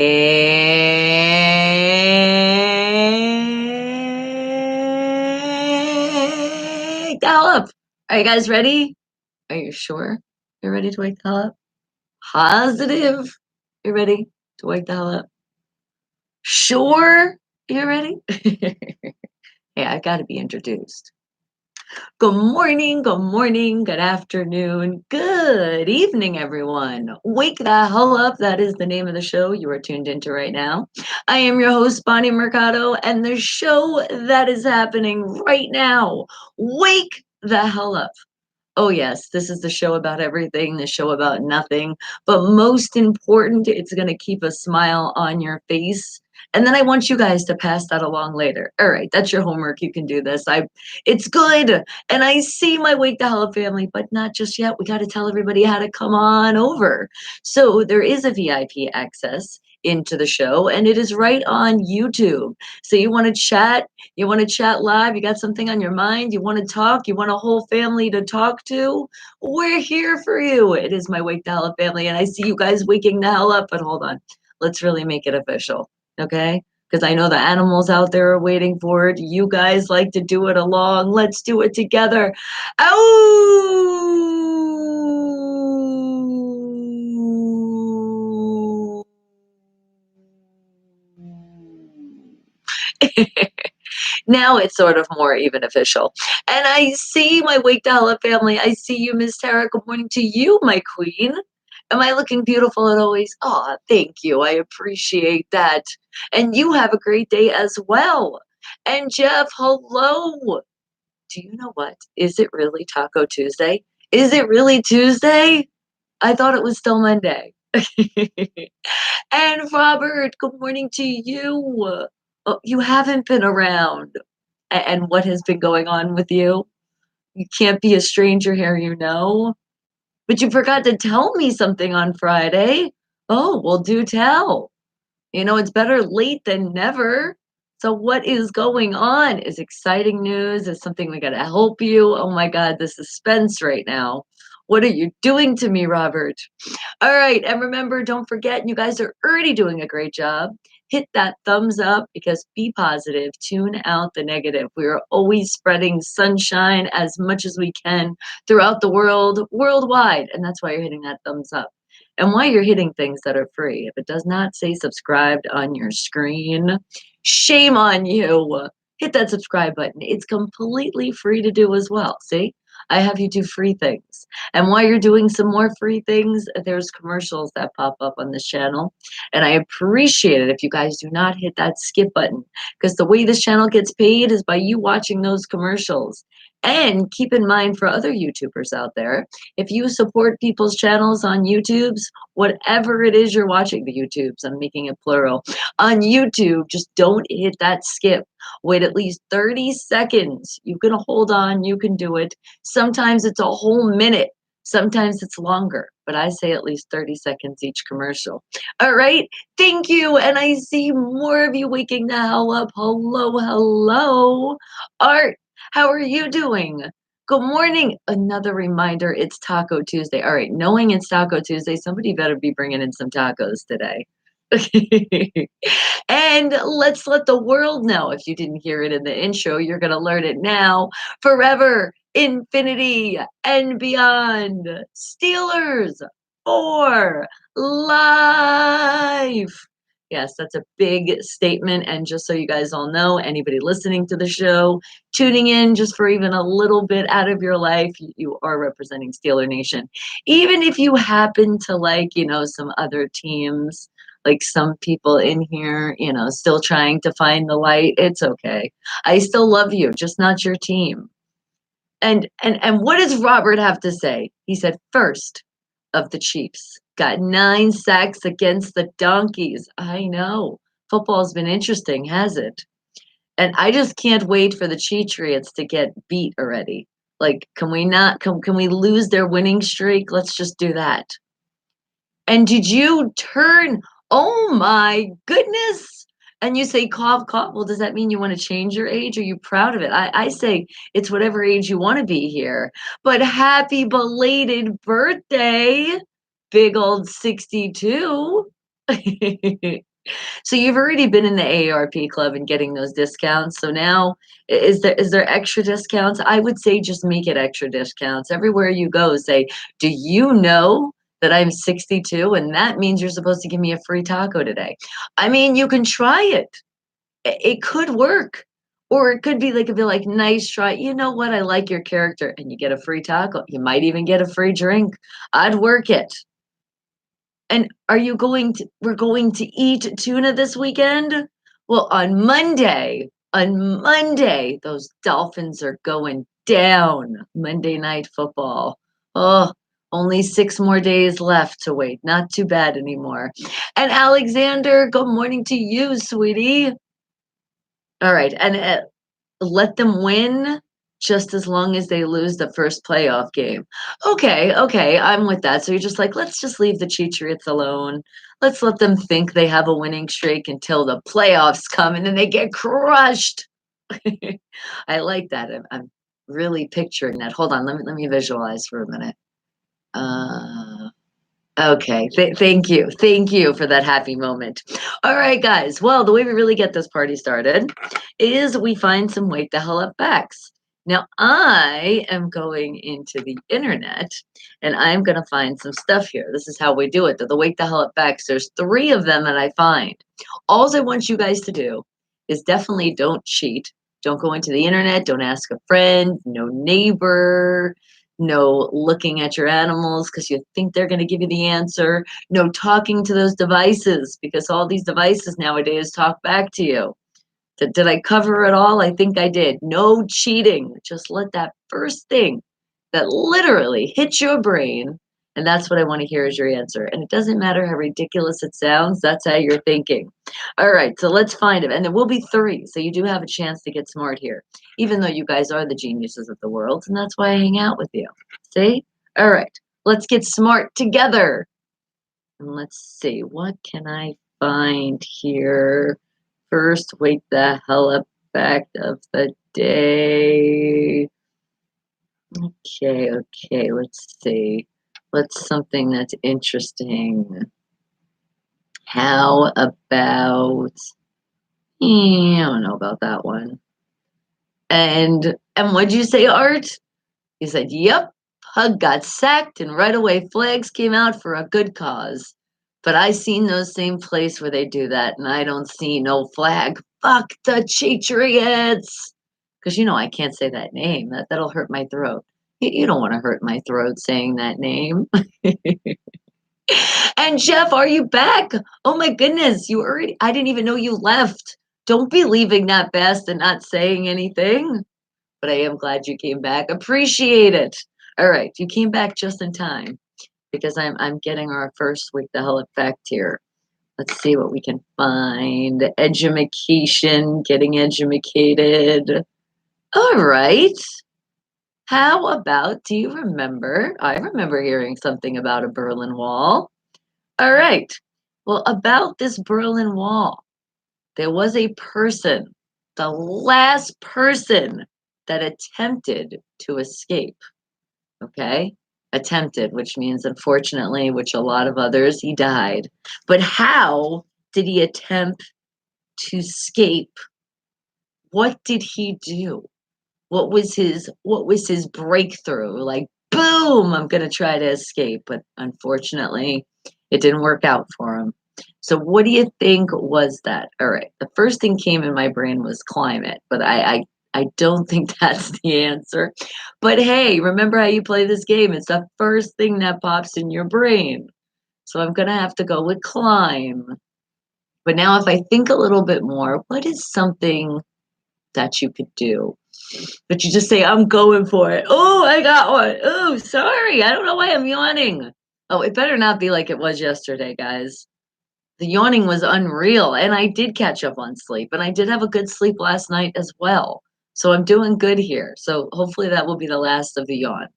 Hey, Gallop. Are you guys ready? Are you sure you're ready to wake the hell up? Positive. You ready to wake the hell up? Sure you're ready? Hey, I gotta be introduced. Good morning, good afternoon, good evening, everyone. Wake the hell up. That is the name of the show you are tuned into right now. I am your host, Bonnie Mercado, and the show that is happening right now, Wake the Hell Up. Oh, yes, this is the show about everything, the show about nothing. But most important, it's going to keep a smile on your face. And then I want you guys to pass that along later. All right, that's your homework. You can do this. It's good. And I see my Wake the Hell Up family, but not just yet. We got to tell everybody how to come on over. So there is a VIP access into the show, and it is right on YouTube. So you want to chat live, you got something on your mind, you want to talk, you want a whole family to talk to, we're here for you. It is my Wake the Hell Up family, and I see you guys waking the hell up, but hold on. Let's really make it official, okay? Because I know the animals out there are waiting for it. You guys like to do it along. Let's do it together. Ow! Now it's sort of more even official. And I see my Wake the Hell Up family. I see you, Miss Tara. Good morning to you, my queen. Am I looking beautiful as always? Oh, thank you. I appreciate that. And you have a great day as well. And Jeff, hello. Do you know what? Is it really Taco Tuesday? Is it really Tuesday? I thought it was still Monday. And Robert, good morning to you. Oh, you haven't been around. And what has been going on with you? You can't be a stranger here, you know. But you forgot to tell me something on Friday. Oh, well, do tell. You know, it's better late than never. So, what is going on? Is exciting news? Is something we got to help you? Oh my God, the suspense right now. What are you doing to me, Robert? All right. And remember, don't forget, you guys are already doing a great job. Hit that thumbs up because be positive, tune out the negative. We are always spreading sunshine as much as we can throughout the world, worldwide. And that's why you're hitting that thumbs up. And why you're hitting things that are free. If it does not say subscribed on your screen, shame on you. Hit that subscribe button. It's completely free to do as well. See, I have you do free things. And while you're doing some more free things, there's commercials that pop up on this channel. And I appreciate it if you guys do not hit that skip button because the way this channel gets paid is by you watching those commercials. And keep in mind for other YouTubers out there, if you support people's channels on YouTube's, whatever it is you're watching, the YouTubes, I'm making it plural, on YouTube, just don't hit that skip. Wait at least 30 seconds. You can hold on, you can do it. Sometimes it's a whole minute. Sometimes it's longer, but I say at least 30 seconds each commercial. All right. Thank you. And I see more of you waking the hell up. Hello, hello. Art, how are you doing? Good morning. Another reminder, it's Taco Tuesday. All right. Knowing it's Taco Tuesday, somebody better be bringing in some tacos today. And let's let the world know. If you didn't hear it in the intro, you're going to learn it now. Forever, infinity, and beyond. Steelers for life. Yes, that's a big statement. And just so you guys all know, anybody listening to the show, tuning in just for even a little bit out of your life, you are representing Steeler Nation. Even if you happen to like, some other teams, like some people in here, still trying to find the light, it's okay. I still love you, just not your team. And what does Robert have to say? He said first of the Chiefs got 9 sacks against the Donkeys. I know. Football's been interesting, has it? And I just can't wait for the Cheatriots to get beat already. Like, can we not can we lose their winning streak? Let's just do that. And did you turn? Oh my goodness. And you say cough, cough. Well, does that mean you want to change your age? Are you proud of it? I say it's whatever age you want to be here. But happy belated birthday, big old 62. So you've already been in the AARP club and getting those discounts. So now is there extra discounts? I would say just make it extra discounts. Everywhere you go, say, "Do you know that I'm 62 and that means you're supposed to give me a free taco today?" I mean, you can try it. It could work. Or it could be they could be like, "Nice try. You know what? I like your character." And you get a free taco. You might even get a free drink. I'd work it. And are you going to we're going to eat tuna this weekend? Well, on Monday, those Dolphins are going down. Monday Night Football. Oh, only 6 more days left to wait. Not too bad anymore. And Alexander, good morning to you, sweetie. All right, and, let them win just as long as they lose the first playoff game. Okay, okay, I'm with that. So you're just like, let's just leave the Cheatriots alone. Let's let them think they have a winning streak until the playoffs come and then they get crushed. I like that. I'm really picturing that. Hold on, let me visualize for a minute. Uh Okay, thank you for that happy moment. All right, guys. Well, the way we really get this party started is we find some wake the hell up facts. Now, I am going into the internet and I'm going to find some stuff here. This is how we do it. The wake the hell up facts. There's 3 of them that I find. All I want you guys to do is definitely don't cheat. Don't go into the internet. Don't ask a friend, no neighbor, no looking at your animals because you think they're going to give you the answer, no talking to those devices because all these devices nowadays talk back to you. Did I cover it all? I think I did. No cheating. Just let that first thing that literally hits your brain, and that's what I want to hear is your answer. And it doesn't matter how ridiculous it sounds, that's how you're thinking. All right, so let's find it. And there will be 3, so you do have a chance to get smart here, even though you guys are the geniuses of the world, and that's why I hang out with you. See? All right, let's get smart together. And let's see, what can I find here? First, wake the hell up fact of the day. Okay, okay, let's see. What's something that's interesting? How about I don't know about that one. And what'd you say, Art? He said, "Yep, Pug got sacked and right away flags came out for a good cause. But I seen those same place where they do that and I don't see no flag. Fuck the Cheatriots." Because you know I can't say that name. That'll hurt my throat. You don't want to hurt my throat saying that name. And Jeff, are you back? Oh my goodness, you already I didn't even know you left. Don't be leaving that fast and not saying anything. But I am glad you came back. Appreciate it. All right, you came back just in time because I'm getting our first week the hell effect here. Let's see what we can find. Edumacation, getting edumacated. All right. How about, do you remember? I remember hearing something about a Berlin Wall. All right. Well, about this Berlin Wall, there was a person, the last person that attempted to escape. Okay? Attempted, which means unfortunately, which a lot of others, he died. But how did he attempt to escape? What did he do? What was his breakthrough? Like, boom, I'm gonna try to escape. But unfortunately, it didn't work out for him. So what do you think was that? All right. The first thing came in my brain was climate, but I don't think that's the answer. But hey, remember how you play this game? It's the first thing that pops in your brain. So I'm gonna have to go with climb. But now if I think a little bit more, what is something that you could do? But you just say, I'm going for it. Oh, I got one. Oh, sorry. I don't know why I'm yawning. Oh, it better not be like it was yesterday, guys. The yawning was unreal, and I did catch up on sleep, and I did have a good sleep last night as well. So I'm doing good here. So hopefully that will be the last of the yawn.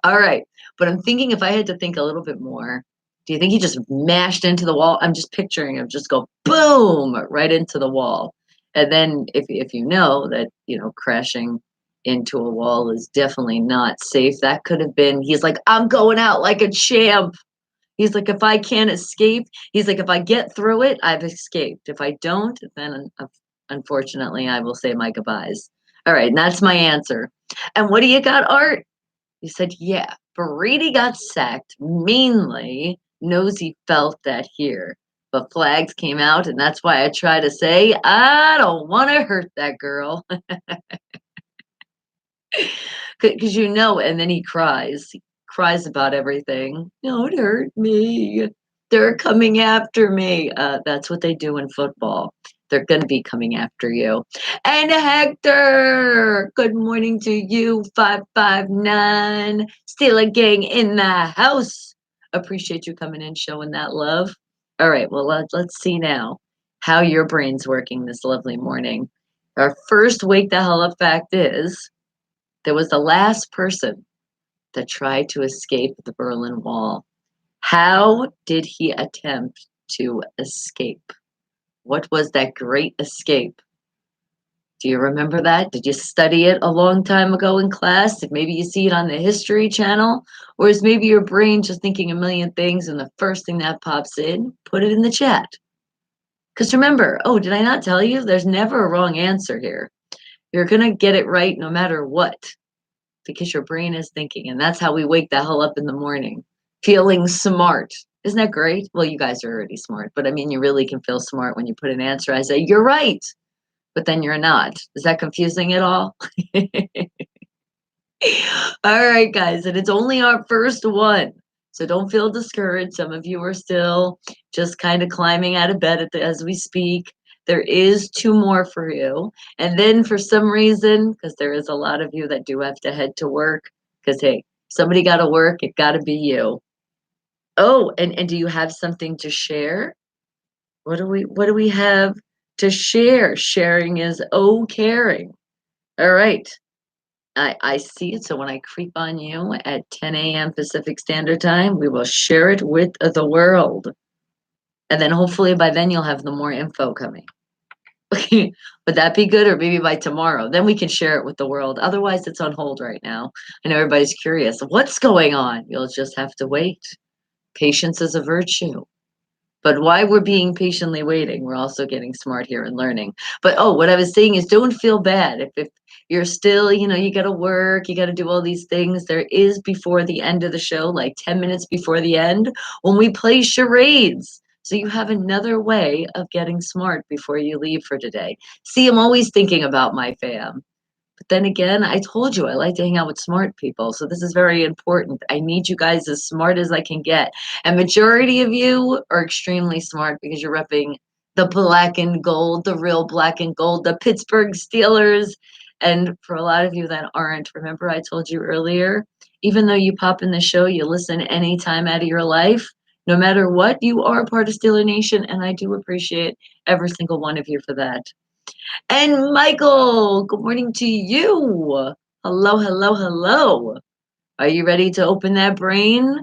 All right. But I'm thinking if I had to think a little bit more, do you think he just mashed into the wall? I'm just picturing him just go boom right into the wall. And then if you know that, crashing into a wall is definitely not safe. That could have been he's like, I'm going out like a champ. He's like, if I can't escape, he's like, if I get through it, I've escaped. If I don't, then unfortunately, I will say my goodbyes. All right, and that's my answer. And what do you got, Art? You said, yeah, Brady got sacked mainly. Nosy felt that here. But flags came out, and that's why I try to say, I don't want to hurt that girl. Because and then he cries about everything. Don't hurt me. They're coming after me. That's what they do in football. They're going to be coming after you. And Hector, good morning to you, 559. Still a gang in the house. Appreciate you coming in, showing that love. All right, well, let's see now how your brain's working this lovely morning. Our first wake the hell up fact is there was the last person that tried to escape the Berlin Wall. How did he attempt to escape? What was that great escape? Do you remember that? Did you study it a long time ago in class? Did maybe you see it on the History Channel? Or is maybe your brain just thinking a million things and the first thing that pops in, put it in the chat? Because remember, oh, did I not tell you? There's never a wrong answer here. You're going to get it right no matter what, because your brain is thinking. And that's how we wake the hell up in the morning, feeling smart. Isn't that great? Well, you guys are already smart, but I mean, you really can feel smart when you put an answer. I say, you're right, but then you're not. Is that confusing at all? All right, guys, and it's only our first one. So don't feel discouraged. Some of you are still just kind of climbing out of bed as we speak. There is two more for you. And then for some reason, because there is a lot of you that do have to head to work, because hey, somebody got to work, it got to be you. Oh, and do you have something to share? What do we have to share? Sharing is caring. All right. I see it. So when I creep on you at 10 a.m. Pacific Standard Time, we will share it with the world. And then hopefully by then you'll have the more info coming. Would that be good? Or maybe by tomorrow? Then we can share it with the world. Otherwise, it's on hold right now. I know everybody's curious. What's going on? You'll just have to wait. Patience is a virtue. But while we're being patiently waiting, we're also getting smart here and learning. But what I was saying is don't feel bad. If you're still, you got to work, you got to do all these things. There is before the end of the show, like 10 minutes before the end, when we play charades. So you have another way of getting smart before you leave for today. See, I'm always thinking about my fam. But then again, I told you I like to hang out with smart people. So this is very important. I need you guys as smart as I can get. And majority of you are extremely smart because you're repping the black and gold, the real black and gold, the Pittsburgh Steelers. And for a lot of you that aren't, remember I told you earlier, even though you pop in the show, you listen any time out of your life, no matter what, you are part of Steeler Nation. And I do appreciate every single one of you for that. And Michael, good morning to you. Hello, hello, hello. Are you ready to open that brain?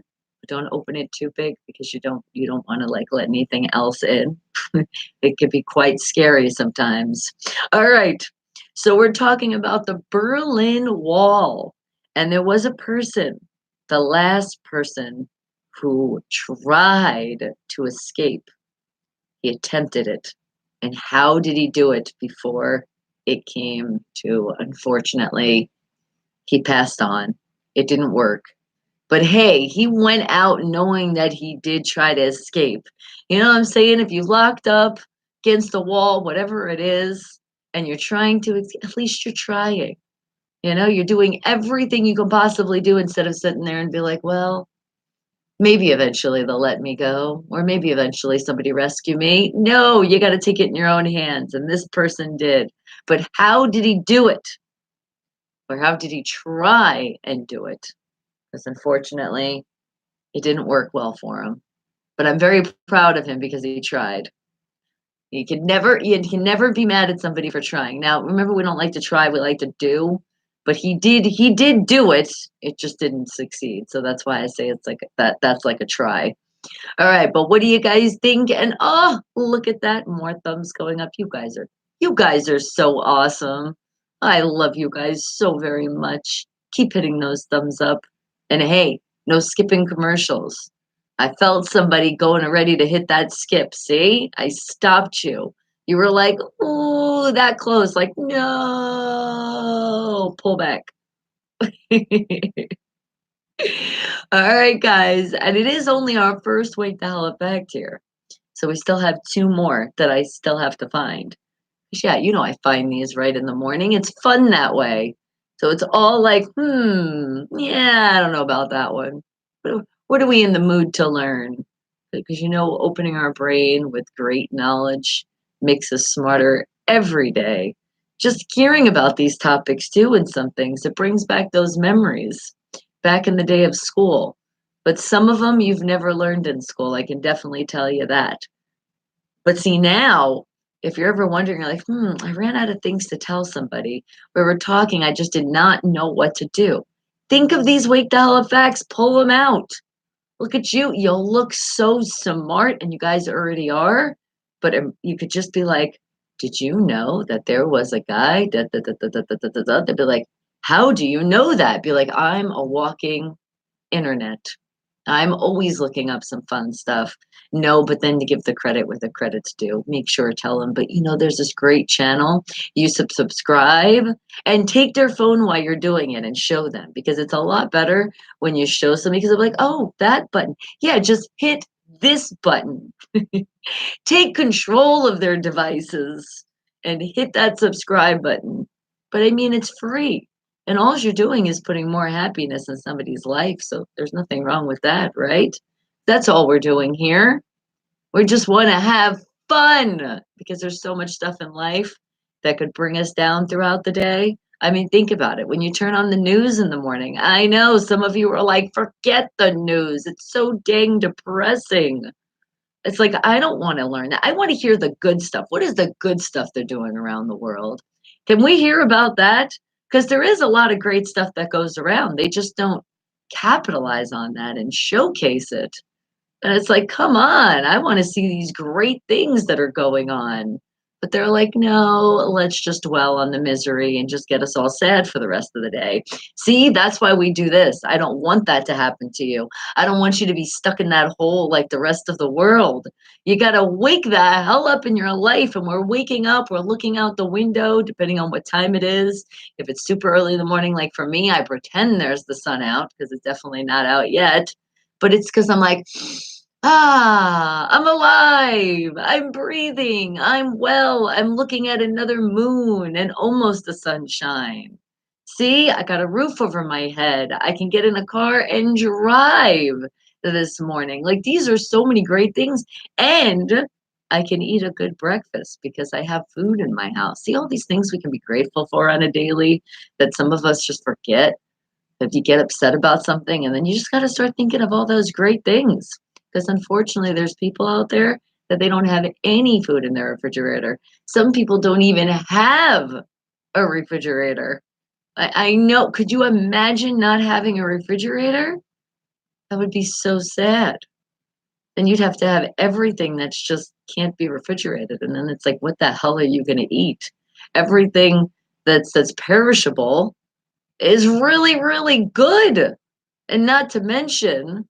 Don't open it too big because you don't want to like let anything else in. It could be quite scary sometimes. All right. So we're talking about the Berlin Wall. And there was a person, the last person who tried to escape. He attempted it. And how did he do it before it came to, unfortunately, he passed on. It didn't work. But hey, he went out knowing that he did try to escape. You know what I'm saying? If you locked up against the wall, whatever it is, and you're trying to, at least you're trying. You're doing everything you can possibly do instead of sitting there and be like, well, maybe eventually they'll let me go, or maybe eventually somebody rescue me. No, you got to take it in your own hands. And this person did. But how did he do it? Or how did he try and do it? Because unfortunately, it didn't work well for him. But I'm very proud of him because he tried. You can never be mad at somebody for trying. Now, remember, we don't like to try, we like to do. But he did do it. It just didn't succeed. So that's why I say it's like that's like a try. All right, but what do you guys think? And look at that. More thumbs going up. You guys are so awesome. I love you guys so very much. Keep hitting those thumbs up. And hey, no skipping commercials. I felt somebody going ready to hit that skip. See? I stopped you. You were like, "Ooh, that close." Like, "No, pull back." All right, guys. And it is only our first Wake the Hell Up Fact here. So we still have two more that I still have to find. 'Cause yeah, I find these right in the morning. It's fun that way. So it's all like, yeah, I don't know about that one. What are we in the mood to learn? Because opening our brain with great knowledge makes us smarter every day. Just hearing about these topics too and some things, it brings back those memories back in the day of school. But some of them you've never learned in school. I can definitely tell you that. But see now, if you're ever wondering, you're like, I ran out of things to tell somebody. We were talking, I just did not know what to do. Think of these Wake the Hell Up facts, pull them out. Look at you. You'll look so smart, and you guys already are. But you could just be like, did you know that there was a guy? Da, da, da, da, da, da, da, da, da. They'd be like, how do you know that? Be like, I'm a walking internet. I'm always looking up some fun stuff. No, but then to give the credit where the credit's due, make sure tell them. But there's this great channel. You subscribe and take their phone while you're doing it and show them because it's a lot better when you show somebody because they're like, oh, that button. Yeah, just hit this button. Take control of their devices and hit that subscribe button. But I mean, it's free. And all you're doing is putting more happiness in somebody's life. So there's nothing wrong with that, right? That's all we're doing here. We just want to have fun because there's so much stuff in life that could bring us down throughout the day. I mean, think about it. When you turn on the news in the morning, I know some of you are like, forget the news. It's so dang depressing. It's like, I don't wanna learn that. I wanna hear the good stuff. What is the good stuff they're doing around the world? Can we hear about that? Because there is a lot of great stuff that goes around. They just don't capitalize on that and showcase it. And it's like, come on, I want to see these great things that are going on. But they're like, no, let's just dwell on the misery and just get us all sad for the rest of the day. See, that's why we do this. I don't want that to happen to you. I don't want you to be stuck in that hole like the rest of the world. You got to wake the hell up in your life. And we're waking up, we're looking out the window, depending on what time it is. If it's super early in the morning, like for me, I pretend there's the sun out because it's definitely not out yet. But it's because I'm like, I'm alive. I'm breathing. I'm well. I'm looking at another moon and almost the sunshine. See, I got a roof over my head. I can get in a car and drive this morning. Like, these are so many great things. And I can eat a good breakfast because I have food in my house. See, all these things we can be grateful for on a daily that some of us just forget. If you get upset about something, and then you just got to start thinking of all those great things. Because unfortunately, there's people out there that they don't have any food in their refrigerator. Some people don't even have a refrigerator. I know. Could you imagine not having a refrigerator? That would be so sad. Then you'd have to have everything that's just can't be refrigerated. And then it's like, what the hell are you going to eat? Everything that's perishable is really, really good. And not to mention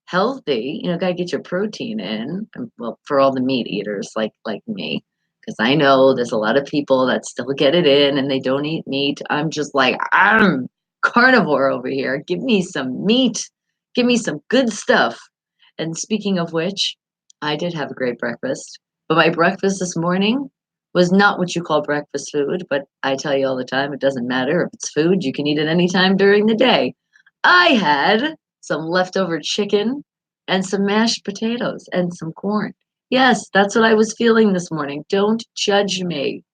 healthy, gotta get your protein in. Well, for all the meat eaters like me, because I know there's a lot of people that still get it in and they don't eat meat. I'm just like, I'm carnivore over here. Give me some meat. Give me some good stuff. And speaking of which, I did have a great breakfast. But my breakfast this morning was not what you call breakfast food, but I tell you all the time, it doesn't matter if it's food, you can eat it anytime during the day. I had some leftover chicken and some mashed potatoes and some corn. Yes, that's what I was feeling this morning. Don't judge me.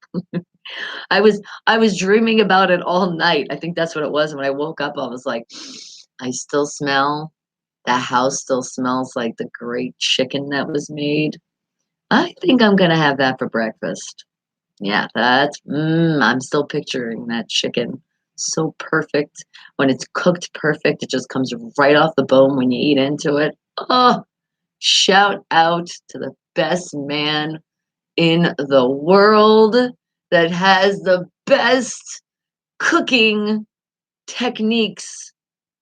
I was dreaming about it all night. I think that's what it was. When I woke up, I was like, I still smell the house still smells like the great chicken that was made. I think I'm gonna have that for breakfast. Yeah, I'm still picturing that chicken. So perfect. When it's cooked perfect, it just comes right off the bone when you eat into it. Oh, shout out to the best man in the world that has the best cooking techniques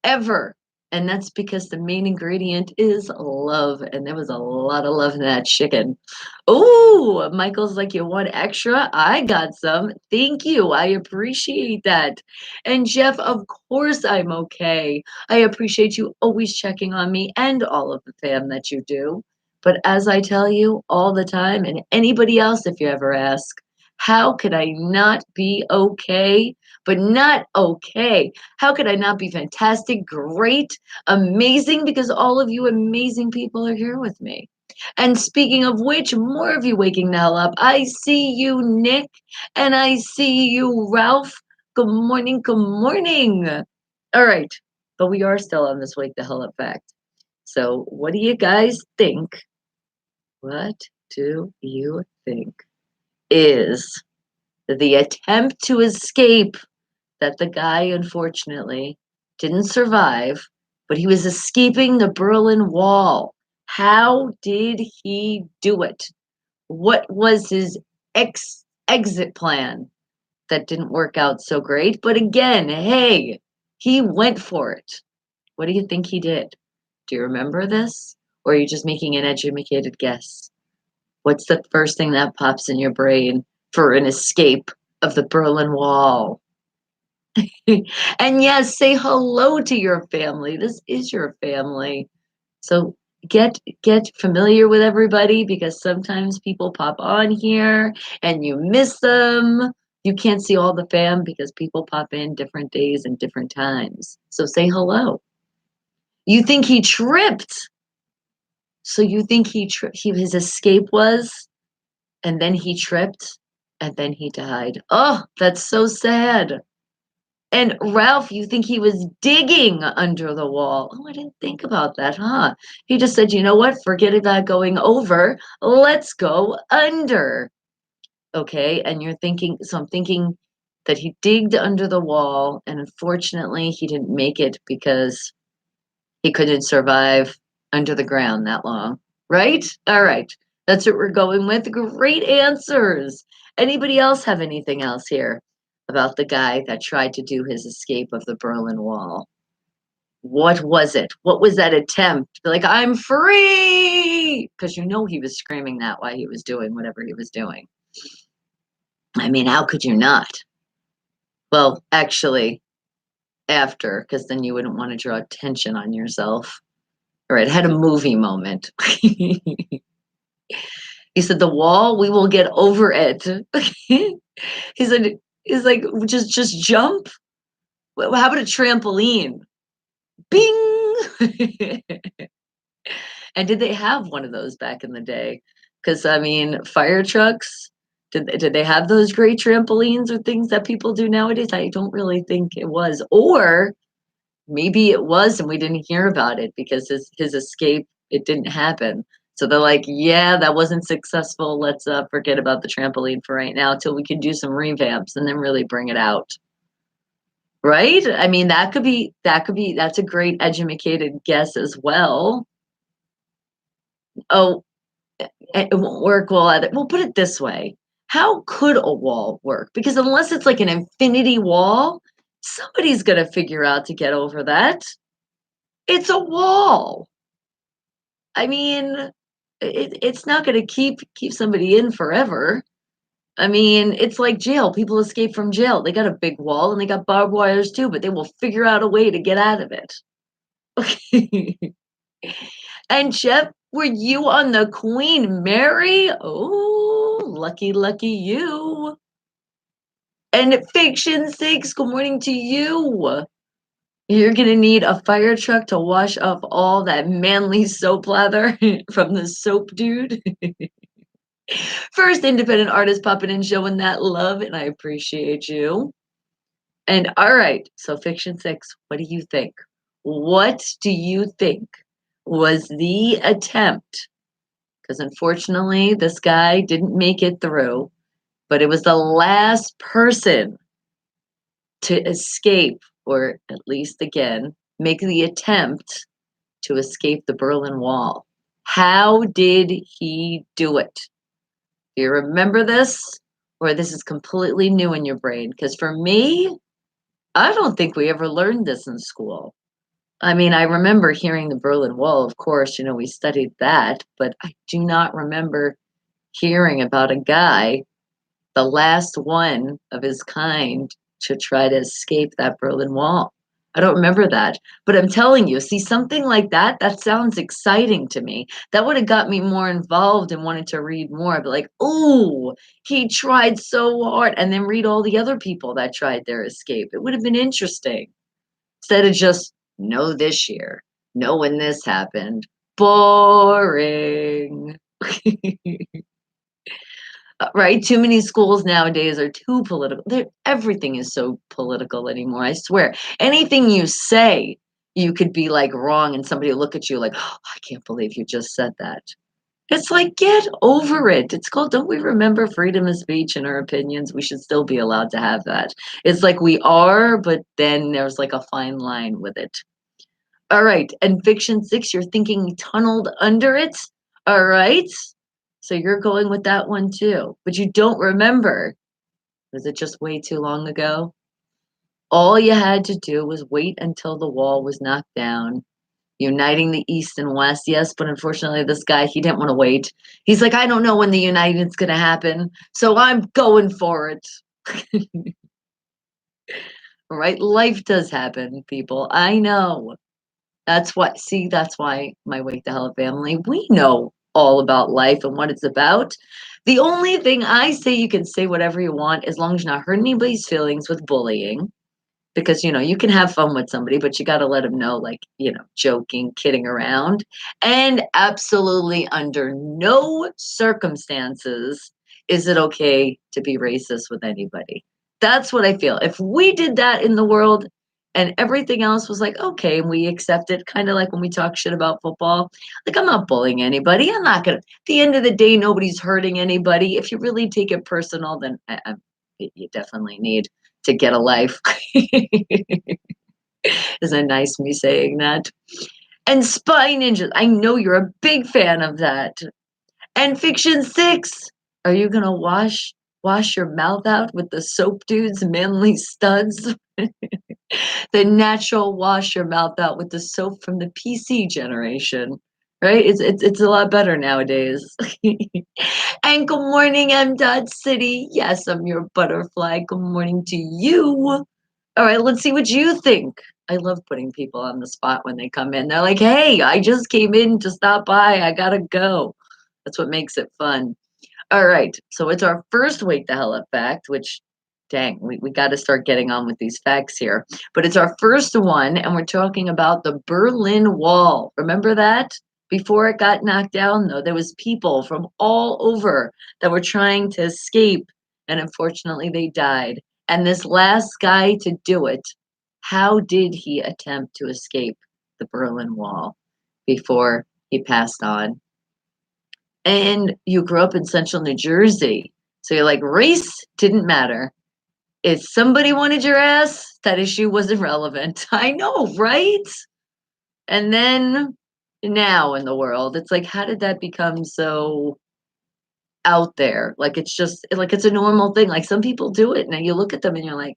ever. And that's because the main ingredient is love, and there was a lot of love in that chicken. Oh, Michael's like, you want extra? I got some. Thank you. I appreciate that. And Jeff, of course I'm okay. I appreciate you always checking on me and all of the fam that you do. But as I tell you all the time, and anybody else, if you ever ask, how could I not be okay? But not okay. How could I not be fantastic, great, amazing? Because all of you amazing people are here with me. And speaking of which, more of you waking the hell up. I see you, Nick, and I see you, Ralph. Good morning, good morning. All right, but we are still on this wake the hell up fact. So, what do you guys think? What do you think is the attempt to escape that the guy unfortunately didn't survive, but he was escaping the Berlin Wall? How did he do it? What was his exit plan that didn't work out so great? But again, hey, he went for it. What do you think he did? Do you remember this? Or are you just making an educated guess? What's the first thing that pops in your brain for an escape of the Berlin Wall? And yes, say hello to your family. This is your family. So get familiar with everybody because sometimes people pop on here and you miss them. You can't see all the fam because people pop in different days and different times. So say hello. You think he tripped. So you think his escape was and then he tripped and then he died. Oh, that's so sad. And Ralph, you think he was digging under the wall. Oh, I didn't think about that, huh? He just said, you know what? Forget about going over. Let's go under. Okay. And you're thinking, so I'm thinking that he digged under the wall. And unfortunately, he didn't make it because he couldn't survive under the ground that long. Right? All right. That's what we're going with. Great answers. Anybody else have anything else here about the guy that tried to do his escape of the Berlin Wall? What was it? What was that attempt? Be like, I'm free! Because you know he was screaming that while he was doing whatever he was doing. I mean, how could you not? Well, actually, after, because then you wouldn't want to draw attention on yourself. All right, had a movie moment. He said, "The wall, we will get over it." He said, "He's like, just jump. How about a trampoline? Bing!" And did they have one of those back in the day? Because I mean, fire trucks. Did they have those great trampolines or things that people do nowadays? I don't really think it was. Or maybe it was and we didn't hear about it because his escape, it didn't happen. So they're like, yeah, that wasn't successful. Let's forget about the trampoline for right now till we can do some revamps and then really bring it out. Right? I mean, that's a great educated guess as well. Oh, it won't work well at it. We'll put it this way. How could a wall work? Because unless it's like an infinity wall, somebody's going to figure out to get over that. It's a wall. I mean, it's not going to keep somebody in forever. I mean, it's like jail. People escape from jail. They got a big wall and they got barbed wires too, but they will figure out a way to get out of it. Okay. And Jeff, were you on the Queen Mary? Oh, lucky, lucky you. And Fiction Six, good morning to you. You're gonna need a fire truck to wash off all that manly soap lather from the soap dude. First independent artist popping in showing that love, and I appreciate you. And all right, so Fiction Six, what do you think? What do you think was the attempt? Because unfortunately, this guy didn't make it through, but it was the last person to escape, or at least again, make the attempt to escape the Berlin Wall. How did he do it? Do you remember this? Or this is completely new in your brain? Because for me, I don't think we ever learned this in school. I mean, I remember hearing the Berlin Wall, of course, we studied that, but I do not remember hearing about a guy, the last one of his kind, to try to escape that Berlin Wall. I don't remember that. But I'm telling you, see, something like that, that sounds exciting to me. That would have got me more involved and wanted to read more. But like, oh, he tried so hard. And then read all the other people that tried their escape. It would have been interesting. Instead of just know this year, know when this happened. Boring. Right? Too many schools nowadays are too political. Everything is so political anymore. I swear. Anything you say, you could be like wrong, and somebody will look at you like, oh, I can't believe you just said that. It's like, get over it. It's called, don't we remember freedom of speech and our opinions? We should still be allowed to have that. It's like we are, but then there's like a fine line with it. All right. And fiction six, you're thinking tunneled under it. All right. So you're going with that one too, but you don't remember. Was it just way too long ago? All you had to do was wait until the wall was knocked down, uniting the East and West. Yes, but unfortunately, this guy, he didn't want to wait. He's like, I don't know when the united's going to happen, so I'm going for it. Right? Life does happen, people. I know. That's why my Wake the Hell Up family, we know all about life and what it's about. The only thing I say, you can say whatever you want as long as you're not hurting anybody's feelings with bullying. Because, you can have fun with somebody, but you got to let them know, like, joking, kidding around. And absolutely under no circumstances is it okay to be racist with anybody. That's what I feel. If we did that in the world and everything else was like, okay, and we accept it, kind of like when we talk shit about football, like, I'm not bullying anybody. I'm not going to, at the end of the day, nobody's hurting anybody. If you really take it personal, then you definitely need to get a life. Isn't it nice me saying that? And Spy Ninjas, I know you're a big fan of that. And Fiction 6, are you gonna wash your mouth out with the soap dudes, manly studs? The natural wash your mouth out with the soap from the PC generation. Right? It's a lot better nowadays. And good morning, M. Dot City. Yes, I'm your butterfly. Good morning to you. All right, let's see what you think. I love putting people on the spot when they come in. They're like, hey, I just came in to stop by. I gotta go. That's what makes it fun. All right, so it's our first Wake the Hell Up fact, which, dang, we got to start getting on with these facts here. But it's our first one, and we're talking about the Berlin Wall. Remember that? Before it got knocked down, though, there was people from all over that were trying to escape, and unfortunately, they died. And this last guy to do it, how did he attempt to escape the Berlin Wall before he passed on? And you grew up in central New Jersey. So you're like, race didn't matter. If somebody wanted your ass, that issue was irrelevant. I know, right? And then now in the world, it's like, how did that become so out there? Like, it's just like it's a normal thing. Like, some people do it. Now you look at them and you're like,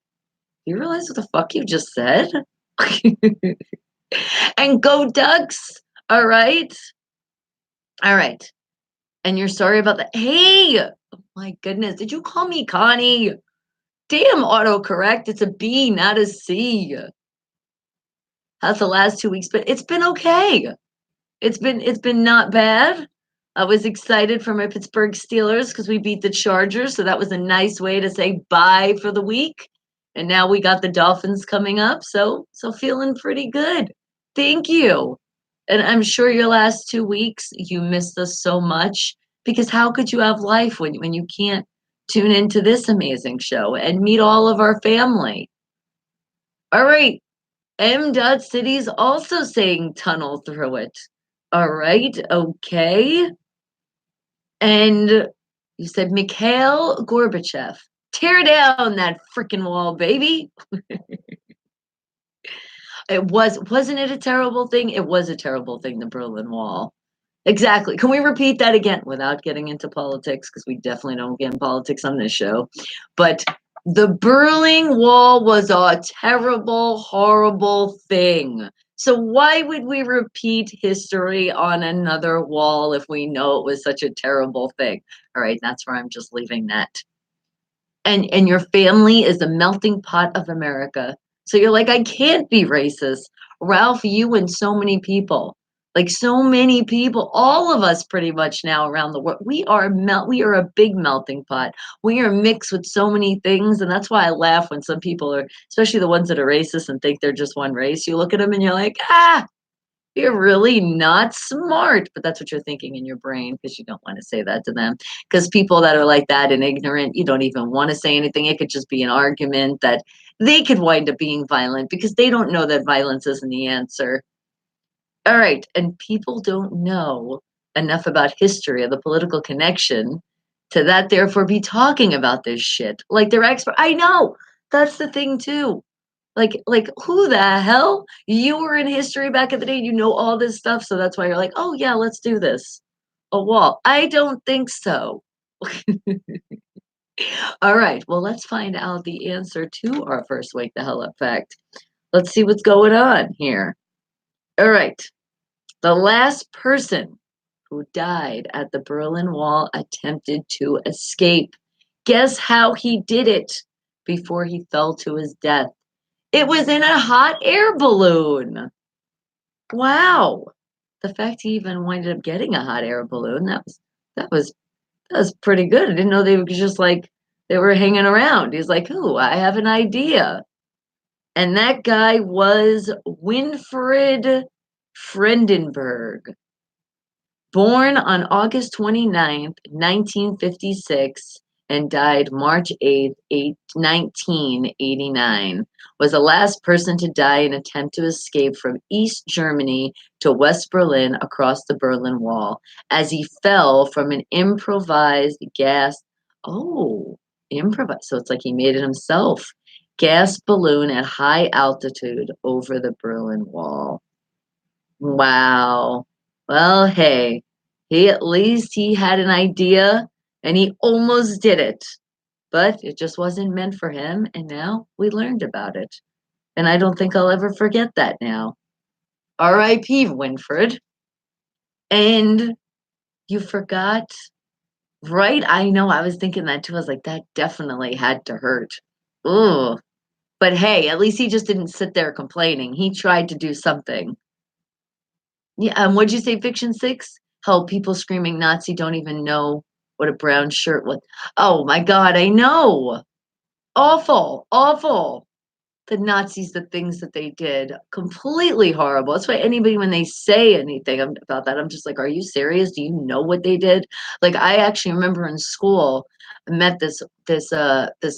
you realize what the fuck you just said? And go Ducks. All right. All right. And you're sorry about that. Hey, oh my goodness, did you call me Connie? Damn, autocorrect. It's a B, not a C. How's the last 2 weeks? But it's been okay. It's been not bad. I was excited for my Pittsburgh Steelers because we beat the Chargers, so that was a nice way to say bye for the week. And now we got the Dolphins coming up, so feeling pretty good. Thank you. And I'm sure your last 2 weeks you missed us so much because how could you have life when you can't tune into this amazing show and meet all of our family? All right. M. Dot City's also saying tunnel through it. All right. Okay. And you said Mikhail Gorbachev. Tear down that freaking wall, baby. Wasn't it a terrible thing? It was a terrible thing, the Berlin Wall. Exactly. Can we repeat that again without getting into politics? Because we definitely don't get in politics on this show. But the Berlin Wall was a terrible, horrible thing. So why would we repeat history on another wall if we know it was such a terrible thing? All right, that's where I'm just leaving that. And your family is the melting pot of America. So you're like, I can't be racist. Ralph, you and so many people, like so many people, all of us pretty much now around the world, we are a big melting pot. We are mixed with so many things. And that's why I laugh when some people are, especially the ones that are racist and think they're just one race. You look at them and you're like, you're really not smart, but that's what you're thinking in your brain because you don't want to say that to them. Because people that are like that and ignorant, you don't even want to say anything. It could just be an argument that they could wind up being violent because they don't know that violence isn't the answer. All right. And people don't know enough about history or the political connection to that, therefore, be talking about this shit. Like they're expert. I know. That's the thing, too. Like who the hell? You were in history back in the day, you know all this stuff, so that's why you're like, "Oh, yeah, let's do this." A wall. I don't think so. Alright, well, let's find out the answer to our first wake the hell up fact. Let's see what's going on here. Alright, the last person who died at the Berlin Wall attempted to escape. Guess how he did it before he fell to his death? It was in a hot air balloon. Wow. The fact he even winded up getting a hot air balloon, that was that was pretty good. I didn't know they were just like they were hanging around. He's like, "Ooh, I have an idea." And that guy was Winfried Frendenberg. Born on August 29th, 1956, and died March 8th, 1989, was the last person to die in an attempt to escape from East Germany to West Berlin across the Berlin Wall as he fell from an improvised gas. Oh, improvised. So it's like he made it himself. Gas balloon at high altitude over the Berlin Wall. Wow. Well, hey, he at least he had an idea and he almost did it, but it just wasn't meant for him. And now we learned about it. And I don't think I'll ever forget that now. R.I.P. Winfred. And you forgot, right? I know. I was thinking that too. I was like, that definitely had to hurt. Ooh. But hey, at least he just didn't sit there complaining. He tried to do something. Yeah, what'd you say, Fiction 6? How people screaming Nazi don't even know what a brown shirt was. Oh my God, I know. Awful, awful. The Nazis, the things that they did, completely horrible. That's why anybody, when they say anything about that, I'm just like, are you serious? Do you know what they did? Like, I actually remember in school, I met this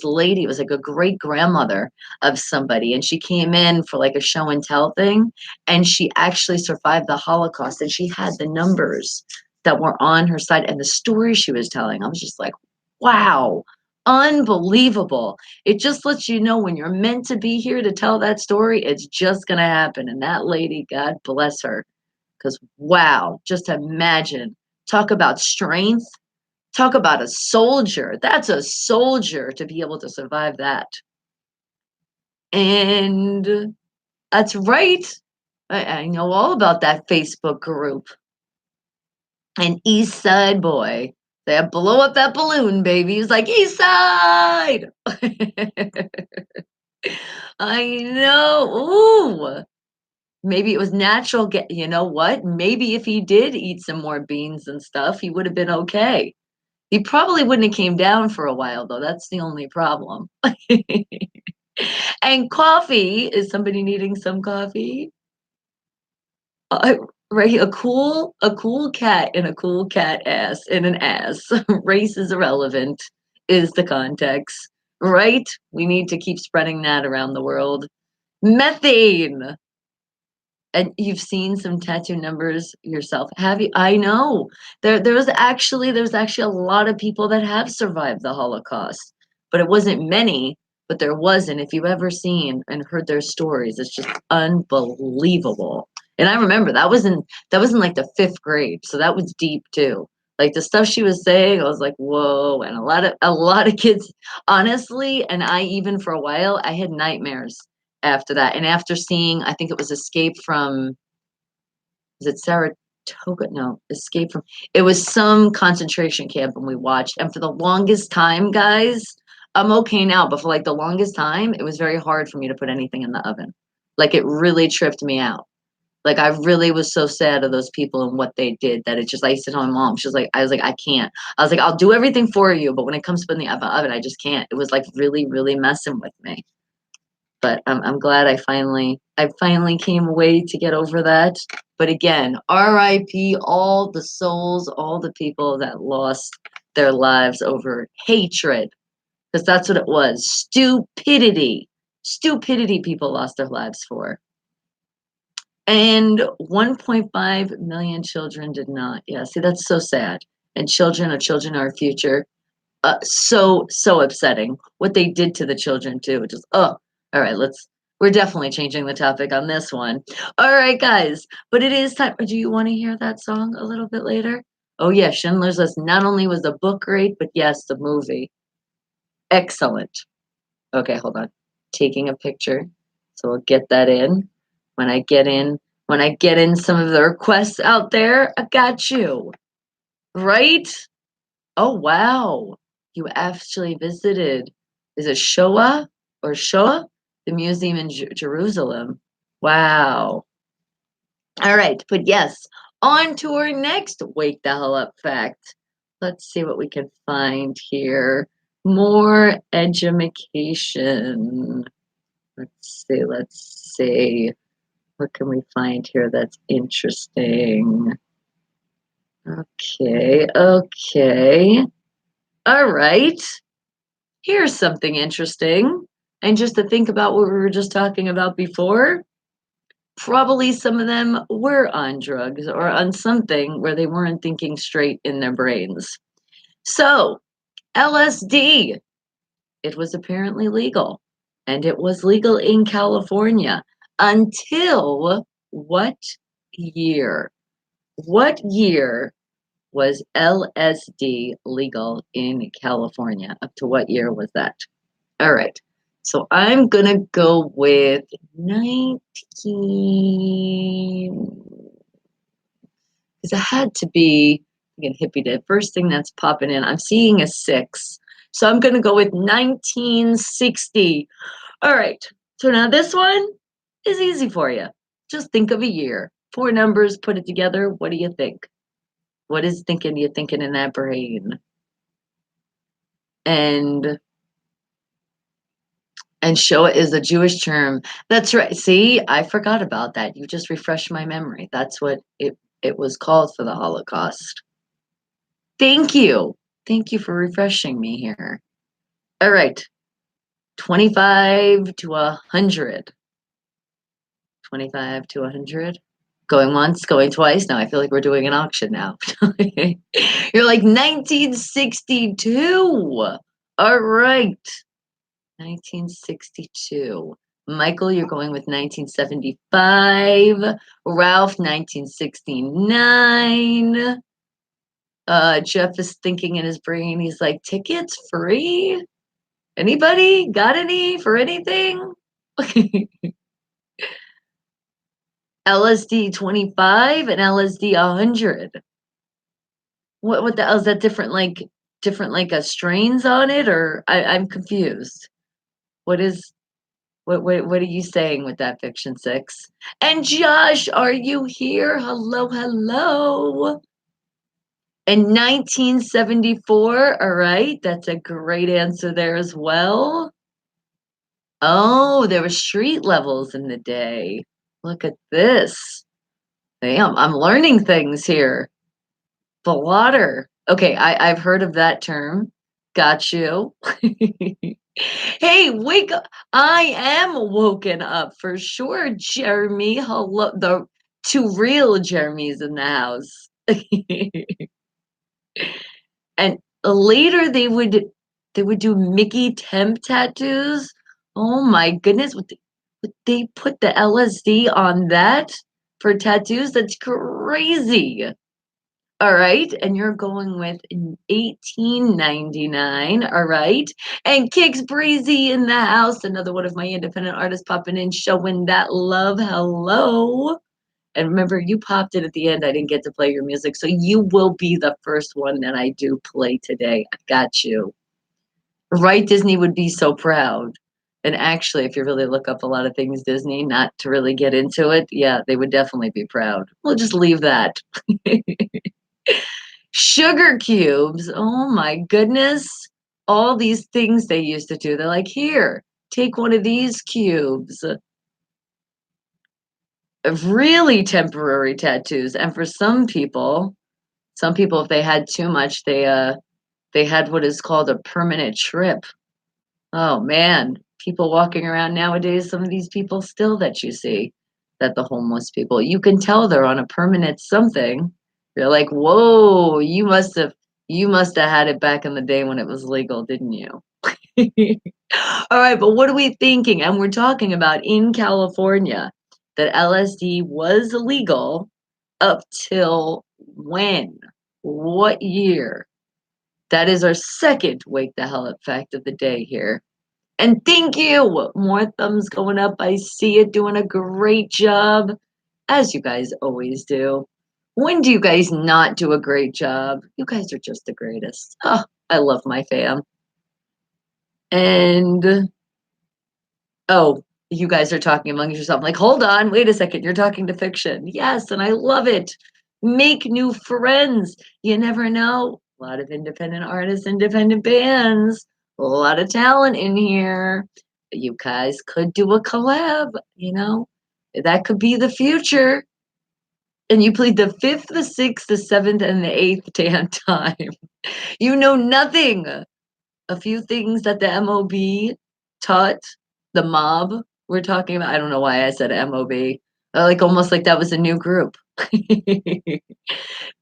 lady. It was like a great grandmother of somebody, and she came in for like a show and tell thing, and she actually survived the Holocaust, and she had the numbers that were on her side and the story she was telling. I was just like, wow, unbelievable. It just lets you know when you're meant to be here to tell that story, it's just going to happen. And that lady, God bless her, because wow, just imagine. Talk about strength. Talk about a soldier. That's a soldier to be able to survive that. And that's right. I know all about that Facebook group. And East Side Boy. They blow up that balloon, baby. He's like, East Side. I know. Ooh. Maybe it was natural. You know what? Maybe if he did eat some more beans and stuff, he would have been okay. He probably wouldn't have came down for a while, though. That's the only problem. And coffee, is somebody needing some coffee? Uh, right, a cool cat and a cool cat ass and an ass. Race is irrelevant, is the context, right? We need to keep spreading that around the world. Methane. And you've seen some tattoo numbers yourself, have you? I know. There's actually a lot of people that have survived the Holocaust, but it wasn't many, but there was, and if you've ever seen and heard their stories, it's just unbelievable. And I remember that was in like the 5th grade, so that was deep too. Like the stuff she was saying, I was like, whoa, and a lot of kids, honestly, and I even for a while, I had nightmares after that. And after seeing, I think it was Escape from, was it Saratoga? No, Escape from, it was some concentration camp and we watched. And for the longest time, guys, I'm okay now, but for like the longest time, it was very hard for me to put anything in the oven. Like it really tripped me out. Like I really was so sad of those people and what they did that it just, I used to tell my mom, she was like, I was like, I can't. I was like, I'll do everything for you, but when it comes to putting the oven, I just can't. It was like really, really messing with me. But I'm glad I finally came away to get over that. But again, R.I.P. all the souls, all the people that lost their lives over hatred, because that's what it was. Stupidity. Stupidity people lost their lives for. And 1.5 million children did not. Yeah, see, that's so sad. And children are our future. So upsetting what they did to the children too. Just all right, we're definitely changing the topic on this one. All right, guys, but it is time. Do you want to hear that song a little bit later? Oh yeah, Schindler's List. Not only was the book great, but yes, the movie excellent. Okay, hold on. Taking a picture. So we'll get that in. When I get in, when I get in some of the requests out there, I got you. Right? Oh wow. You actually visited, is it Shoah or Shoah? The museum in Jerusalem. Wow. All right, but yes, on to our next Wake the Hell Up fact. Let's see what we can find here. More edumacation. Let's see. What can we find here that's interesting? Okay. All right. Here's something interesting. And just to think about what we were just talking about before, probably some of them were on drugs or on something where they weren't thinking straight in their brains. So, LSD, it was apparently legal. And it was legal in California until what year? What year was LSD legal in California? Up to what year was that? All right. So I'm gonna go with 19, because it had to be, again, hippie did. First thing that's popping in, I'm seeing a 6. So I'm gonna go with 1960. All right. So now this one is easy for you. Just think of a year. 4 numbers, put it together. What do you think? What is thinking you thinking in that brain? And Shoah is a Jewish term. That's right. See, I forgot about that. You just refreshed my memory. That's what it was called for the Holocaust. Thank you. Thank you for refreshing me here. All right. 25 to 100. 25 to 100. Going once, going twice. Now I feel like we're doing an auction now. You're like 1962. All right. 1962. Michael, you're going with 1975. Ralph, 1969. Jeff is thinking in his brain, he's like, tickets free? Anybody got any for anything? LSD 25 and LSD 100. What the hell is that different like strains on it, or I'm confused. What is what are you saying with that Fiction 6? And Josh, are you here? Hello. In 1974, all right, that's a great answer there as well. Oh, there were street levels in the day. Look at this. Damn, I'm learning things here. Blotter. Okay, I've heard of that term. Got you. Hey, wake up. I am woken up for sure, Jeremy. Hello, the 2 real Jeremys in the house. And later they would do Mickey Temp tattoos. Oh my goodness, would they put the LSD on that for tattoos? That's crazy. All right, and you're going with 1899. All right, and Kicks Breezy in the house. Another one of my independent artists popping in, showing that love. Hello. And remember, you popped in at the end. I didn't get to play your music, so you will be the first one that I do play today. I got you. Right, Disney would be so proud. And actually, if you really look up a lot of things Disney, not to really get into it, yeah, they would definitely be proud. We'll just leave that. Sugar cubes. Oh my goodness. All these things they used to do. They're like, here, take one of these cubes. Really temporary tattoos. And for some people, if they had too much, they had what is called a permanent trip. Oh man, people walking around nowadays, some of these people still that you see, that the homeless people, you can tell they're on a permanent something. You're like, whoa, you must have had it back in the day when it was legal, didn't you? All right, but what are we thinking? And we're talking about in California that LSD was legal up till when? What year? That is our second wake the hell up fact of the day here. And thank you. More thumbs going up. I see it, doing a great job, as you guys always do. When do you guys not do a great job? You guys are just the greatest. Oh, I love my fam. And oh, you guys are talking among yourself. Like, hold on, wait a second. You're talking to fiction. Yes, and I love it. Make new friends. You never know. A lot of independent artists, independent bands, a lot of talent in here. You guys could do a collab, you know? That could be the future. And you played the fifth, the sixth, the seventh, and the eighth damn time. You know nothing. A few things that the MOB taught the mob we're talking about. I don't know why I said MOB. Like almost like that was a new group.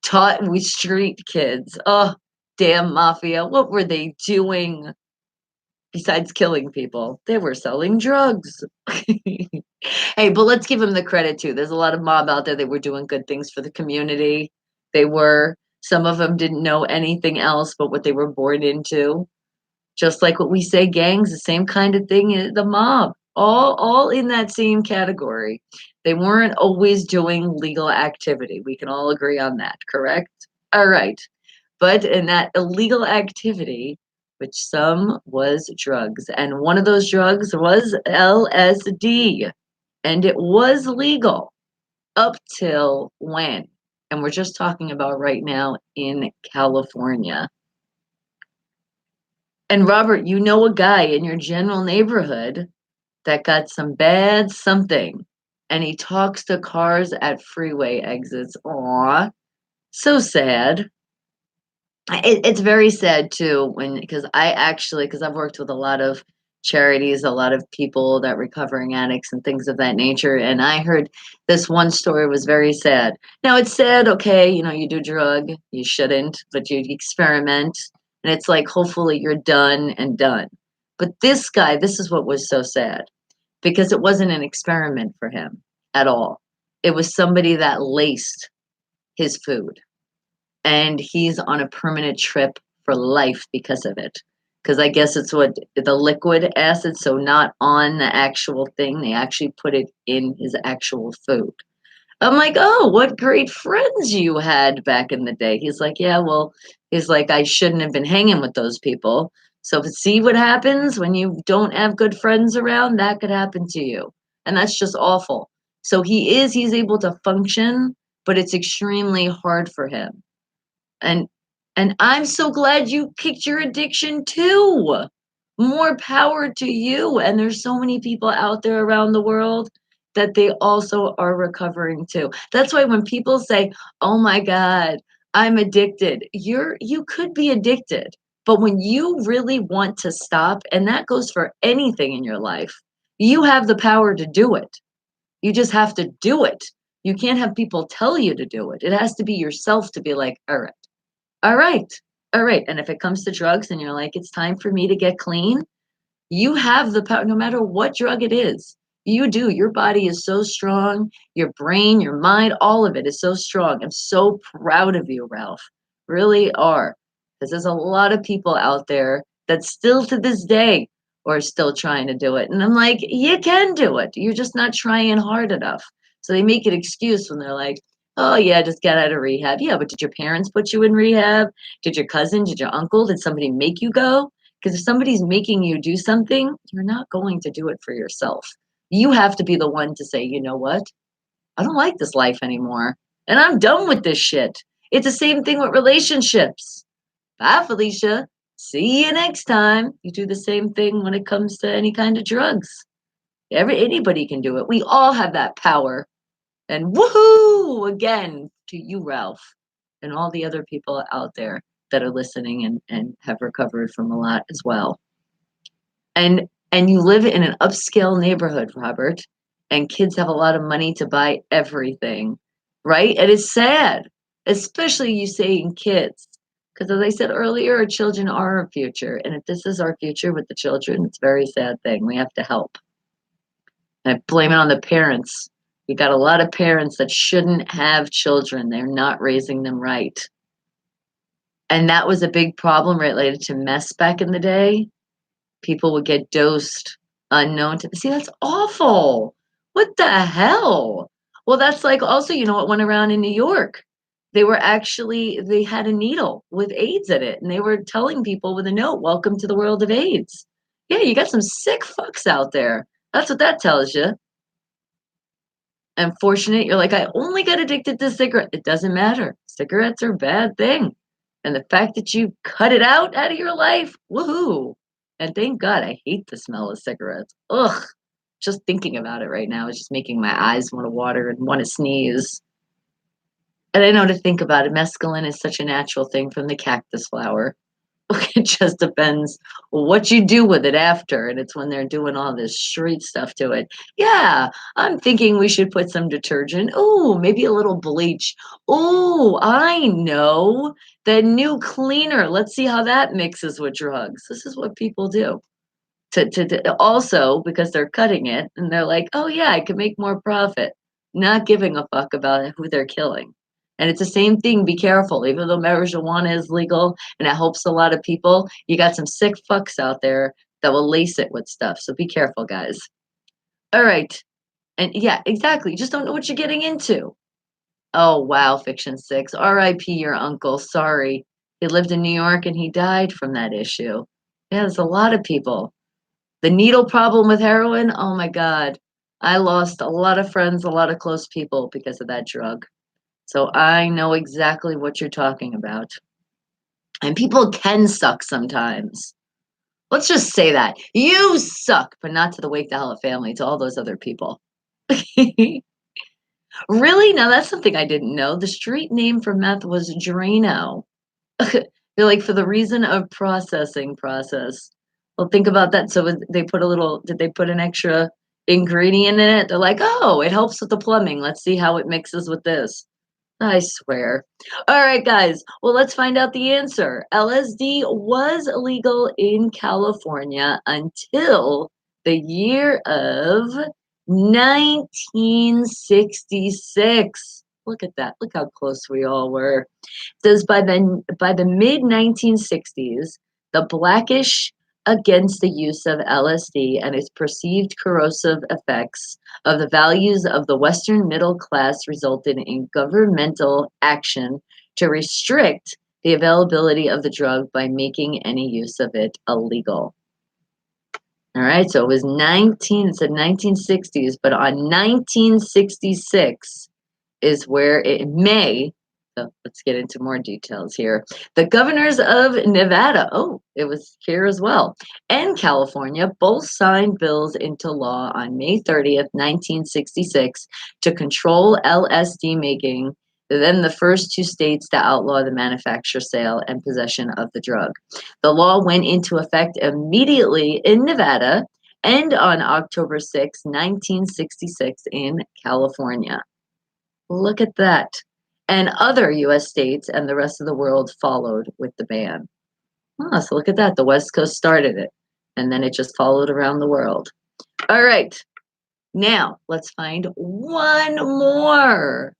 Taught we street kids. Oh, damn mafia. What were they doing besides killing people? They were selling drugs. Hey, but let's give them the credit too. There's a lot of mob out there that were doing good things for the community. They were. Some of them didn't know anything else but what they were born into, just like what we say gangs, the same kind of thing, the mob, all in that same category. They weren't always doing legal activity. We can all agree on that, correct? All right. But in that illegal activity, which some was drugs, and one of those drugs was LSD, and it was legal up till when? And we're just talking about right now in California. And Robert, you know a guy in your general neighborhood that got some bad something, and he talks to cars at freeway exits. Aw, so sad. It's very sad too when because I've worked with a lot of charities, a lot of people that recovering addicts and things of that nature, and I heard this one story was very sad. Now it's sad, okay, you know, you do drug, you shouldn't, but you experiment, and it's like hopefully you're done and done. But this guy, this is what was so sad because it wasn't an experiment for him at all. It was somebody that laced his food, and he's on a permanent trip for life because of it. Because I guess it's what the liquid acid, so not on the actual thing, they actually put it in his actual food. I'm like, oh, what great friends you had back in the day. He's like, yeah, well, he's like, I shouldn't have been hanging with those people. So see what happens when you don't have good friends around, that could happen to you. And that's just awful. So he's able to function, but it's extremely hard for him. And I'm so glad you kicked your addiction too. More power to you. And there's so many people out there around the world that they also are recovering too. That's why when people say, "Oh my god, I'm addicted." You could be addicted. But when you really want to stop, and that goes for anything in your life, you have the power to do it. You just have to do it. You can't have people tell you to do it. It has to be yourself to be like, "All right. All right. All right." And if it comes to drugs and you're like, it's time for me to get clean, you have the power, no matter what drug it is, You do. Your body is so strong. Your brain, your mind, all of it is so strong. I'm so proud of you, Ralph. Really are. Because there's a lot of people out there that still to this day are still trying to do it. And I'm like, you can do it. You're just not trying hard enough. So they make an excuse when they're like, oh, yeah, just get out of rehab. Yeah, but did your parents put you in rehab? Did your cousin? Did your uncle? Did somebody make you go? Because if somebody's making you do something, you're not going to do it for yourself. You have to be the one to say, you know what? I don't like this life anymore. And I'm done with this shit. It's the same thing with relationships. Bye, Felicia. See you next time. You do the same thing when it comes to any kind of drugs. Anybody can do it. We all have that power. And woohoo again to you, Ralph, and all the other people out there that are listening and have recovered from a lot as well. And you live in an upscale neighborhood, Robert, and kids have a lot of money to buy everything, right? And it's sad, especially you saying kids. Because as I said earlier, our children are our future. And if this is our future with the children, it's a very sad thing. We have to help. And I blame it on the parents. We got a lot of parents that shouldn't have children. They're not raising them right. And that was a big problem related to mess back in the day. People would get dosed unknown to see, that's awful. What the hell? Well, that's like also, you know what went around in New York? They had a needle with AIDS in it, and they were telling people with a note, welcome to the world of AIDS. Yeah, you got some sick fucks out there. That's what that tells you. Unfortunate, you're like, I only got addicted to cigarette. It doesn't matter. Cigarettes are a bad thing. And the fact that you cut it out of your life, woohoo. And thank God, I hate the smell of cigarettes. Ugh. Just thinking about it right now is just making my eyes want to water and want to sneeze. And I know to think about it, mescaline is such a natural thing from the cactus flower. It just depends what you do with it after. And it's when they're doing all this street stuff to it. Yeah, I'm thinking we should put some detergent. Oh, maybe a little bleach. Oh, I know. The new cleaner. Let's see how that mixes with drugs. This is what people do. To also because they're cutting it and they're like, oh yeah, I can make more profit, not giving a fuck about who they're killing. And it's the same thing. Be careful. Even though marijuana is legal and it helps a lot of people, you got some sick fucks out there that will lace it with stuff. So be careful, guys. All right. And yeah, exactly. You just don't know what you're getting into. Oh wow, Fiction Six. R.I.P. your uncle. Sorry. He lived in New York and he died from that issue. Yeah, there's a lot of people. The needle problem with heroin, oh my God. I lost a lot of friends, a lot of close people because of that drug. So I know exactly what you're talking about. And people can suck sometimes. Let's just say that. You suck, but not to the Wake the Hell Up family, to all those other people. Really? Now that's something I didn't know. The street name for meth was Drano. They're like for the reason of processing process. Well, think about that. So they put a little, did they put an extra ingredient in it? They're like, oh, it helps with the plumbing. Let's see how it mixes with this. I swear. All right, guys. Well, let's find out the answer. LSD was illegal in California until the year of 1966. Look at that. Look how close we all were. Says by the mid 1960s, the Blackish against the use of LSD and its perceived corrosive effects of the values of the Western middle class resulted in governmental action to restrict the availability of the drug by making any use of it illegal. All right, so it said 1960s, but on 1966 is where it may. So let's get into more details here. The governors of Nevada, oh, it was here as well, and California both signed bills into law on May 30th, 1966 to control LSD making, then the first two states to outlaw the manufacture, sale, and possession of the drug. The law went into effect immediately in Nevada and on October 6, 1966 in California. Look at that. And other US states and the rest of the world followed with the ban. Oh, so look at that. The West Coast started it, and then it just followed around the world. All right. Now, let's find one more.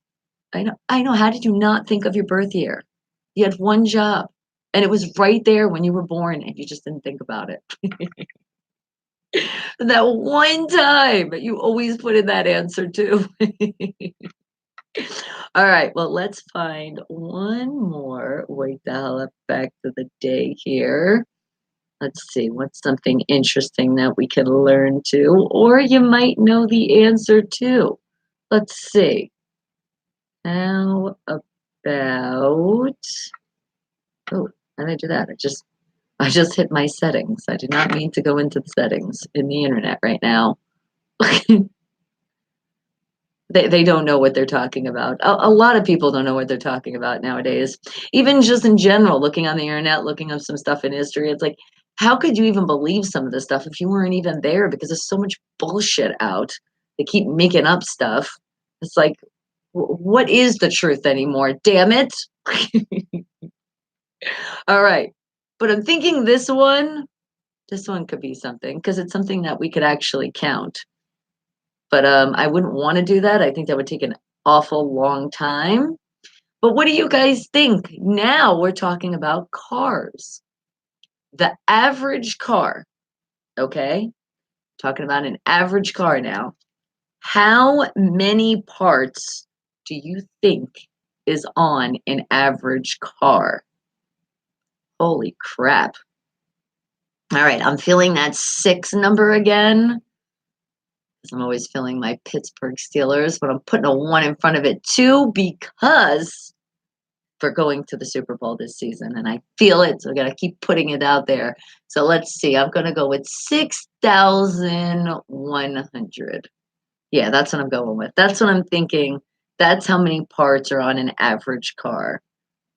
I know. How did you not think of your birth year? You had one job, and it was right there when you were born, and you just didn't think about it. That one time, you always put in that answer too. All right, well, let's find one more. Wake the hell up back to the day here. Let's see, what's something interesting that we can learn too, or you might know the answer too. Let's see. How about, oh, how did I do that? I just hit my settings. I did not mean to go into the settings in the internet right now. They don't know what they're talking about. A lot of people don't know what they're talking about nowadays. Even just in general, looking on the internet, looking up some stuff in history, it's like, how could you even believe some of this stuff if you weren't even there? Because there's so much bullshit out. They keep making up stuff. It's like, what is the truth anymore? Damn it. All right. But I'm thinking this one could be something because it's something that we could actually count. But I wouldn't want to do that. I think that would take an awful long time. But what do you guys think? Now we're talking about cars. The average car, okay? Talking about an average car now. How many parts do you think is on an average car? Holy crap. All right, I'm feeling that 6 number again. I'm always feeling my Pittsburgh Steelers, but I'm putting a 1 in front of it too because we're going to the Super Bowl this season and I feel it. So I got to keep putting it out there. So let's see. I'm going to go with 6,100. Yeah, that's what I'm going with. That's what I'm thinking. That's how many parts are on an average car.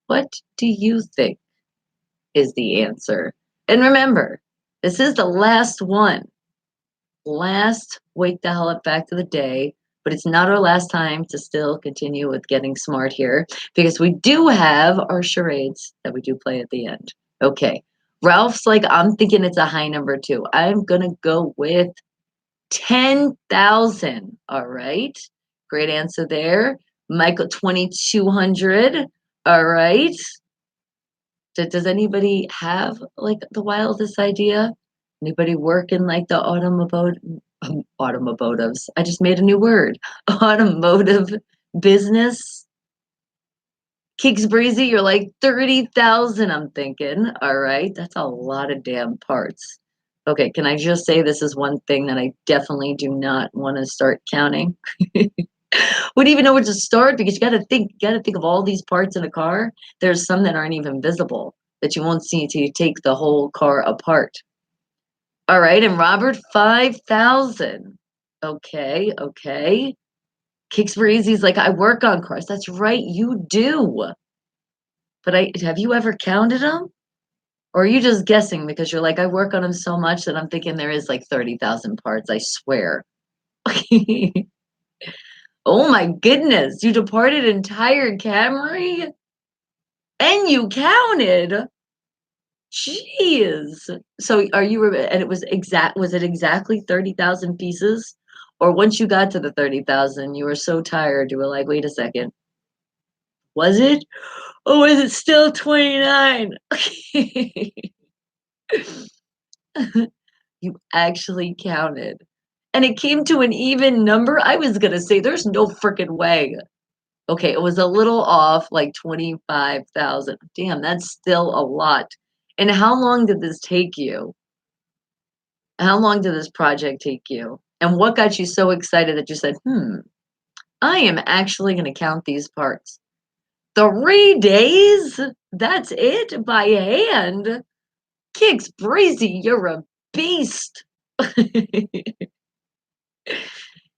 What do you think is the answer? And remember, this is the last one. Last wake the hell up back to the day, but it's not our last time to still continue with getting smart here because we do have our charades that we do play at the end. Okay. Ralph's like, I'm thinking it's a high number too. I'm going to go with 10,000. All right. Great answer there. Michael, 2,200. All right. Does anybody have like the wildest idea? Anybody work in like the automotives? I just made a new word. Automotive business. Kicks Breezy, you're like 30,000, I'm thinking. All right, that's a lot of damn parts. Okay, can I just say this is one thing that I definitely do not want to start counting? Wouldn't even know where to start because you gotta think of all these parts in a car. There's some that aren't even visible that you won't see until you take the whole car apart. All right, and Robert, 5,000. Okay, okay. Kicks Breezy's like, I work on cars. That's right, you do. But have you ever counted them? Or are you just guessing because you're like, I work on them so much that I'm thinking there is like 30,000 parts, I swear. Oh my goodness, you departed entire Camry and you counted. Jeez. So are you and it was it exactly 30,000 pieces? Or once you got to the 30,000, you were so tired you were like, wait a second. Was it? Or was it still 29? You actually counted. And it came to an even number. I was going to say there's no freaking way. Okay, it was a little off, like 25,000. Damn, that's still a lot. And how long did this take you? How long did this project take you? And what got you so excited that you said, I am actually going to count these parts? 3 days? That's it? By hand? Kicks Breezy, you're a beast.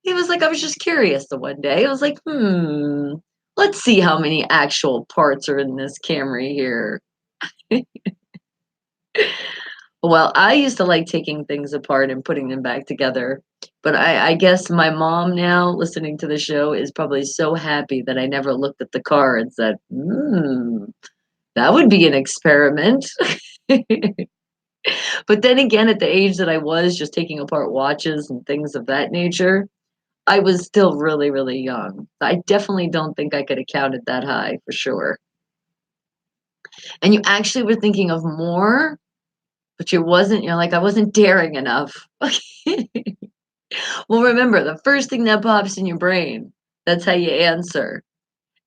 He was like, I was just curious the one day. I was like, let's see how many actual parts are in this Camry here. Well, I used to like taking things apart and putting them back together. But I guess my mom now, listening to the show, is probably so happy that I never looked at the car and said, that would be an experiment. But then again, at the age that I was, just taking apart watches and things of that nature, I was still really, really young. I definitely don't think I could have counted that high for sure. And you actually were thinking of more, but you're like, I wasn't daring enough. Well, remember, the first thing that pops in your brain, that's how you answer.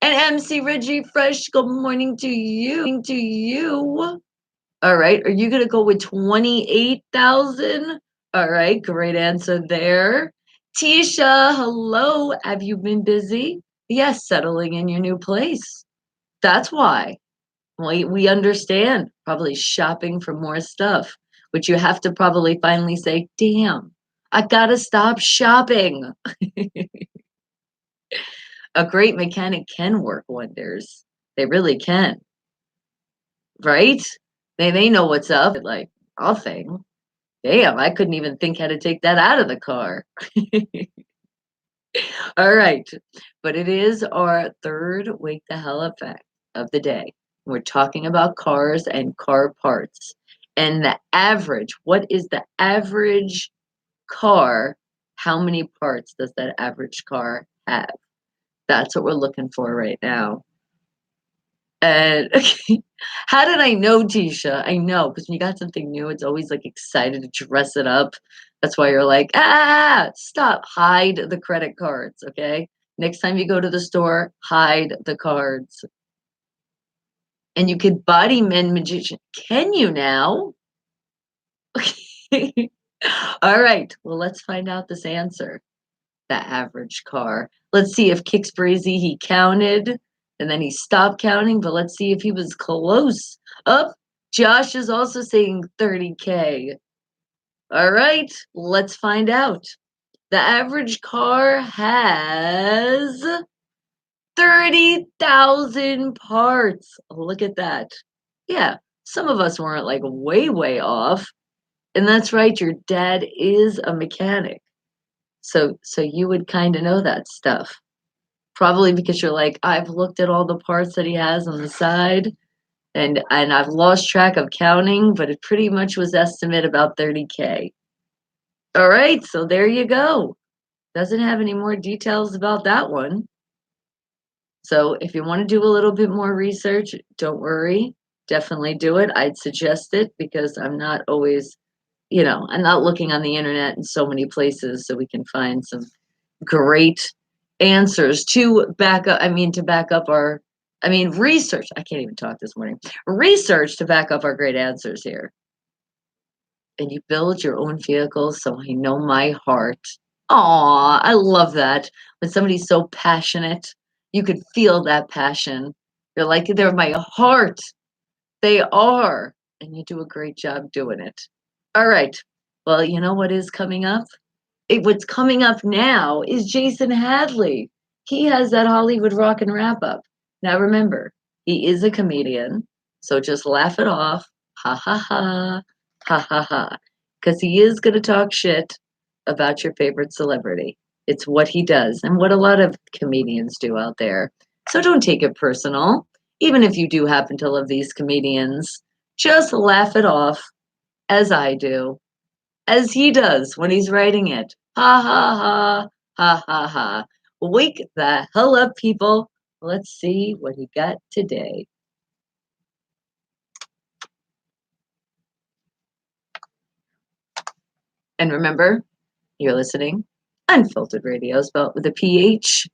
And MC Reggie Fresh, good morning to you. To you. All right. Are you going to go with 28,000? All right. Great answer there. Tisha, hello. Have you been busy? Yes, settling in your new place. That's why. We understand. Probably shopping for more stuff, which you have to probably finally say, damn, I got to stop shopping. A great mechanic can work wonders. They really can, right? They know what's up. Like, nothing. Damn, I couldn't even think how to take that out of the car. All right. But it is our third wake the hell up fact of the day. We're talking about cars and car parts. And the average, what is the average car? How many parts does that average car have? That's what we're looking for right now. And how did I know, Tisha? I know, because when you got something new, it's always like excited to dress it up. That's why you're like, stop, hide the credit cards, okay? Next time you go to the store, hide the cards. And you could body men magician. Can you now? Okay. All right. Well, let's find out this answer. The average car. Let's see if Kix Breezy he counted and then he stopped counting, but let's see if he was close. Up. Josh is also saying 30K. All right, let's find out. The average car has 30,000 parts. Look at that. Yeah, some of us weren't like way, way off. And that's right, your dad is a mechanic. So you would kind of know that stuff. Probably because you're like, I've looked at all the parts that he has on the side and I've lost track of counting, but it pretty much was estimate about 30K. All right, so there you go. Doesn't have any more details about that one. So if you want to do a little bit more research, don't worry. Definitely do it. I'd suggest it because I'm not always, I'm not looking on the internet in so many places so we can find some great answers to back up. To back up research. I can't even talk this morning. Research to back up our great answers here. And you build your own vehicles, so I know my heart. Aw, I love that. When somebody's so passionate, you could feel that passion. They're like, they're my heart. They are. And you do a great job doing it. All right. Well, you know what is coming up? What's coming up now is Jason Hadley. He has that Hollywood Rock and Wrap Up. Now remember, he is a comedian, so just laugh it off. Ha ha ha, ha ha ha. Because he is going to talk shit about your favorite celebrity. It's what he does and what a lot of comedians do out there. So don't take it personal. Even if you do happen to love these comedians, just laugh it off as I do as he does when he's writing it. Ha ha ha, ha ha ha. Wake the hell up, people. Let's see what he got today. And remember, you're listening Unfiltered Radio, spelled with a PH.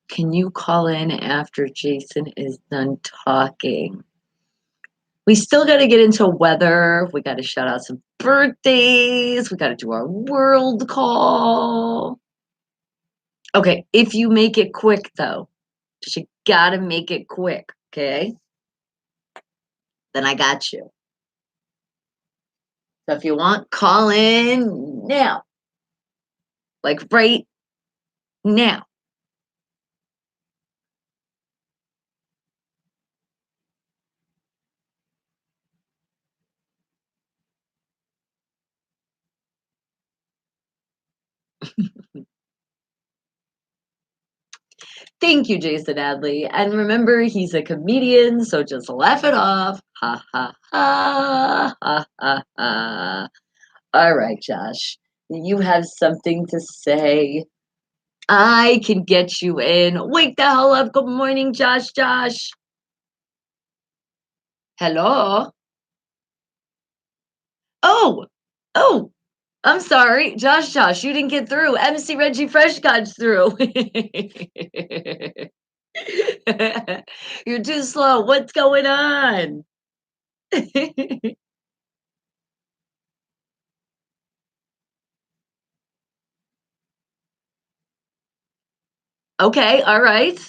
Can you call in after Jason is done talking? We still got to get into weather. We got to shout out some birthdays. We got to do our world call. Okay, if you make it quick, though, you got to make it quick, okay? Then I got you. So if you want, call in now. Like right now. Thank you, Jason Adley. And remember, he's a comedian, so just laugh it off. Ha ha ha ha ha ha. All right, Josh. You have something to say. I can get you in. Wake the hell up. Good morning, Josh. Josh. Hello. Oh, oh, I'm sorry. Josh, Josh, you didn't get through. MC Reggie Fresh got through. You're too slow. What's going on? Okay, all right.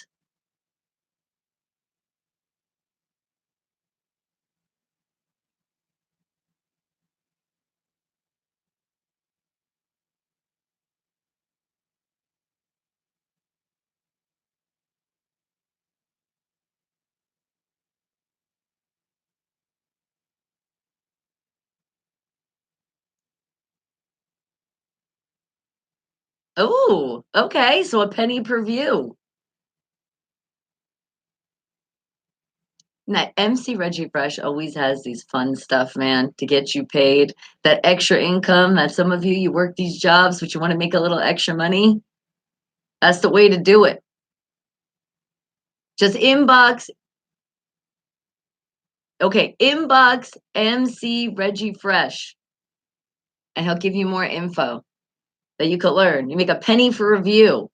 Oh, okay. So a penny per view. Now, MC Reggie Fresh always has these fun stuff, man, to get you paid. That extra income that some of you work these jobs, but you want to make a little extra money. That's the way to do it. Just inbox, okay, inbox MC Reggie Fresh, and he'll give you more info that you could learn. You make a penny for review.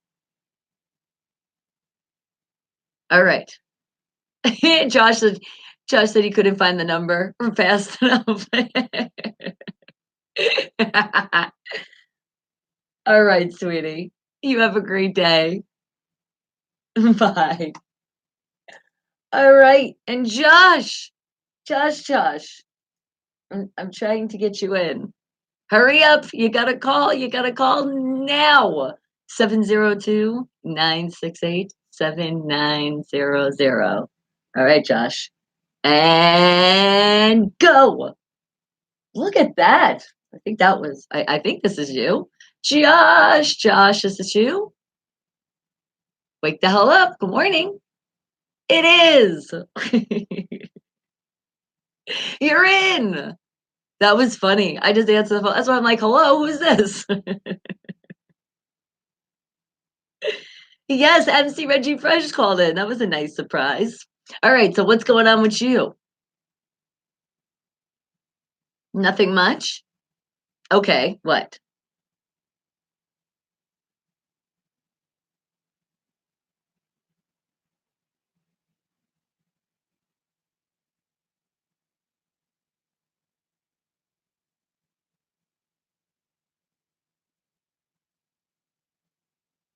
All right. Josh said, Josh said he couldn't find the number fast enough. All right, sweetie. You have a great day. Bye. All right. And Josh, I'm trying to get you in. Hurry up. You got to call. You got to call now. 702-968-7900. All right, Josh. And go. Look at that. I think that was, I think this is you. Josh, is this you? Wake the hell up. Good morning. It is. You're in. That was funny. I just answered the phone. That's why I'm like, hello, who's this? Yes, MC Reggie Fresh called in. That was a nice surprise. All right, so what's going on with you? Nothing much? Okay, what?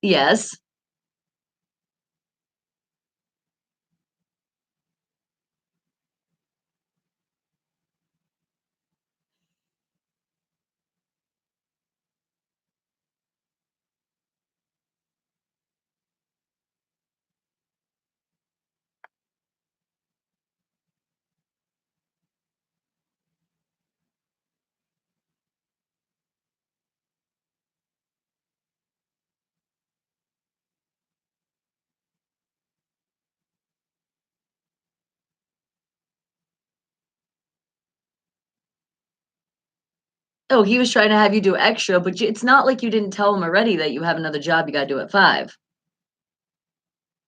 Yes. Oh, he was trying to have you do extra, but it's not like you didn't tell him already that you have another job you got to do at 5.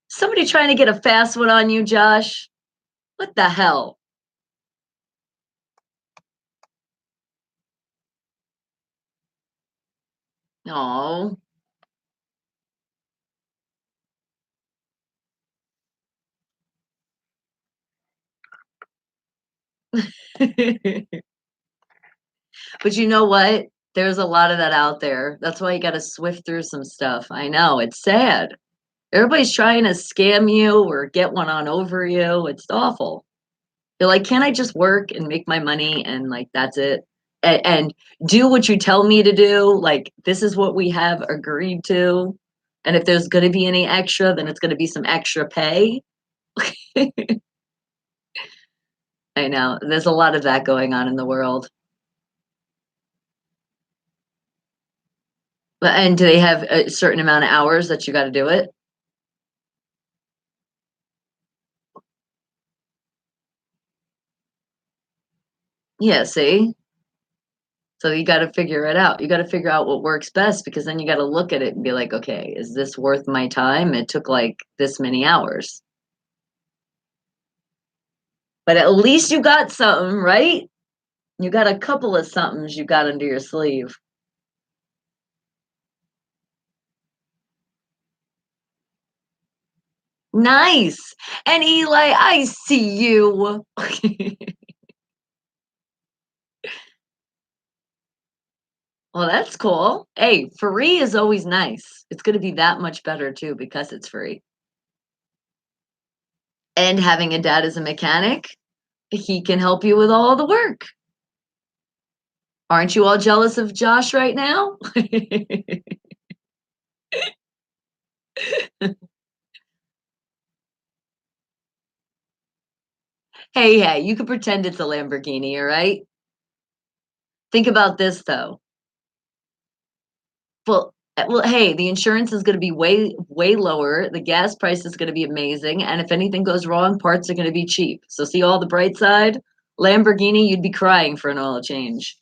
Somebody trying to get a fast one on you, Josh? What the hell? Oh. But you know what? There's a lot of that out there. That's why you got to swift through some stuff. I know, it's sad. Everybody's trying to scam you or get one on over you. It's awful. You're like, "Can't I just work and make my money and, like, that's it? And do what you tell me to do, like, this is what we have agreed to, and if there's gonna be any extra, then it's gonna be some extra pay." I know, there's a lot of that going on in the world. But and do they have a certain amount of hours that you gotta do it? Yeah, see? So you gotta figure it out. You gotta figure out what works best because then you gotta look at it and be like, "Okay, is this worth my time? It took, like, this many hours." But at least you got something, right? You got a couple of somethings you got under your sleeve. Nice. And Eli, I see you. Well, that's cool. Hey, free is always nice. It's gonna be that much better too because it's free. And having a dad as a mechanic, he can help you with all the work. Aren't you all jealous of Josh right now? Hey, hey, you can pretend it's a Lamborghini, all right? Think about this though. Well, hey, the insurance is gonna be way, way lower. The gas price is gonna be amazing, and if anything goes wrong, parts are gonna be cheap. So see all the bright side? Lamborghini, you'd be crying for an oil change.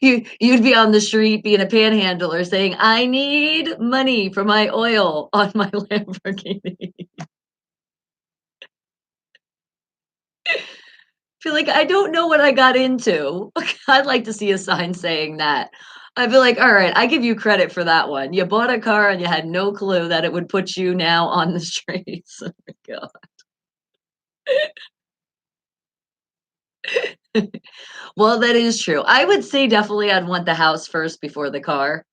You'd be on the street being a panhandler saying, "I need money for my oil on my Lamborghini." Feel like, "I don't know what I got into." I'd like to see a sign saying that. I'd be like, "Alright, I give you credit for that one. You bought a car and you had no clue that it would put you now on the streets." Oh my god. Well, that is true. I would say definitely I'd want the house first before the car,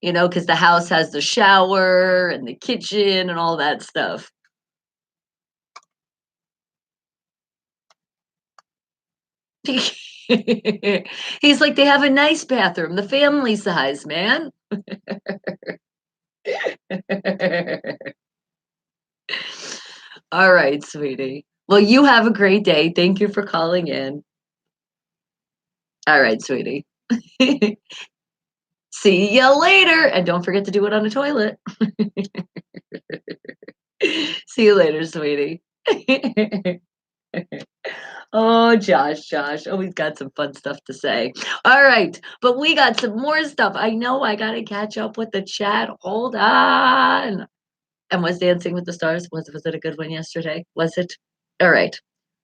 because the house has the shower and the kitchen and all that stuff. He's like, "They have a nice bathroom, the family size, man." All right, sweetie. Well, you have a great day. Thank you for calling in. All right, sweetie. See ya later, and don't forget to do it on the toilet. See you later, sweetie. Oh, Josh. Always got some fun stuff to say. All right, but we got some more stuff. I know I gotta catch up with the chat. Hold on. And was Dancing with the Stars, was it a good one yesterday? Was it? All right.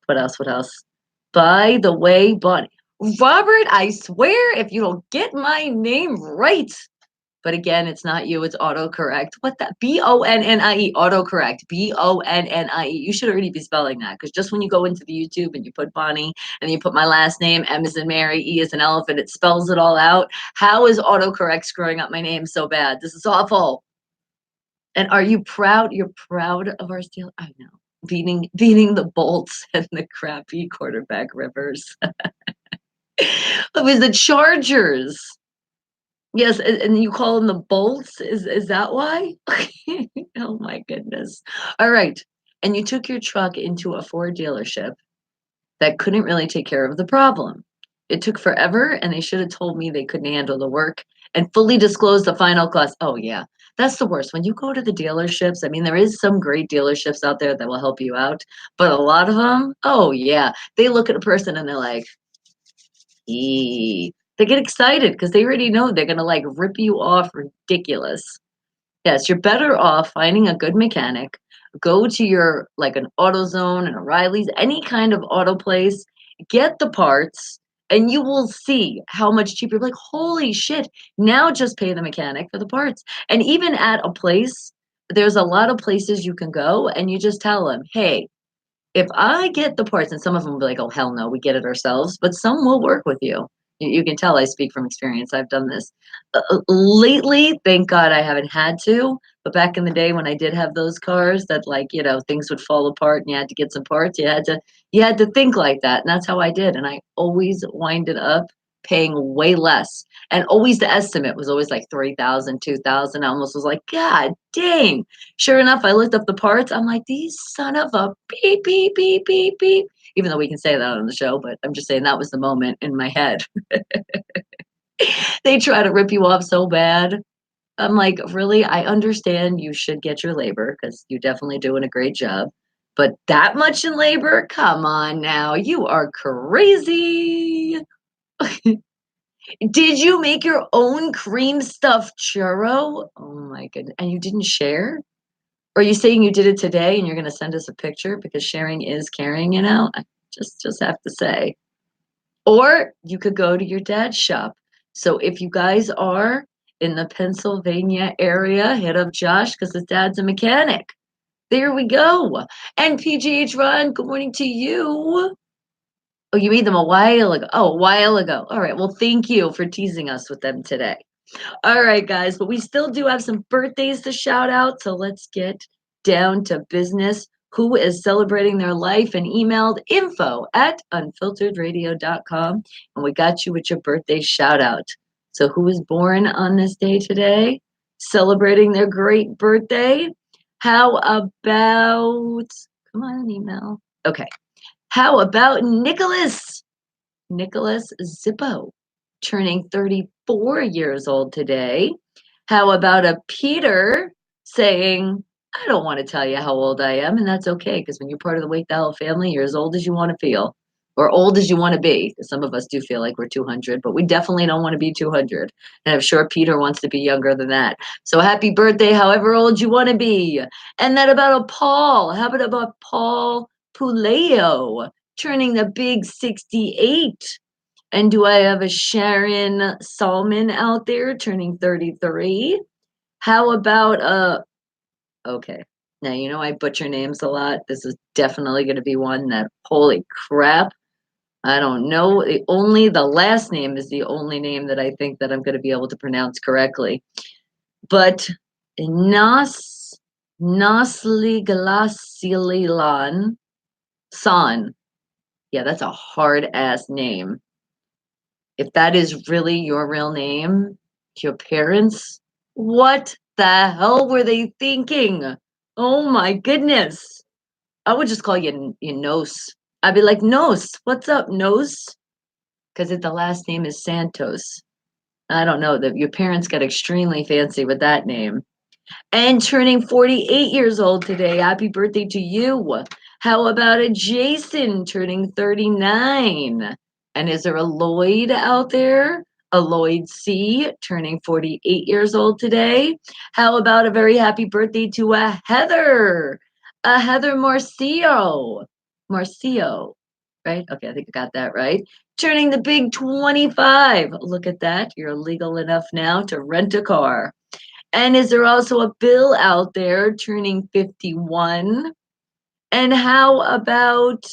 What else? By the way, Bonnie. Robert, I swear if you don't get my name right. But again, it's not you, it's autocorrect. What the Bonnie, autocorrect. Bonnie. You should already be spelling that because just when you go into the YouTube and you put Bonnie and you put my last name, M as in Mary, E as an elephant, it spells it all out. How is autocorrect screwing up my name so bad? This is awful. And are you proud? You're proud of our steel? I know. Beating the Bolts and the crappy quarterback Rivers. It was the Chargers. Yes, and you call them the Bolts? Is that why? Oh my goodness. All right. And you took your truck into a Ford dealership that couldn't really take care of the problem. It took forever, and they should have told me they couldn't handle the work and fully disclose the final cost. Oh, yeah. That's the worst. When you go to the dealerships, I mean, there is some great dealerships out there that will help you out, but a lot of them, oh, yeah. They look at a person and they're like, they get excited because they already know they're gonna like rip you off ridiculous. Yes, you're better off finding a good mechanic. Go to your like an AutoZone and O'Reilly's, any kind of auto place, get the parts, and you will see how much cheaper. Like, holy shit, now just pay the mechanic for the parts. And even at a place, there's a lot of places you can go and you just tell them, hey, if I get the parts, and some of them will be like, "Oh, hell no, we get it ourselves," but some will work with you. You can tell I speak from experience. I've done this. Lately, thank God I haven't had to, but back in the day when I did have those cars that like, things would fall apart and you had to get some parts, you had to think like that, and that's how I did, and I always winded up paying way less, and always the estimate was always like 3,000, 2,000. I almost was like, "God dang." Sure enough, I looked up the parts. I'm like, these son of a beep, beep, beep, beep, beep. Even though we can say that on the show, but I'm just saying that was the moment in my head. They try to rip you off so bad. I'm like, really? I understand you should get your labor because you're definitely doing a great job. But that much in labor? Come on now, you are crazy. Did you make your own cream stuffed churro? Oh my goodness. And you didn't share? Or are you saying you did it today and you're gonna send us a picture because sharing is caring, you know? I just have to say. Or you could go to your dad's shop. So if you guys are in the Pennsylvania area, hit up Josh because his dad's a mechanic. There we go. And PGH Ron, good morning to you. Oh, you made them a while ago. Oh, a while ago. All right. Well, thank you for teasing us with them today. All right, guys, but we still do have some birthdays to shout out. So let's get down to business. Who is celebrating their life? And emailed info@unfilteredradio.com. And we got you with your birthday shout out. So who was born on this day today? Celebrating their great birthday? How about, come on, email. Okay. How about Nicholas? Nicholas Zippo, turning 34 years old today. How about a Peter saying, I don't want to tell you how old I am, and that's okay, because when you're part of the Wake the Hell family, you're as old as you want to feel, or old as you want to be. Some of us do feel like we're 200, but we definitely don't want to be 200. And I'm sure Peter wants to be younger than that. So happy birthday, however old you want to be. And then about a Paul. How about Paul Puleo, turning the big 68? And do I have a Sharon Salmon out there turning 33? How about okay. Now you know I butcher names a lot. This is definitely gonna be one that holy crap. I don't know. Only the last name is the only name that I think that I'm gonna be able to pronounce correctly. But Nas Nasli Glacilan San. Yeah, that's a hard ass name. If that is really your real name, your parents, what the hell were they thinking? Oh my goodness. I would just call you Nos. I'd be like, Nos, what's up, Nos? Because the last name is Santos. I don't know that your parents got extremely fancy with that name. And turning 48 years old today. Happy birthday to you. How about a Jason turning 39? And is there a Lloyd out there? A Lloyd C turning 48 years old today. How about a very happy birthday to a Heather Marcio. Marcio, right? Okay, I think I got that right. Turning the big 25. Look at that. You're legal enough now to rent a car. And is there also a Bill out there turning 51? And how about,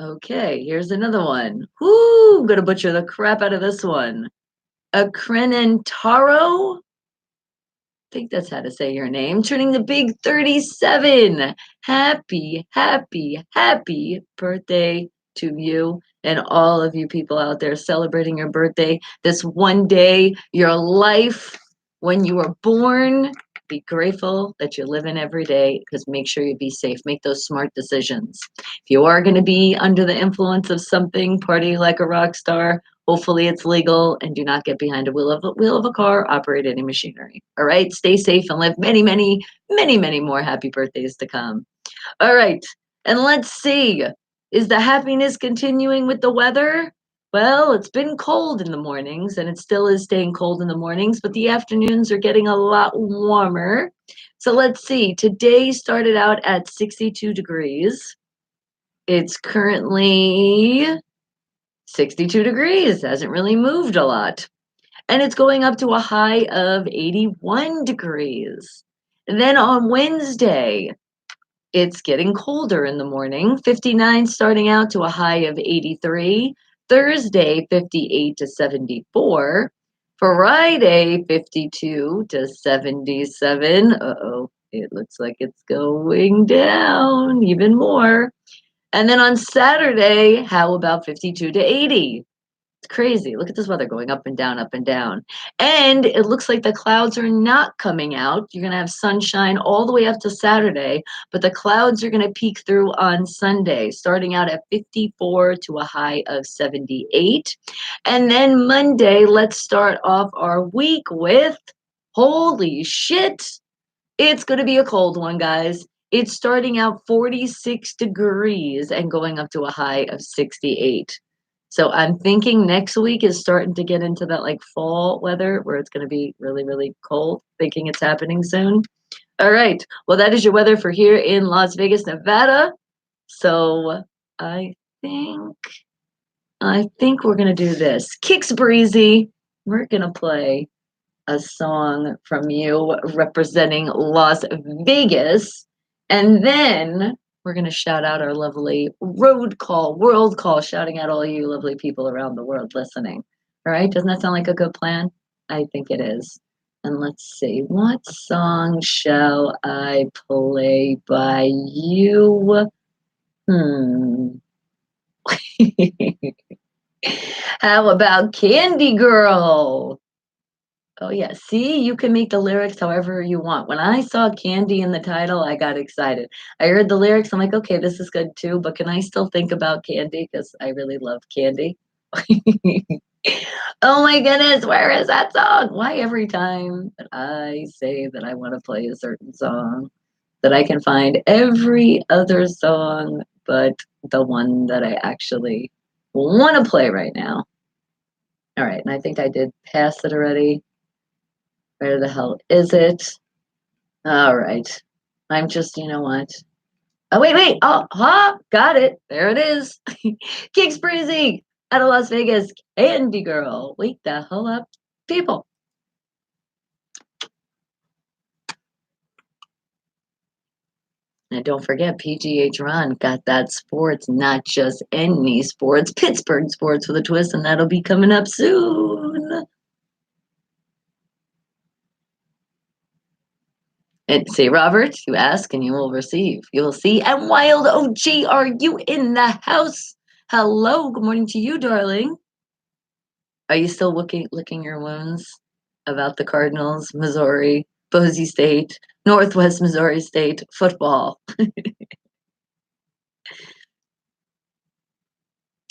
okay, here's another one. Whoo, I'm gonna butcher the crap out of this one. A Crenentaro? I think that's how to say your name. Turning the big 37. Happy, happy, happy birthday to you and all of you people out there celebrating your birthday. This one day, your life when you were born. Be grateful that you're living every day because make sure you be safe. Make those smart decisions. If you are going to be under the influence of something, party like a rock star, hopefully it's legal and do not get behind a wheel of a car, operate any machinery. All right, stay safe and live many, many, many, many more happy birthdays to come. All right, and let's see. Is the happiness continuing with the weather? Well, it's been cold in the mornings and it still is staying cold in the mornings, but the afternoons are getting a lot warmer. So let's see. Today started out at 62 degrees. It's currently 62 degrees. Hasn't really moved a lot. And it's going up to a high of 81 degrees. And then on Wednesday, it's getting colder in the morning, 59 starting out to a high of 83. Thursday, 58 to 74. Friday, 52 to 77. Uh-oh, it looks like it's going down even more. And then on Saturday, how about 52 to 80? It's crazy. Look at this weather going up and down, up and down. And it looks like the clouds are not coming out. You're going to have sunshine all the way up to Saturday, but the clouds are going to peek through on Sunday, starting out at 54 to a high of 78. And then Monday, let's start off our week with holy shit. It's going to be a cold one, guys. It's starting out 46 degrees and going up to a high of 68. So I'm thinking next week is starting to get into that like fall weather where it's going to be really, really cold. Thinking it's happening soon. All right. Well, that is your weather for here in Las Vegas, Nevada. So I think I think we're gonna do this. Kicks Breezy. We're gonna play a song from you representing Las Vegas. And then we're going to shout out our lovely road call, world call, shouting out all you lovely people around the world listening. All right. Doesn't that sound like a good plan? I think it is. And let's see, what song shall I play by you? Hmm. How about Candy Girl? Oh, yeah. See, you can make the lyrics however you want. When I saw Candy in the title, I got excited. I heard the lyrics. I'm like, okay, this is good too, but can I still think about Candy? Because I really love Candy. Oh my goodness, where is that song? Why every time that I say that I want to play a certain song, that I can find every other song but the one that I actually want to play right now? All right, and I think I did pass it already. Where the hell is it? All right. I'm just, you know what? Oh, wait. Oh, got it. There it is. Kicks Breezy out of Las Vegas. Candy Girl. Wake the hell up, people. And don't forget, PGH Ron got that sports, not just any sports, Pittsburgh sports with a twist, and that'll be coming up soon. And say, Robert, you ask and you will receive. You will see. And Wild OG, are you in the house? Hello, good morning to you, darling. Are you still licking your wounds about the Cardinals, Missouri, Boise State, Northwest Missouri State football?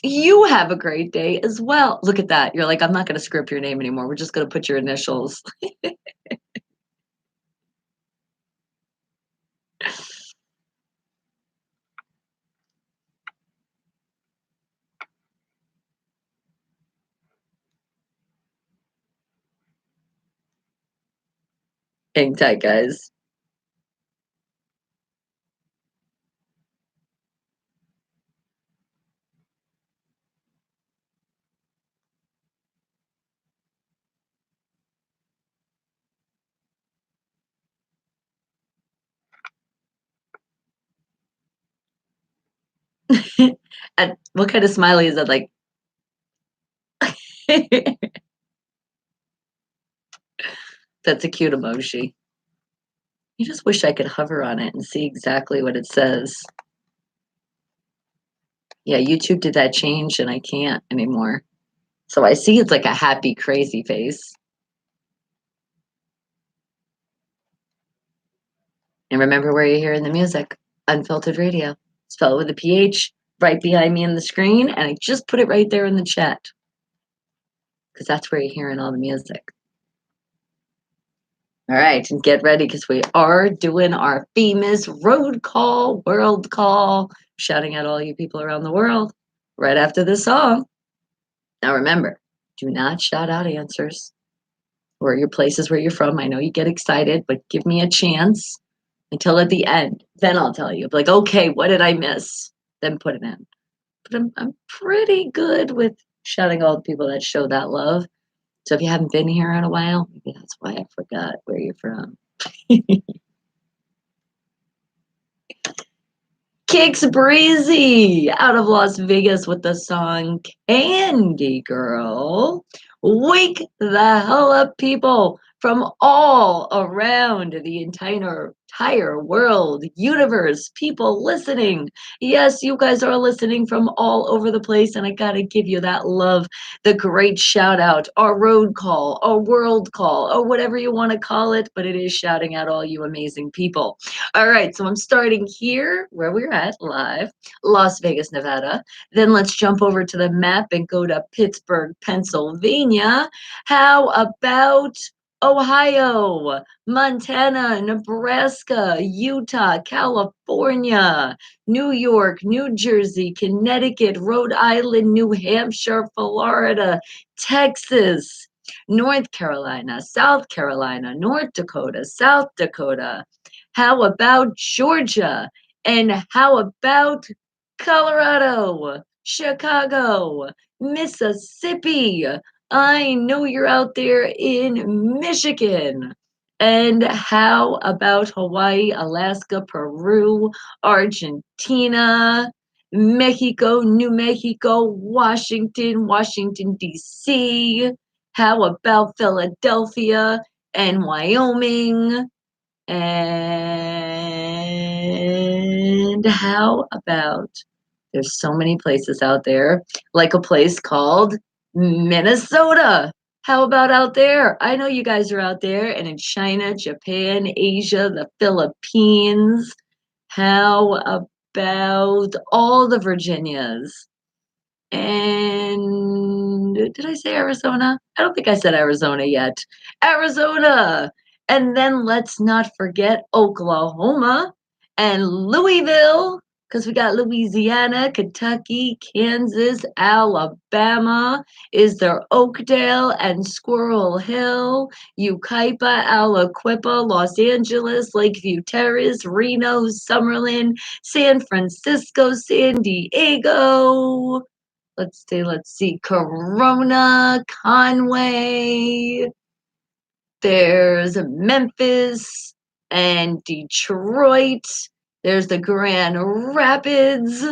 You have a great day as well. Look at that. You're like, I'm not going to script your name anymore. We're just going to put your initials. Hang tight, guys. And what kind of smiley is that? Like, that's a cute emoji. You just wish I could hover on it and see exactly what it says. Yeah, YouTube did that change and I can't anymore. So I see it's like a happy, crazy face. And remember where you're hearing the music. Unfiltered Radio. Spell it with a PH right behind me on the screen. And I just put it right there in the chat. Because that's where you're hearing all the music. All right, and get ready because we are doing our famous road call, world call, shouting at all you people around the world right after this song. Now remember, do not shout out answers or your places where you're from. I know you get excited, but give me a chance until at the end. Then I'll tell you. Like, okay, what did I miss? Then put it in. But I'm pretty good with shouting all the people that show that love. So if you haven't been here in a while, maybe that's why I forgot where you're from. Kicks Breezy out of Las Vegas with the song Candy Girl. Wake the hell up, people from all around the entire world, universe, people listening. Yes, you guys are listening from all over the place, and I gotta give you that love, the great shout out, our road call, our world call, or whatever you want to call it, but it is shouting out all you amazing people. All right, so I'm starting here where we're at live, Las Vegas, Nevada. Then let's jump over to the map and go to Pittsburgh, Pennsylvania. How about Ohio, Montana, Nebraska, Utah, California, New York, New Jersey, Connecticut, Rhode Island, New Hampshire, Florida, Texas, North Carolina, South Carolina, North Dakota, South Dakota. How about Georgia? And how about Colorado, Chicago, Mississippi? I know you're out there in Michigan. And how about Hawaii, Alaska, Peru, Argentina, Mexico, New Mexico, Washington, Washington, D.C.? How about Philadelphia and Wyoming? And how about there's so many places out there, like a place called Minnesota. How about out there? I know you guys are out there and in China, Japan, Asia, the Philippines. How about all the Virginias? And did I say Arizona? I don't think I said Arizona yet. Arizona. And then let's not forget Oklahoma and Louisville, because we got Louisiana, Kentucky, Kansas, Alabama. Is there Oakdale and Squirrel Hill, Yucaipa, Aliquippa, Los Angeles, Lakeview Terrace, Reno, Summerlin, San Francisco, San Diego? Let's see. Corona, Conway. There's Memphis and Detroit. There's the Grand Rapids.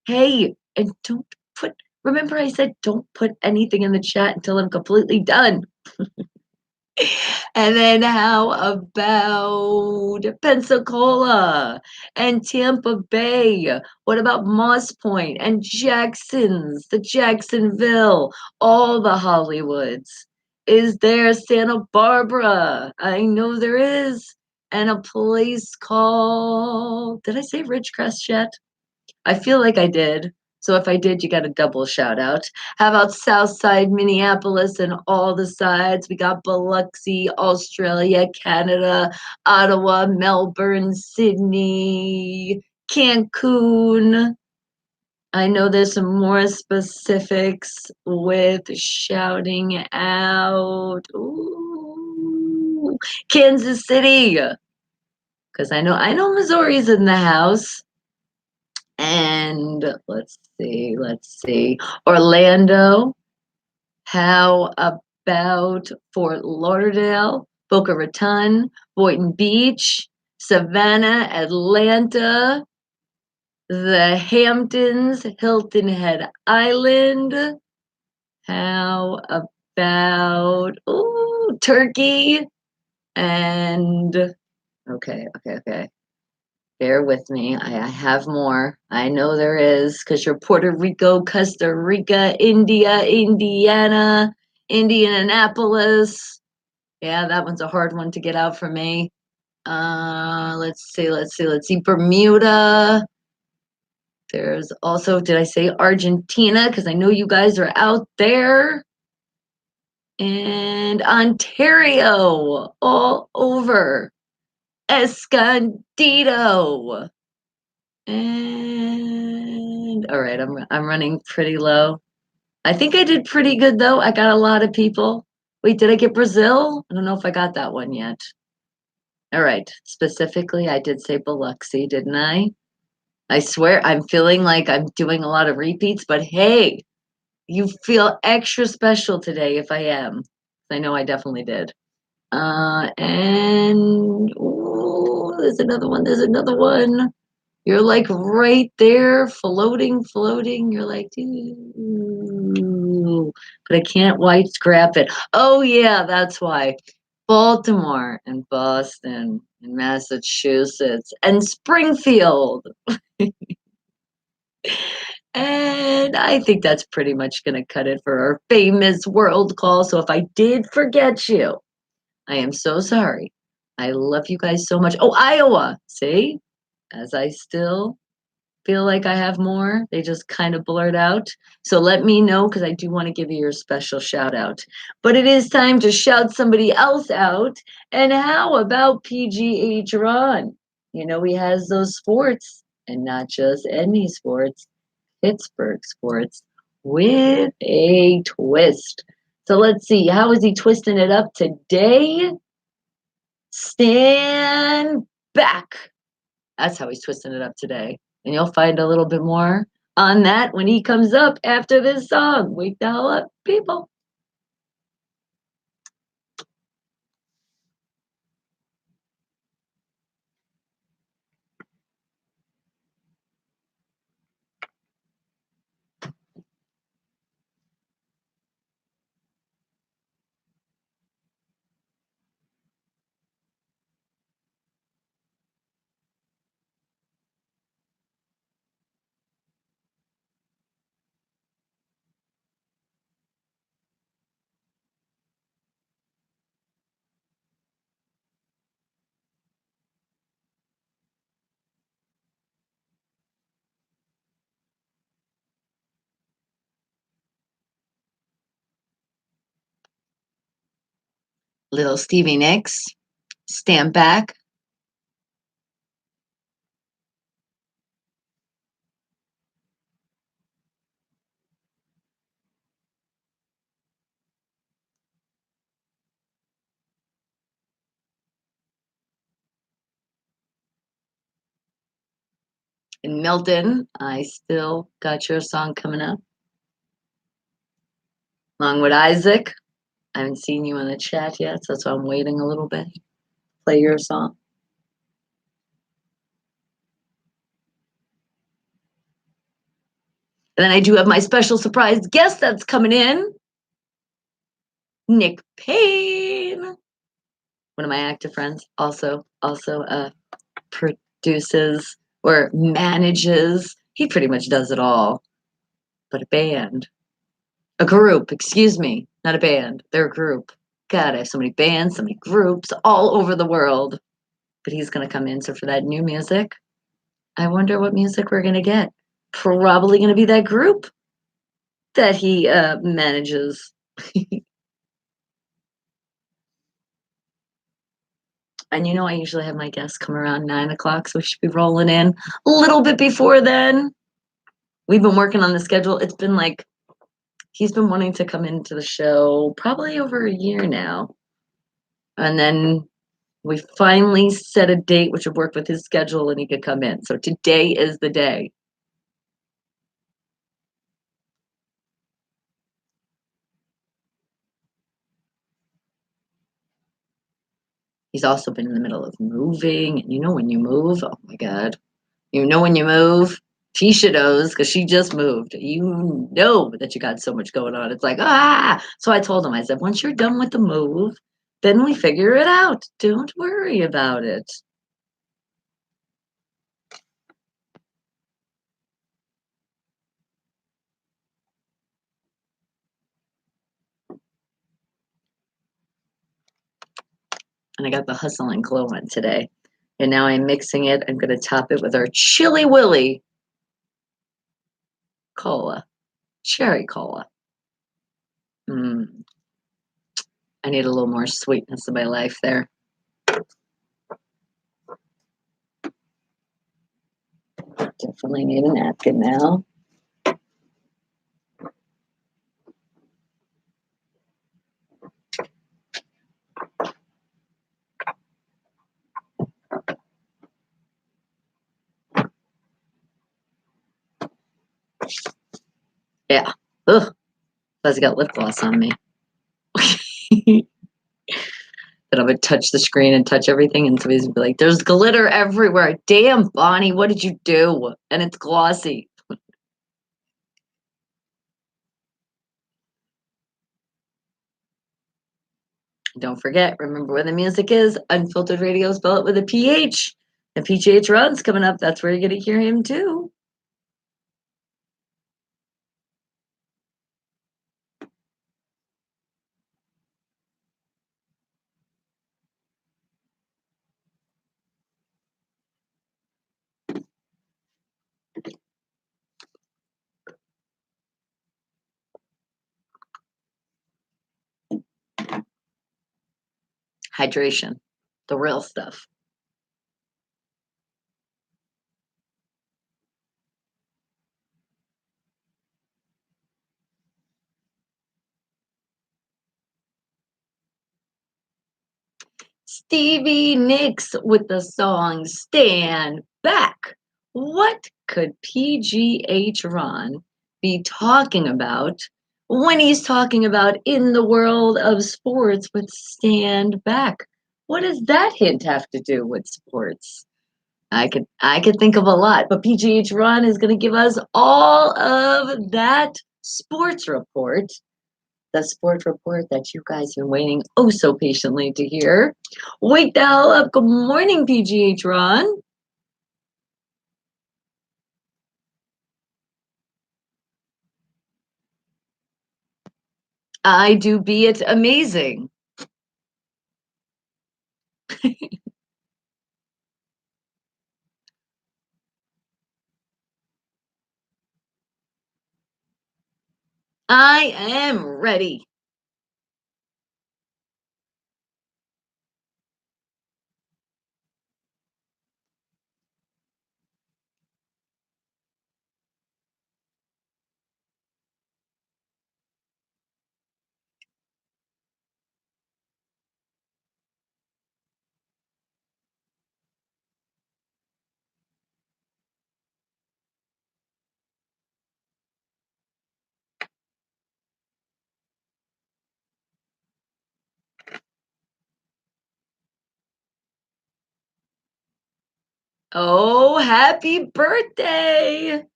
Hey, and don't put, remember I said don't put anything in the chat until I'm completely done. And then how about Pensacola and Tampa Bay? What about Moss Point and Jackson's, the Jacksonville, all the Hollywoods? Is there Santa Barbara? I know there is. And a place called, did I say Ridgecrest yet? I feel like I did. So if I did, you got a double shout out. How about Southside Minneapolis and all the sides? We got Biloxi, Australia, Canada, Ottawa, Melbourne, Sydney, Cancun. I know there's some more specifics with shouting out. Ooh, Kansas City. Because I know Missouri's in the house. And let's see. Orlando. How about Fort Lauderdale, Boca Raton, Boynton Beach, Savannah, Atlanta, the Hamptons, Hilton Head Island? How about Turkey? And okay. Bear with me. I have more. I know there is because you're Puerto Rico, Costa Rica, India, Indiana, Indianapolis. Yeah, that one's a hard one to get out for me. Let's see. Bermuda. There's also, did I say Argentina? Because I know you guys are out there. And Ontario, all over. Escondido. And all right, I'm running pretty low. I think I did pretty good though. I got a lot of people. Wait, did I get Brazil? I don't know if I got that one yet. All right, specifically, I did say Biloxi, didn't I? I swear I'm feeling like I'm doing a lot of repeats, but hey, you feel extra special today if I am. I know I definitely did. And ooh, there's another one. There's another one. You're like right there, floating. You're like, ooh, but I can't white scrap it. Oh, yeah, that's why. Baltimore and Boston and Massachusetts and Springfield. And I think that's pretty much going to cut it for our famous world call. So if I did forget you, I am so sorry. I love you guys so much. Oh, Iowa. See, as I still feel like I have more. They just kind of blurt out. So let me know because I do want to give you your special shout out. But it is time to shout somebody else out. And how about PGH Ron? You know, he has those sports and not just any sports, Pittsburgh sports with a twist. So let's see, how is he twisting it up today? Stand back. That's how he's twisting it up today. And you'll find a little bit more on that when he comes up after this song. Wake the hell up, people. Little Stevie Nicks, stand back. And Milton, I still got your song coming up. Along with Isaac. I haven't seen you in the chat yet, so that's why I'm waiting a little bit. Play your song. And then I do have my special surprise guest that's coming in. Nick Payne. One of my active friends. Also produces or manages. He pretty much does it all. But a band. A group, excuse me. Not a band. They're a group. God, I have so many bands, so many groups all over the world. But he's gonna come in. So for that new music, I wonder what music we're gonna get. Probably gonna be that group that he manages. And you know, I usually have my guests come around 9 o'clock, so we should be rolling in a little bit before then. We've been working on the schedule. It's been like he's been wanting to come into the show probably over a year now. And then we finally set a date which would work with his schedule and he could come in. So today is the day. He's also been in the middle of moving. And you know, when you move, oh my God, you know, when you move, Tisha knows because she just moved. You know that you got so much going on. It's like, ah. So I told him, I said, once you're done with the move, then we figure it out. Don't worry about it. And I got the Hustle and Glow one today. And now I'm mixing it. I'm going to top it with our Chili Willy cola, cherry cola. I need a little more sweetness in my life there. Definitely need a napkin now. Yeah. Ugh. Plus I got lip gloss on me. That I would touch the screen and touch everything, and somebody's gonna be like, "There's glitter everywhere." Damn, Bonnie, what did you do? And it's glossy. Don't forget, remember where the music is. Unfiltered Radio, spell it with a PH. And PGH Run's coming up. That's where you're gonna hear him too. Hydration, the real stuff. Stevie Nicks with the song Stand Back. What could PGH Ron be talking about when he's talking about in the world of sports with Stand Back? What does that hint have to do with sports? I could think of a lot, but PGH Ron is going to give us all of that sports report, the sports report that you guys have been waiting oh so patiently to hear. Wake the hell up. Good morning, PGH Ron. I do be it amazing. I am ready. Oh, happy birthday.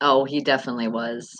Oh, he definitely was.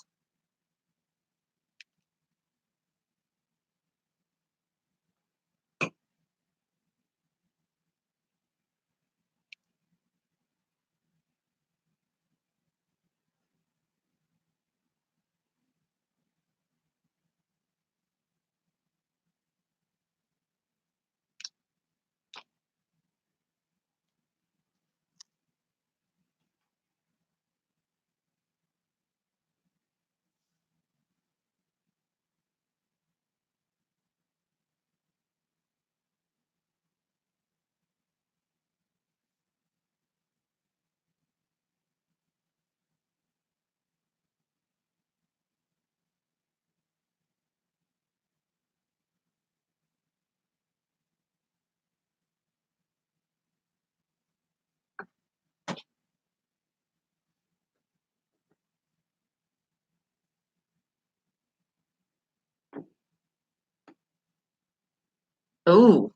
Oh,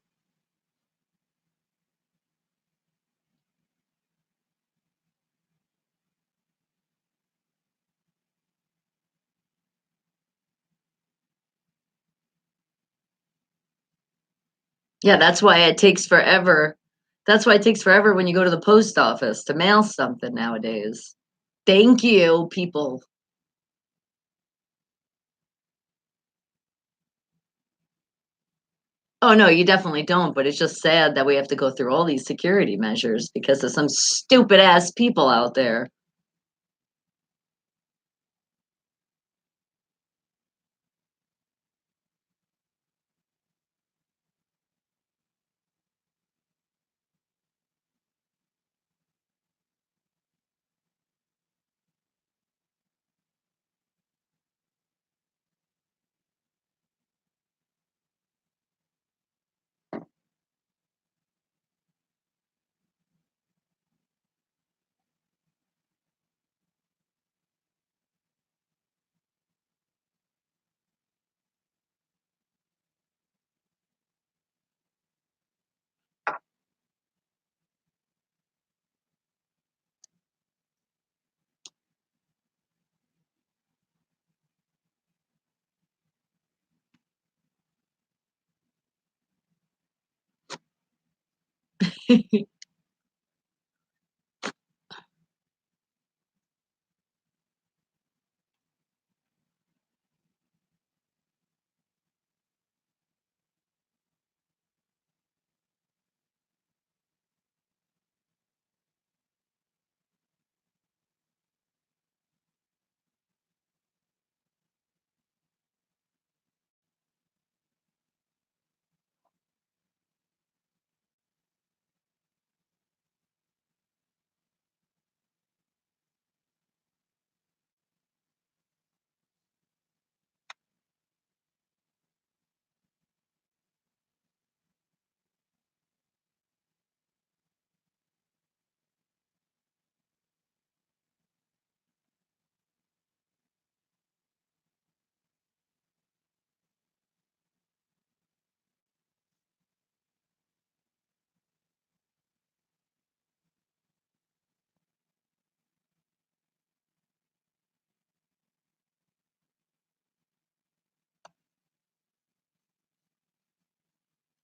yeah, that's why it takes forever. That's why it takes forever when you go to the post office to mail something nowadays. Thank you, people. Oh, no, you definitely don't, but it's just sad that we have to go through all these security measures because of some stupid ass people out there.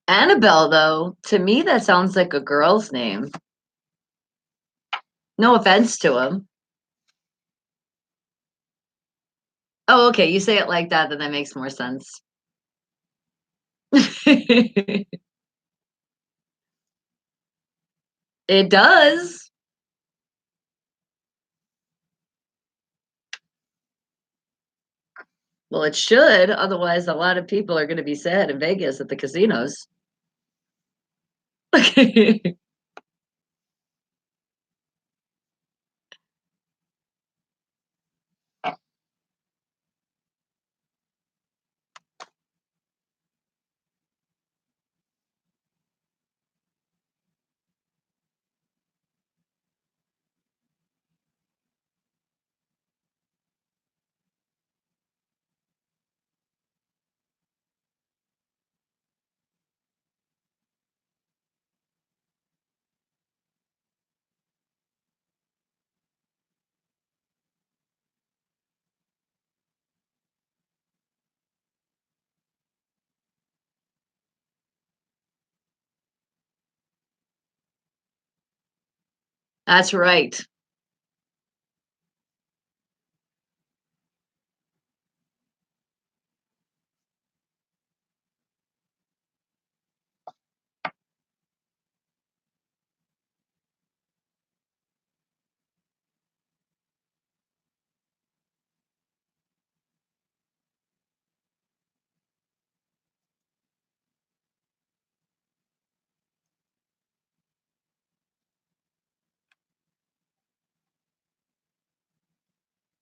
Annabelle, though, to me that sounds like a girl's name. No offense to him. Oh, okay. You say it like that, then that makes more sense. It does. Well, it should. Otherwise, a lot of people are going to be sad in Vegas at the casinos. That's right.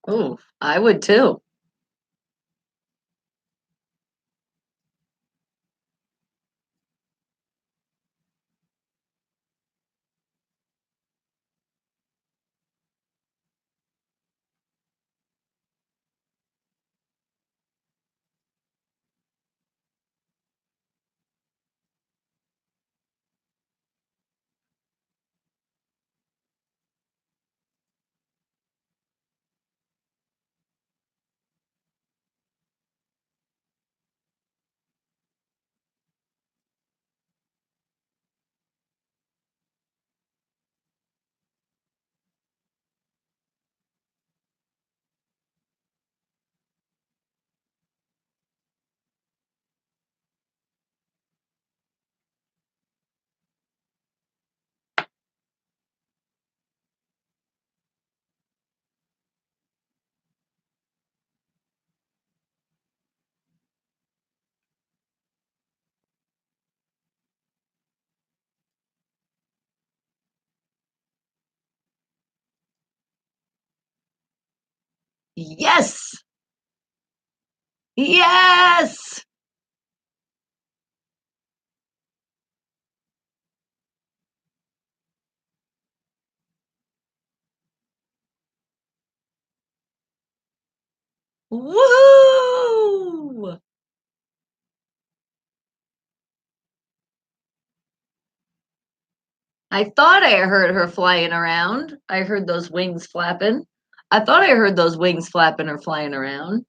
Oh, I would too. Yes. Yes. Woohoo! I thought I heard her flying around. I heard those wings flapping. I thought I heard those wings flapping or flying around.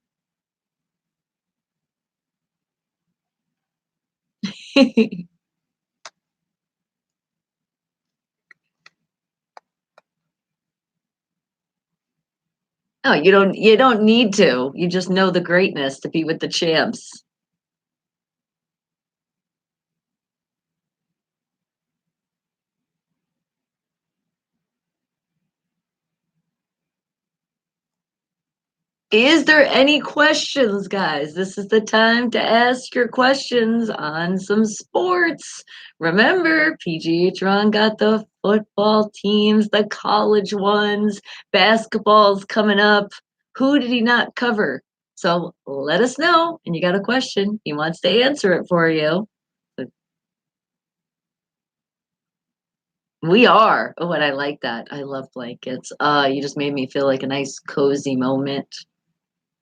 No, you don't need to. You just know the greatness to be with the champs. Is there any questions, guys? This is the time to ask your questions on some sports. Remember, PGH Ron got the football teams, the college ones, basketball's coming up. Who did he not cover? So let us know. And you got a question. He wants to answer it for you. We are. Oh, and I like that. I love blankets. You just made me feel like a nice cozy moment.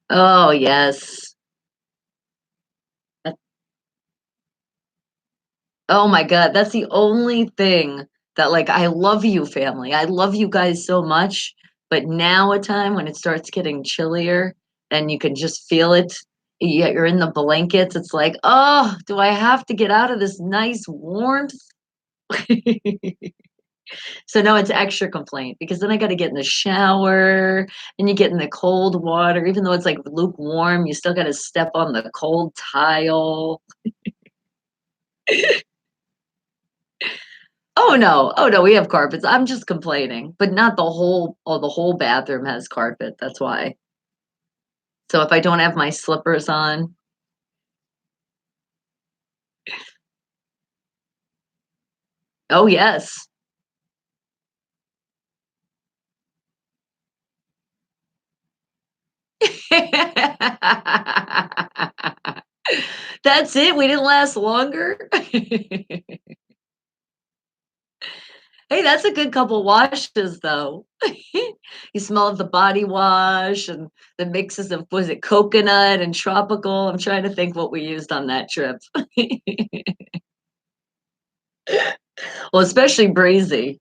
Oh, yes. Oh my God, that's the only thing that like I love you, family. I love you guys so much. But now a time when it starts getting chillier and you can just feel it, Yeah, you're in the blankets, it's like, "Oh, do I have to get out of this nice warmth?" So now it's extra complaint because then I gotta get in the shower, and you get in the cold water, even though it's, like, lukewarm, you still gotta step on the cold tile. Oh, no, we have carpets, I'm just complaining, but not the whole bathroom has carpet, that's why. So if I don't have my slippers on. Oh, yes. That's it? We didn't last longer? Hey, that's a good couple washes, though. You smell of the body wash and the mixes of was it coconut and tropical? I'm trying to think what we used on that trip. Well, especially Breezy.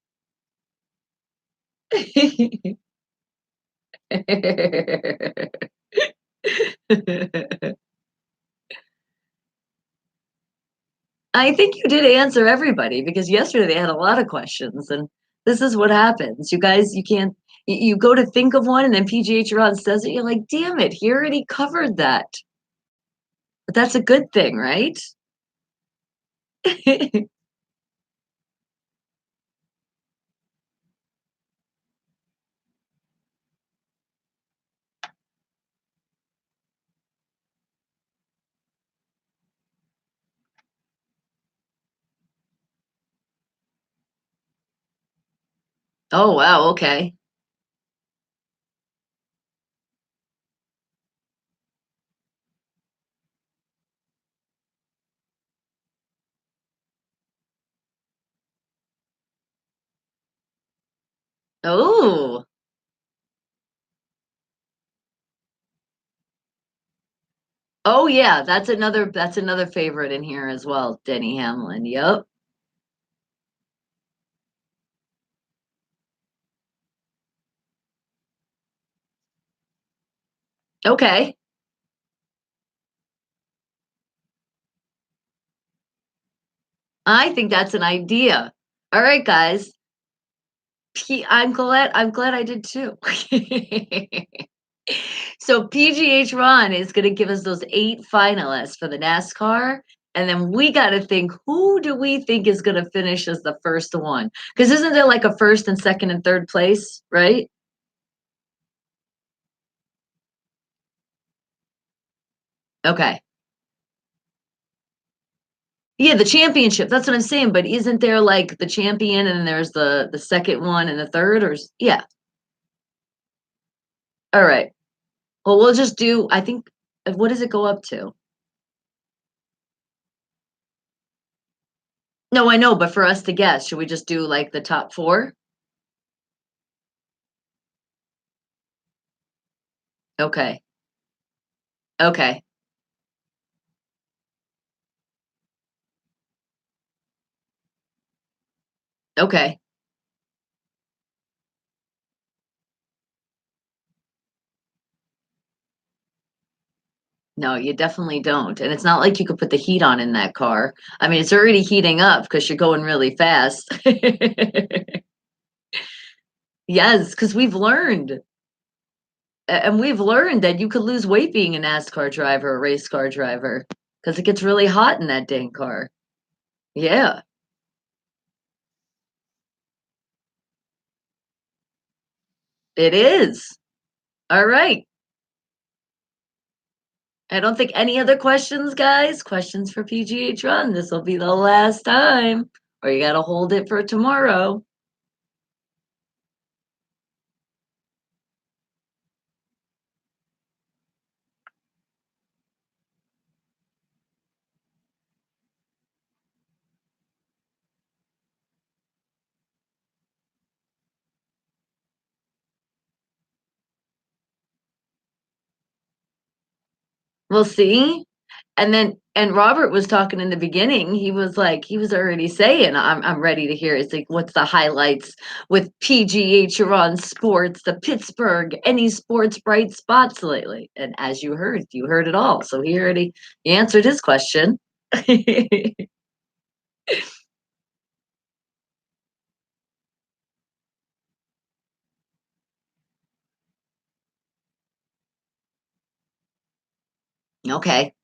I think you did answer everybody because yesterday they had a lot of questions, and this is what happens. You guys, you can't you go to think of one and then PGH Ron says it, you're like, damn it, he already covered that. But that's a good thing, right? Oh wow, okay. Oh. Oh yeah, that's another favorite in here as well, Denny Hamlin. Yep. Okay. I think that's an idea. All right, guys. I'm glad I did too. So PGH Ron is gonna give us those 8 finalists for the NASCAR, and then we gotta think, who do we think is gonna finish as the first one? Because 'Cause isn't there like a 1st and 2nd and 3rd place, right? Okay. Yeah, the championship, that's what I'm saying, but isn't there like the champion and then there's the 2nd one and the 3rd or s yeah, alright. Well, we'll just do I think what does it go up to? No, I know, but for us to guess, should we just do like the top 4? Okay. Okay. Okay. No, you definitely don't, and it's not like you could put the heat on in that car. I mean, it's already heating up because 'cause you're going really fast. Yes, because we've learned, and we've learned that you could lose weight being a NASCAR driver, a race car driver, because it gets really hot in that dang car. Yeah, it is. Alright. I don't think any other questions, guys? Questions for PGH Run? This will be the last time, or you gotta hold it for tomorrow. We'll see, and then And Robert was talking in the beginning. He was like, he was already saying, I'm ready to hear. It's like, what's the highlights with PGH on sports, the Pittsburgh, any sports bright spots lately? And as you heard it all. So he answered his question. Okay.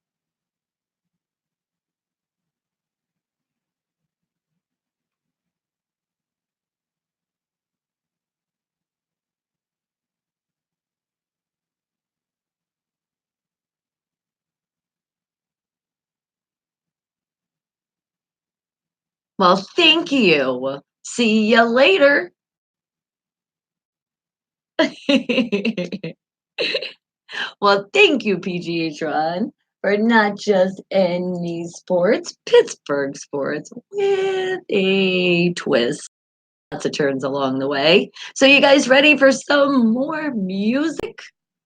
Well, thank you. See you later. Well, thank you, PGH Ron, for not just any sports, Pittsburgh sports with a twist. Lots of turns along the way. So, you guys ready for some more music?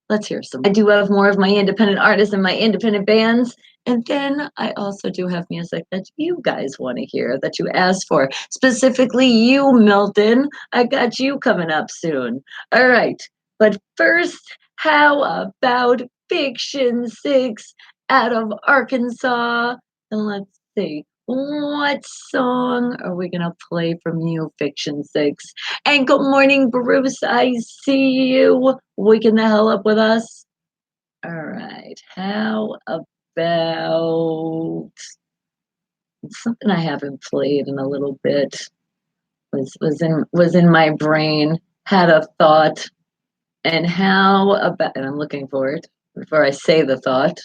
Let's hear some. I do have more of my independent artists and my independent bands. And then I also do have music that you guys want to hear that you asked for. Specifically, you, Milton. I got you coming up soon. All right. But first, how about Fiction 6 out of Arkansas? And let's see. What song are we going to play from you, Fiction 6? And good morning, Bruce. I see you waking the hell up with us. All right. How about something I haven't played in a little bit? Was in my brain. Had a thought. And how about? And I'm looking for it before I say the thought.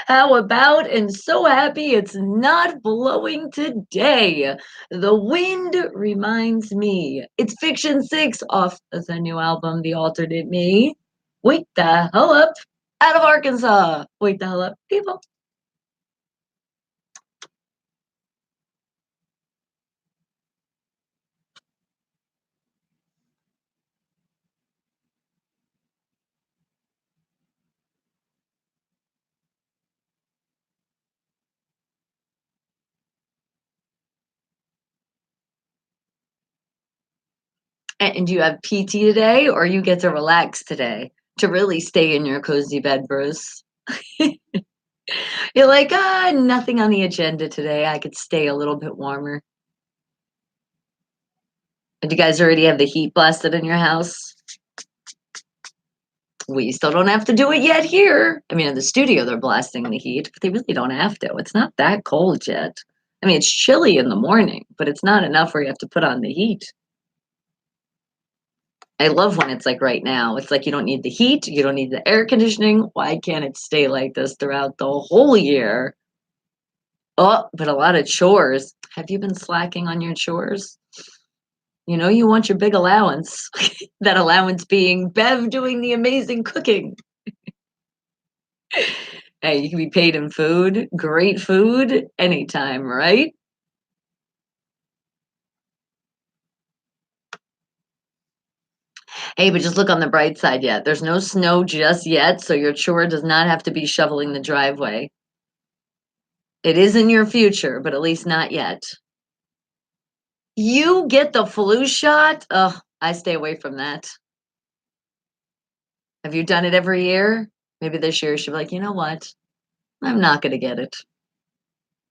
How about? And so happy it's not blowing today. The wind reminds me. It's Fiction 6 off of the new album, The Alternate Me. Wake the hell up out of Arkansas. Wake the hell up, people. And you have PT today, or you get to relax today to really stay in your cozy bed, Bruce? You're like, nothing on the agenda today. I could stay a little bit warmer. And you guys already have the heat blasted in your house? We still don't have to do it yet here. I mean, in the studio, they're blasting the heat, but they really don't have to. It's not that cold yet. I mean, it's chilly in the morning, but it's not enough where you have to put on the heat. I love when it's like right now. It's like you don't need the heat, you don't need the air conditioning. Why can't it stay like this throughout the whole year? Oh, but a lot of chores. Have you been slacking on your chores? You know, you want your big allowance. That allowance being Bev doing the amazing cooking. Hey, you can be paid in food, great food, anytime, right? Hey, but just look on the bright side yet. There's no snow just yet, so your chore does not have to be shoveling the driveway. It is in your future, but at least not yet. You get the flu shot? Ugh, I stay away from that. Have you done it every year? Maybe this year you should be like, you know what? I'm not going to get it.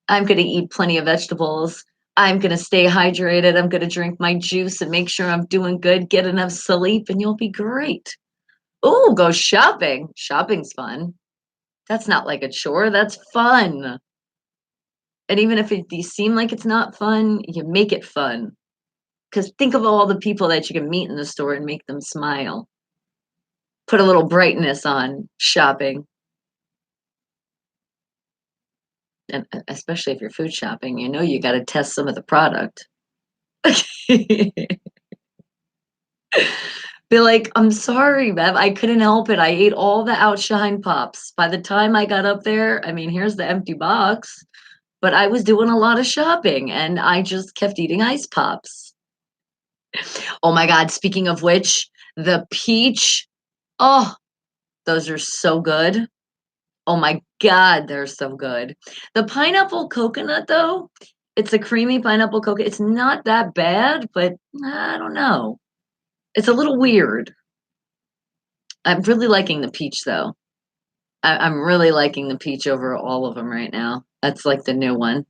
I'm going to eat plenty of vegetables. I'm going to stay hydrated. I'm going to drink my juice and make sure I'm doing good, get enough sleep, and you'll be great. Oh, go shopping. Shopping's fun. That's not like a chore. That's fun. And even if you seem like it's not fun, you make it fun. Because think of all the people that you can meet in the store and make them smile. Put a little brightness on shopping. And especially if you're food shopping, you know you got to test some of the product. Be like, I'm sorry, Bev. I couldn't help it. I ate all the Outshine Pops. By the time I got up there, I mean, here's the empty box. But I was doing a lot of shopping and I just kept eating ice pops. Oh my God. Speaking of which, the peach. Oh, those are so good. Oh my god, they're so good. The pineapple coconut, though, it's a creamy pineapple coconut. It's not that bad, but I don't know. It's a little weird. I'm really liking the peach, though. I'm really liking the peach over all of them right now. That's like the new one.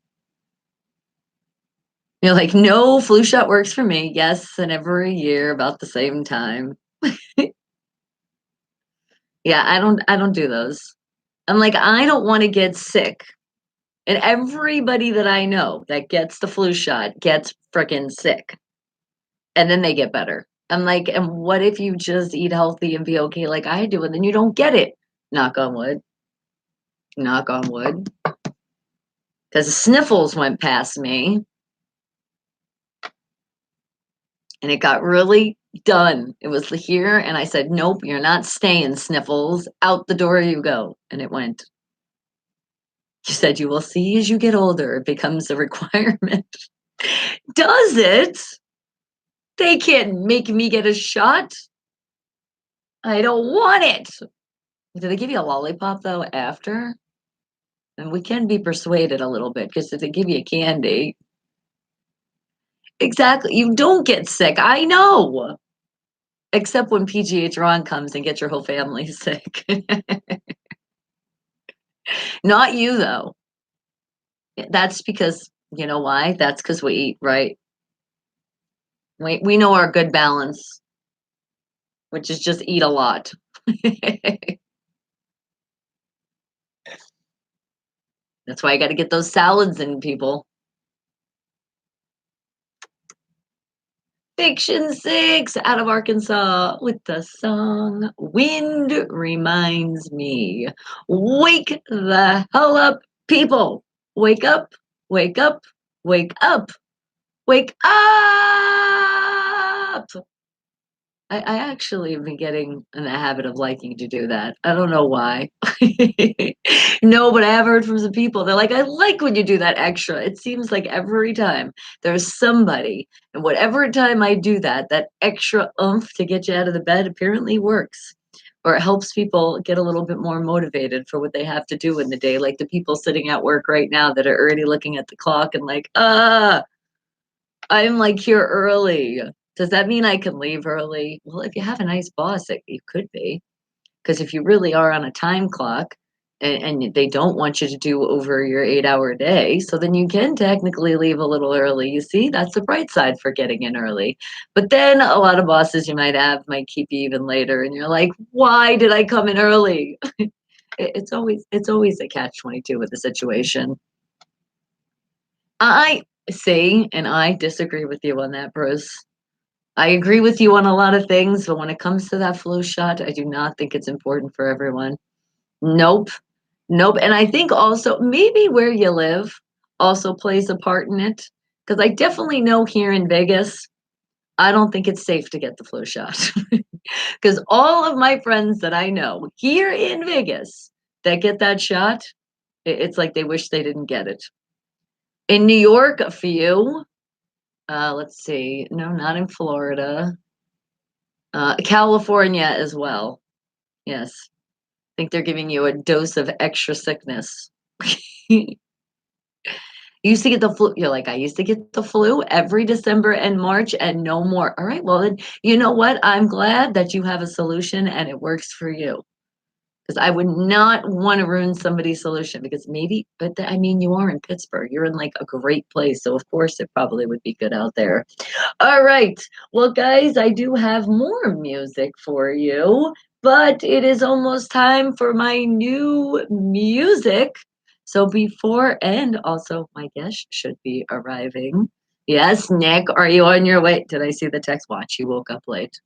You're like, no, flu shot works for me. Yes, and every year about the same time. Yeah, I don't do those. I'm like, I don't want to get sick. And everybody that I know that gets the flu shot gets freaking sick. And then they get better. I'm like, and what if you just eat healthy and be okay like I do, and then you don't get it? Knock on wood. Knock on wood. Because the sniffles went past me and it got really done. It was here, and I said, nope, you're not staying, sniffles. Out the door you go. And it went. You said you will see as you get older, it becomes a requirement. Does it? They can't make me get a shot. I don't want it. Do they give you a lollipop though after? And we can be persuaded a little bit because if they give you candy, exactly, you don't get sick. I know. Except when PGH Ron comes and gets your whole family sick. Not you though. That's because you know why? That's because we eat right. We know our good balance, which is just eat a lot. That's why I got to get those salads in, people. Fiction Six out of Arkansas with the song Wind Reminds Me. Wake the hell up, people. Wake up, wake up, wake up, wake up. I actually have been getting in the habit of liking to do that. I don't know why. No, but I have heard from some people. They're like, I like when you do that extra. It seems like every time there's somebody, and whatever time I do that, that extra oomph to get you out of the bed apparently works. Or it helps people get a little bit more motivated for what they have to do in the day. Like the people sitting at work right now that are already looking at the clock and like, I'm like here early. Does that mean I can leave early? Well, if you have a nice boss, you could be. Because if you really are on a time clock and they don't want you to do over your 8 hour day, so then you can technically leave a little early. You see, that's the bright side for getting in early. But then a lot of bosses you might have might keep you even later, and you're like, why did I come in early? It's always a catch 22 with the situation. I see, and I disagree with you on that, Bruce. I agree with you on a lot of things, but when it comes to that flu shot, I do not think it's important for everyone. Nope. Nope. And I think also maybe where you live also plays a part in it. Because I definitely know here in Vegas, I don't think it's safe to get the flu shot. Because all of my friends that I know here in Vegas that get that shot, it's like they wish they didn't get it. In New York, a few. Let's see. No, not in Florida. California as well. Yes. I think they're giving you a dose of extra sickness. You used to get the flu. You're like, I used to get the flu every December and March and no more. All right. Well, then, you know what? I'm glad that you have a solution and it works for you. Because I would not want to ruin somebody's solution because maybe, but I mean, you are in Pittsburgh. You're in like a great place. So, of course, it probably would be good out there. All right. Well, guys, I do have more music for you, but it is almost time for my new music. So before and also my guest should be arriving. Yes, Nick, are you on your way? Did I see the text? Watch, he woke up late.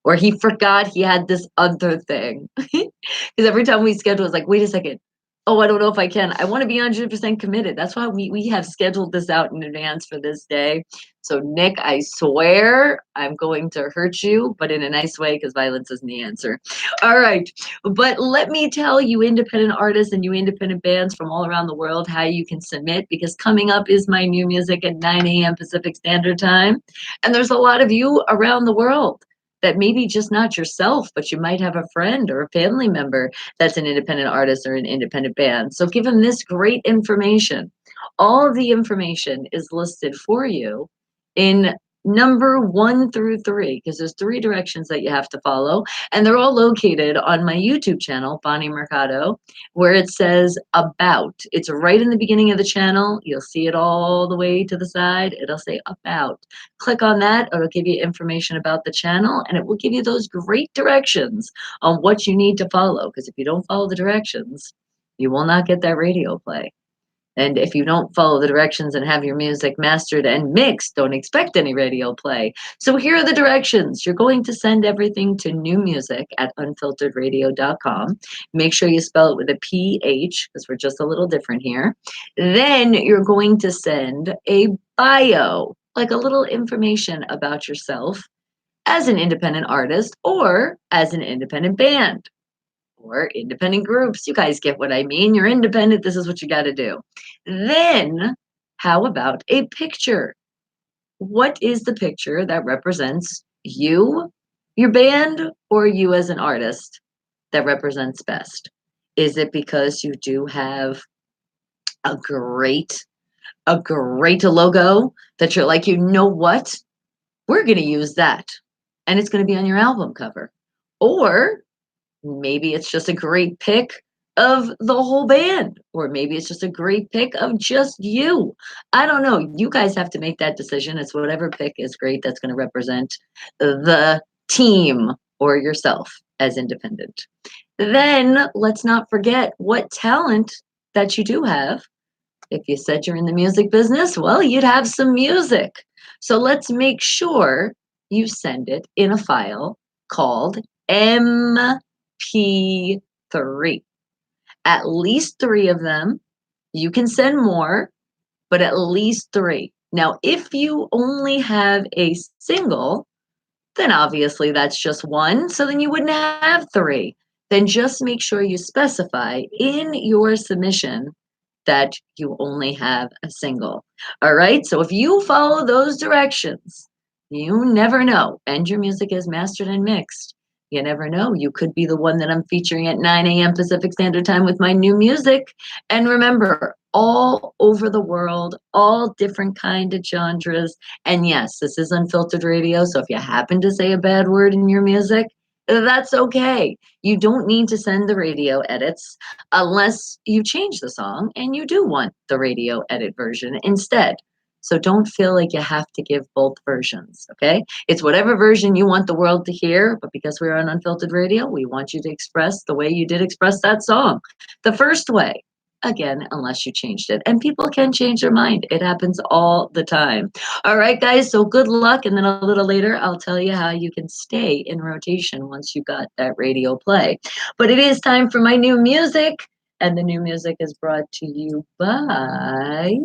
Or he forgot he had this other thing. Because every time we schedule, it's like, wait a second. Oh, I don't know if I can. I want to be 100% committed. That's why we have scheduled this out in advance for this day. So, Nick, I swear I'm going to hurt you, but in a nice way because violence isn't the answer. All right. But let me tell you, independent artists and you independent bands from all around the world, how you can submit because coming up is my new music at 9 a.m. Pacific Standard Time. And there's a lot of you around the world that maybe just not yourself, but you might have a friend or a family member that's an independent artist or an independent band. So give them this great information. All of the information is listed for you in number 1 through 3, because there's 3 directions that you have to follow, and they're all located on my YouTube channel, Bonnie Mercado, where it says about. It's right in the beginning of the channel. You'll see it all the way to the side. It'll say about. Click on that. It'll give you information about the channel, and it will give you those great directions on what you need to follow. Because if you don't follow the directions, you will not get that radio play. And if you don't follow the directions and have your music mastered and mixed, don't expect any radio play. So here are the directions. You're going to send everything to new music at unfilteredradio.com. Make sure you spell it with a PH because we're just a little different here. Then you're going to send a bio, like a little information about yourself as an independent artist or as an independent band or independent groups. You guys get what I mean. You're independent. This is what you got to do. Then, how about a picture? What is the picture that represents you, your band, or you as an artist that represents best? Is it because you do have a great, a great logo that you're like, you know what? We're going to use that. And it's going to be on your album cover. Or maybe it's just a great pick of the whole band, or maybe it's just a great pick of just you. I don't know. You guys have to make that decision. It's whatever pick is great that's going to represent the team or yourself as independent. Then let's not forget what talent that you do have. If you said you're in the music business, well, you'd have some music. So let's make sure you send it in a file called MP3. At least 3 of them. You can send more, but at least 3. Now, if you only have a single, then obviously that's just 1. So then you wouldn't have 3. Then just make sure you specify in your submission that you only have a single. All right. So if you follow those directions, you never know. And your music is mastered and mixed. You never know. You could be the one that I'm featuring at 9 a.m. Pacific Standard Time with my new music. And remember, all over the world, all different kind of genres. And yes, this is unfiltered radio. So if you happen to say a bad word in your music, that's okay. You don't need to send the radio edits unless you change the song and you do want the radio edit version instead. So don't feel like you have to give both versions, okay? It's whatever version you want the world to hear, but because we're on Unfiltered Radio, we want you to express the way you did express that song, the first way. Again, unless you changed it. And people can change their mind. It happens all the time. All right, guys, so good luck. And then a little later, I'll tell you how you can stay in rotation once you got that radio play. But it is time for my new music. And the new music is brought to you by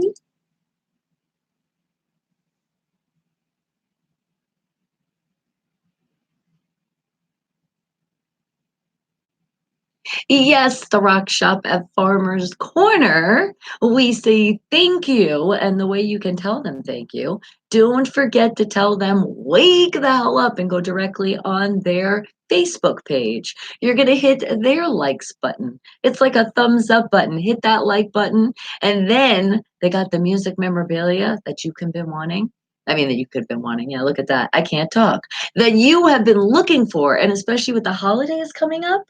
yes, the rock shop at Farmer's Corner. We say thank you. And the way you can tell them thank you, don't forget to tell them wake the hell up and go directly on their Facebook page. You're going to hit their likes button. It's like a thumbs up button. Hit that like button. And then they got the music memorabilia that you can been wanting. I mean, that you could have been wanting. Yeah, look at that. I can't talk. That you have been looking for. And especially with the holidays coming up,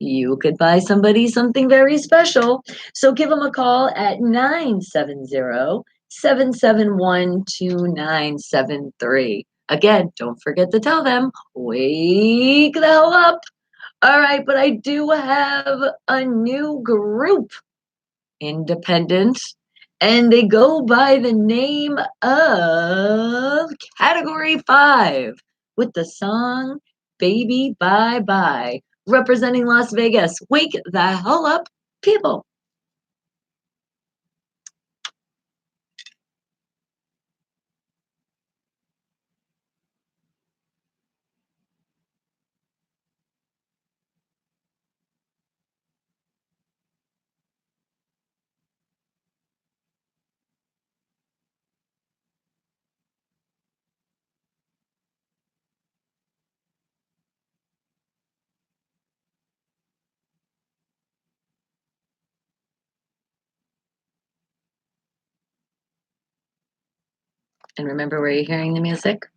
you could buy somebody something very special. So give them a call at 970-771-2973. Again, don't forget to tell them, wake the hell up. All right, but I do have a new group, independent, and they go by the name of Category 5 with the song Baby Bye Bye, representing Las Vegas. Wake the hell up, people. And remember where you're hearing the music?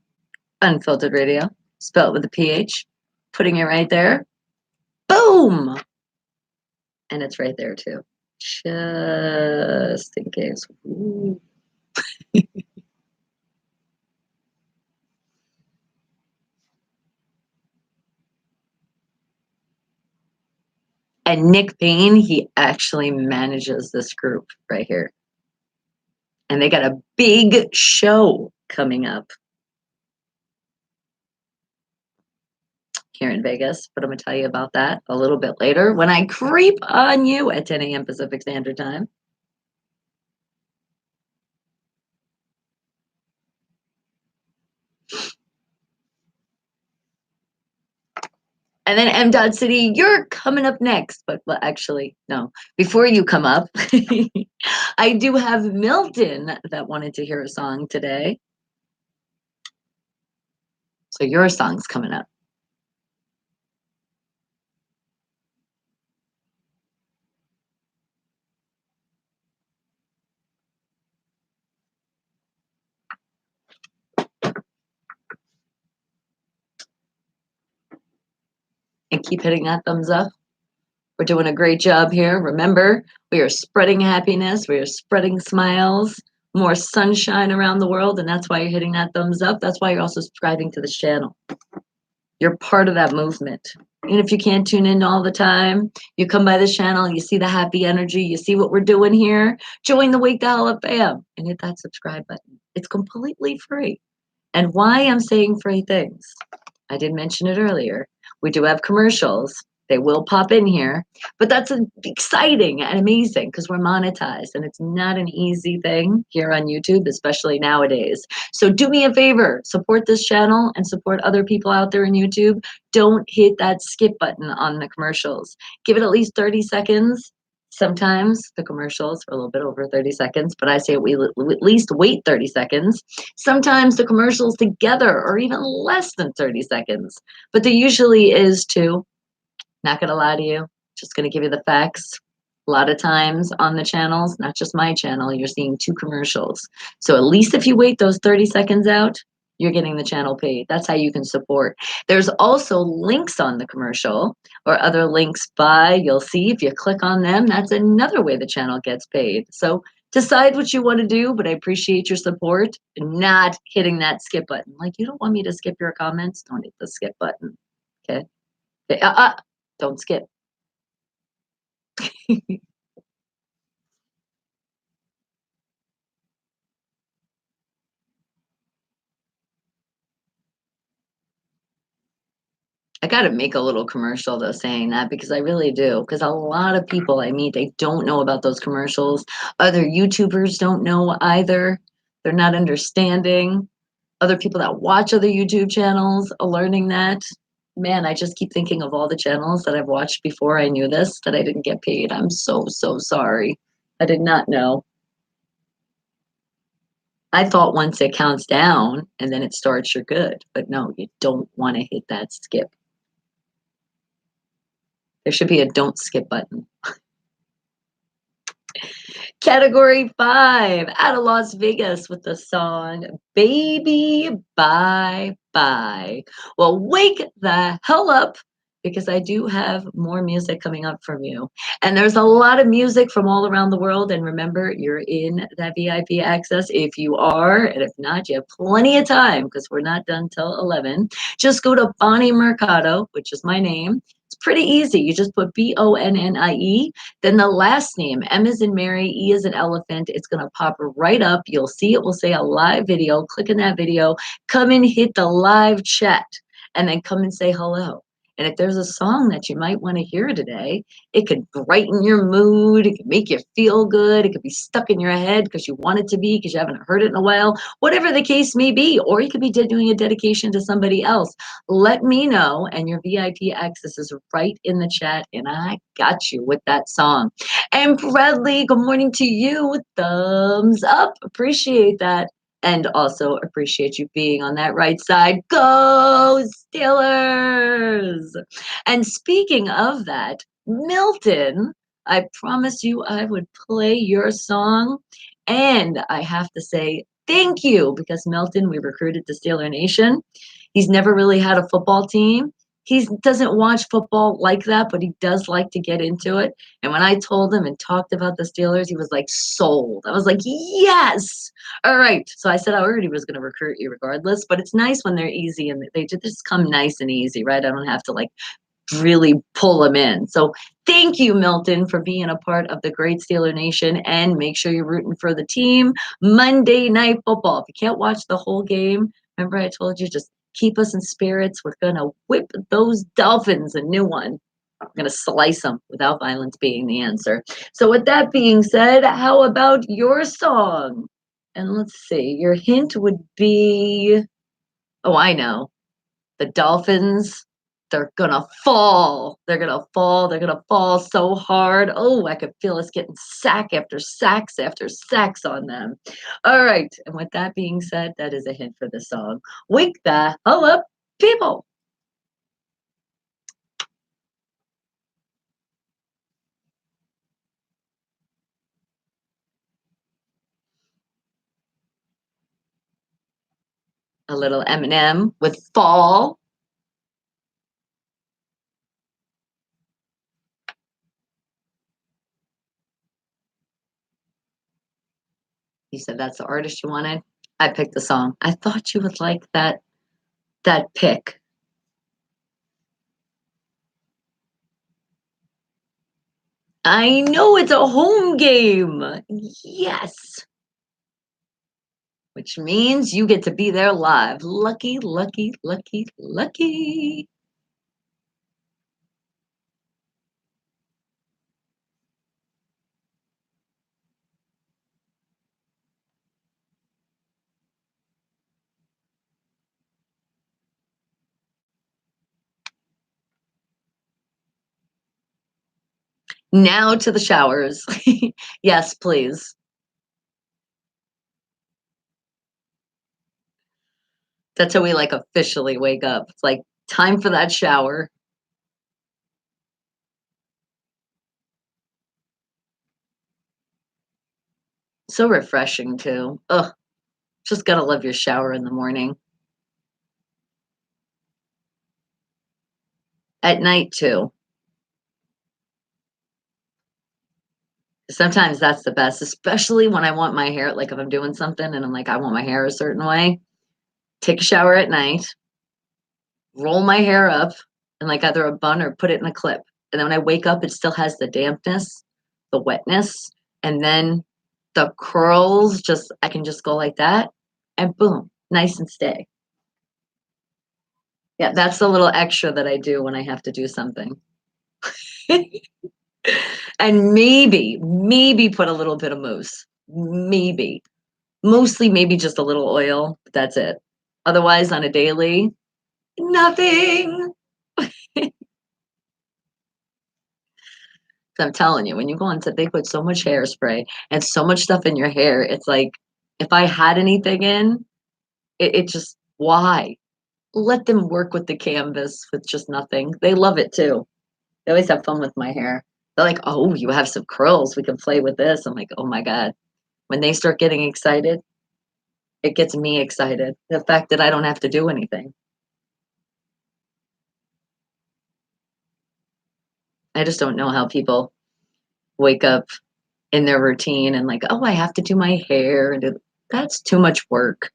Unfiltered Radio, spelled with a PH, putting it right there. Boom! And it's right there too. Just in case. Ooh. And Nick Payne, he actually manages this group right here. And they got a big show coming up here in Vegas, but I'm going to tell you about that a little bit later when I creep on you at 10 a.m. Pacific Standard Time. And then M. Dot City, you're coming up next. But well, actually, no. Before you come up, I do have Milton that wanted to hear a song today. So your song's coming up. And keep hitting that thumbs up. We're doing a great job here. Remember, we are spreading happiness. We are spreading smiles, more sunshine around the world. And that's why you're hitting that thumbs up. That's why you're also subscribing to this channel. You're part of that movement. And if you can't tune in all the time, you come by this channel, you see the happy energy, you see what we're doing here, join the Wake the Hell Up fam and hit that subscribe button. It's completely free. And why I'm saying free things, I did mention it earlier. We do have commercials. They will pop in here, but that's exciting and amazing because we're monetized and it's not an easy thing here on YouTube, especially nowadays. So do me a favor, support this channel and support other people out there in YouTube. Don't hit that skip button on the commercials. Give it at least 30 seconds. Sometimes the commercials are a little bit over 30 seconds, but I say we at least wait 30 seconds. Sometimes the commercials together are even less than 30 seconds, but there usually is too. Not gonna lie to you, just gonna give you the facts. A lot of times on the channels, not just my channel, you're seeing 2 commercials. So at least if you wait those 30 seconds out, you're getting the channel paid. That's how you can support. There's also links on the commercial or other links by, you'll see if you click on them, that's another way the channel gets paid. So decide what you want to do, but I appreciate your support and not hitting that skip button. Like, you don't want me to skip your comments? Don't hit the skip button. Okay? Okay, don't skip. I gotta make a little commercial though saying that because I really do. Because a lot of people I meet, they don't know about those commercials. Other YouTubers don't know either. They're not understanding. Other people that watch other YouTube channels are learning that. Man, I just keep thinking of all the channels that I've watched before I knew this that I didn't get paid. I'm so, so sorry. I did not know. I thought once it counts down and then it starts, you're good. But no, you don't want to hit that skip. There should be a don't skip button. Category 5 out of Las Vegas with the song Baby Bye Bye. Well, wake the hell up because I do have more music coming up from you. And there's a lot of music from all around the world. And remember, you're in that VIP access if you are. And if not, you have plenty of time because we're not done till 11. Just go to Bonnie Mercado, which is my name. It's pretty easy. You just put BONNIE, then the last name, M is in Mary, E is an elephant. It's going to pop right up. You'll see it will say a live video. Click in that video. Come and hit the live chat and then come and say hello. And if there's a song that you might want to hear today, it could brighten your mood. It could make you feel good. It could be stuck in your head because you want it to be because you haven't heard it in a while. Whatever the case may be, or you could be doing a dedication to somebody else. Let me know, and your VIP access is right in the chat, and I got you with that song. And Bradley, good morning to you. Thumbs up. Appreciate that. And also appreciate you being on that right side. Go Steelers! And speaking of that, Milton, I promised you I would play your song. And I have to say, thank you, because Melton, we recruited to Steeler Nation. He's never really had a football team. He doesn't watch football like that, but he does like to get into it. And when I told him and talked about the Steelers, he was like sold. I was like, yes. All right. So I said I already was going to recruit you regardless, but it's nice when they're easy and they just come nice and easy, right? I don't have to like really pull them in. So thank you, Milton, for being a part of the great Steeler Nation. And make sure you're rooting for the team. Monday Night Football. If you can't watch the whole game, remember I told you just keep us in spirits. We're going to whip those Dolphins a new one. I'm going to slice them without violence being the answer. So, with that being said, how about your song? And let's see, your hint would be oh, I know. The Dolphins, they're gonna fall. They're gonna fall. They're gonna fall so hard. Oh, I could feel us getting sack after sacks after sacks on them. All right. And with that being said, that is a hint for the song. Wake the hell up, people. A little Eminem with fall. You said that's the artist you wanted. I picked the song. I thought you would like that pick. I know it's a home game. Yes. Which means you get to be there live. Lucky, lucky, lucky, lucky. Now to the showers. Yes, please. That's how we like officially wake up. It's like time for that shower. So refreshing too. Ugh, just gotta love your shower in the morning. At night too. Sometimes that's the best, especially when I want my hair, like if I'm doing something and I'm like, I want my hair a certain way. Take a shower at night, roll my hair up in like either a bun or put it in a clip. And then when I wake up, it still has the dampness, the wetness, and then the curls just I can just go like that and boom, nice and stay. Yeah, that's the little extra that I do when I have to do something. And maybe put a little bit of mousse. Maybe. Mostly maybe just a little oil. But that's it. Otherwise, on a daily, nothing. I'm telling you, when you go into, they put so much hairspray and so much stuff in your hair. It's like, if I had anything in, it just, why? Let them work with the canvas with just nothing. They love it too. They always have fun with my hair. They're like, oh, you have some curls. We can play with this. I'm like, oh my God. When they start getting excited, it gets me excited. The fact that I don't have to do anything. I just don't know how people wake up in their routine and like, oh, I have to do my hair. And that's too much work.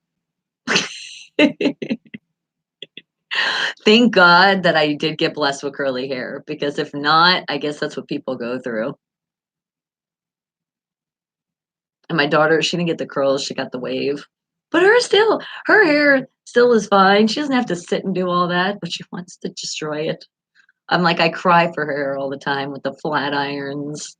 Thank God that I did get blessed with curly hair because if not, I guess that's what people go through. And my daughter, she didn't get the curls, she got the wave. But her hair still is fine. She doesn't have to sit and do all that, but she wants to destroy it. I'm like, I cry for her all the time with the flat irons.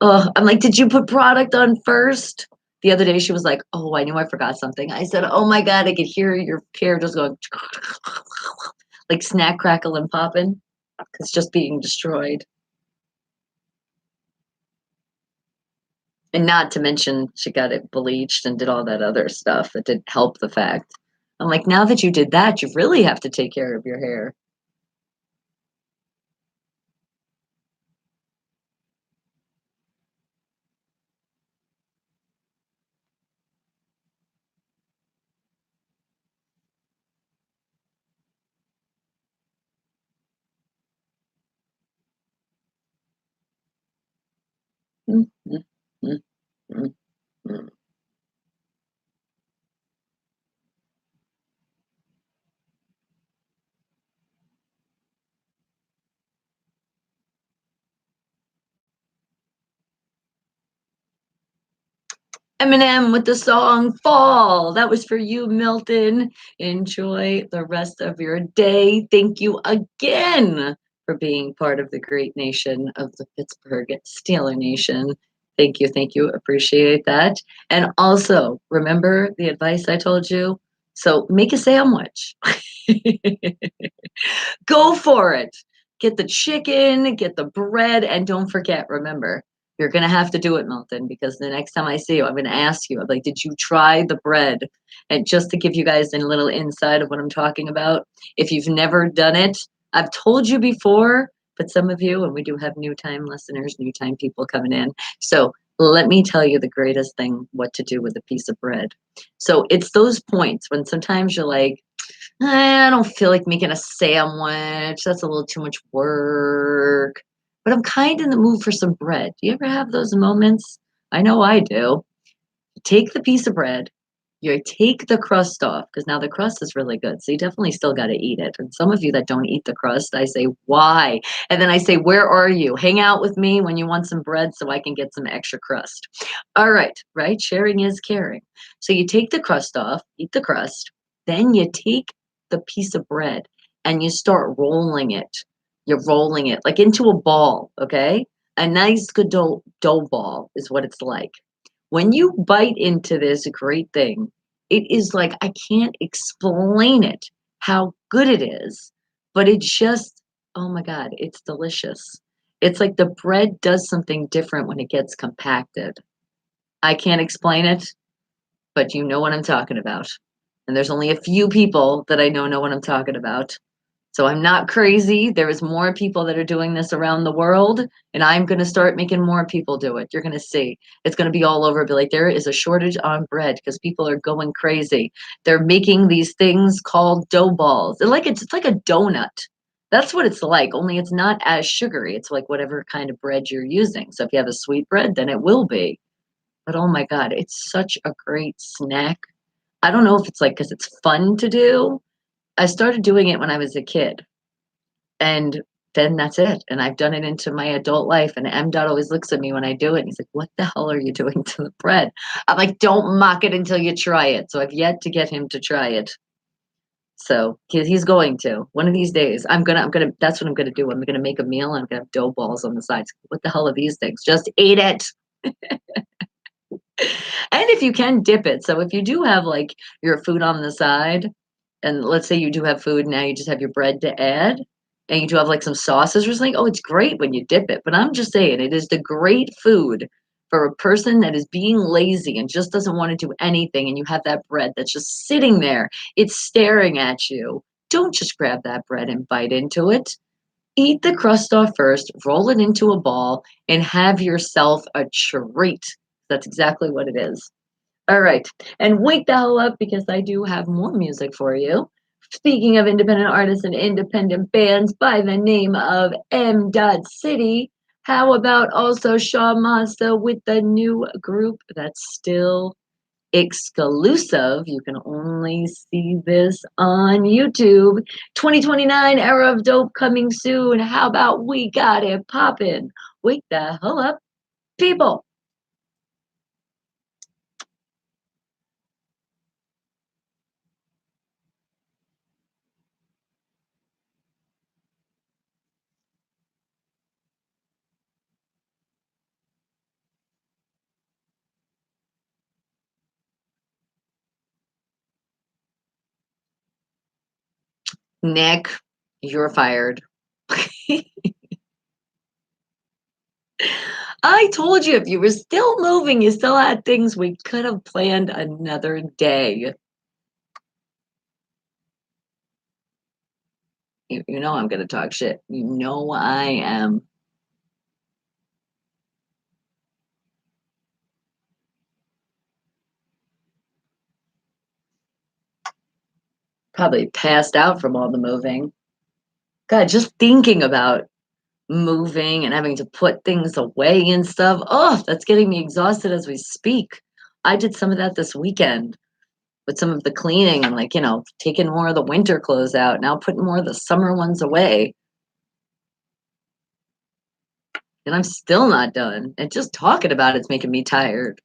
Oh, I'm like, did you put product on first? The other day she was like, oh, I knew I forgot something. I said, oh my God, I could hear your hair just going like snack, crackle, and popping. It's just being destroyed. And not to mention she got it bleached and did all that other stuff that didn't help the fact. I'm like, now that you did that, you really have to take care of your hair. Mm, mm, mm, mm, mm. Eminem with the song Fall. That was for you, Milton. Enjoy the rest of your day. Thank you again for being part of the great nation of the Pittsburgh Steeler Nation. Thank you. Thank you. Appreciate that. And also, remember the advice I told you? So make a sandwich. Go for it. Get the chicken, get the bread, and don't forget, remember, you're going to have to do it, Milton, because the next time I see you, I'm going to ask you, I'm like, did you try the bread? And just to give you guys a little insight of what I'm talking about, if you've never done it, I've told you before, but some of you, and we do have new time listeners, new time people coming in. So let me tell you the greatest thing what to do with a piece of bread. So it's those points when sometimes you're like, I don't feel like making a sandwich. That's a little too much work. But I'm kind of in the mood for some bread. Do you ever have those moments? I know I do. You take the piece of bread, you take the crust off, because now the crust is really good. So you definitely still got to eat it. And some of you that don't eat the crust, I say, why? And then I say, where are you? Hang out with me when you want some bread so I can get some extra crust. All right, right? Sharing is caring. So you take the crust off, eat the crust, then you take the piece of bread and you start rolling it. You're rolling it like into a ball, okay? A nice good dough ball is what it's like. When you bite into this great thing, it is like I can't explain it how good it is, but it's just, oh my God, it's delicious. It's like the bread does something different when it gets compacted. I can't explain it, but you know what I'm talking about. And there's only a few people that I know what I'm talking about. So I'm not crazy. There is more people that are doing this around the world, and I'm going to start making more people do it. You're going to see. It's going to be all over. Be like, there is a shortage on bread because people are going crazy. They're making these things called dough balls. It's like a donut. That's what it's like, only it's not as sugary. It's like whatever kind of bread you're using. So if you have a sweet bread, then it will be. But oh my God, it's such a great snack. I don't know if it's like because it's fun to do. I started doing it when I was a kid, and then that's it. And I've done it into my adult life. And M. Dot always looks at me when I do it. And he's like, "What the hell are you doing to the bread?" I'm like, "Don't mock it until you try it." So I've yet to get him to try it. So he's going to one of these days. That's what I'm gonna do. I'm gonna make a meal. And I'm gonna have dough balls on the sides. What the hell are these things? Just eat it. And if you can dip it. So if you do have like your food on the side, and let's say you do have food, now you just have your bread to add, and you do have like some sauces or something. Oh, it's great when you dip it. But I'm just saying, it is the great food for a person that is being lazy and just doesn't want to do anything. And you have that bread that's just sitting there, it's staring at you. Don't just grab that bread and bite into it. Eat the crust off first, roll it into a ball, and have yourself a treat. That's exactly what it is. All right. And wake the hell up because I do have more music for you. Speaking of independent artists and independent bands by the name of M. Dot City, how about also Shaw Mazda with the new group that's still exclusive? You can only see this on YouTube. 2029 Era of Dope coming soon. How about we got it poppin'? Wake the hell up, people. Nick, you're fired. I told you if you were still moving, you still had things, we could have planned another day. You know I'm going to talk shit. You know I am. Probably passed out from all the moving. God, just thinking about moving and having to put things away and stuff. Oh, that's getting me exhausted as we speak. I did some of that this weekend with some of the cleaning and like, taking more of the winter clothes out, now putting more of the summer ones away. And I'm still not done. And just talking about it's making me tired.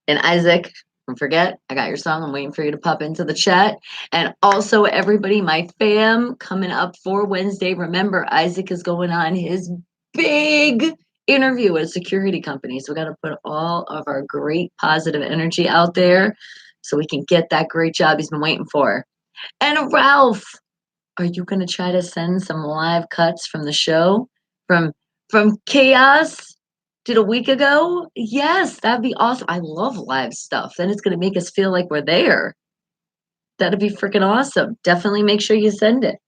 And Isaac, don't forget, I got your song. I'm waiting for you to pop into the chat. And also, everybody, my fam, coming up for Wednesday. Remember, Isaac is going on his big interview at a security company. So we got to put all of our great positive energy out there so we can get that great job he's been waiting for. And Ralph, are you going to try to send some live cuts from the show from Chaos? Did a week ago? Yes, that'd be awesome. I love live stuff. Then it's going to make us feel like we're there. That'd be freaking awesome. Definitely make sure you send it.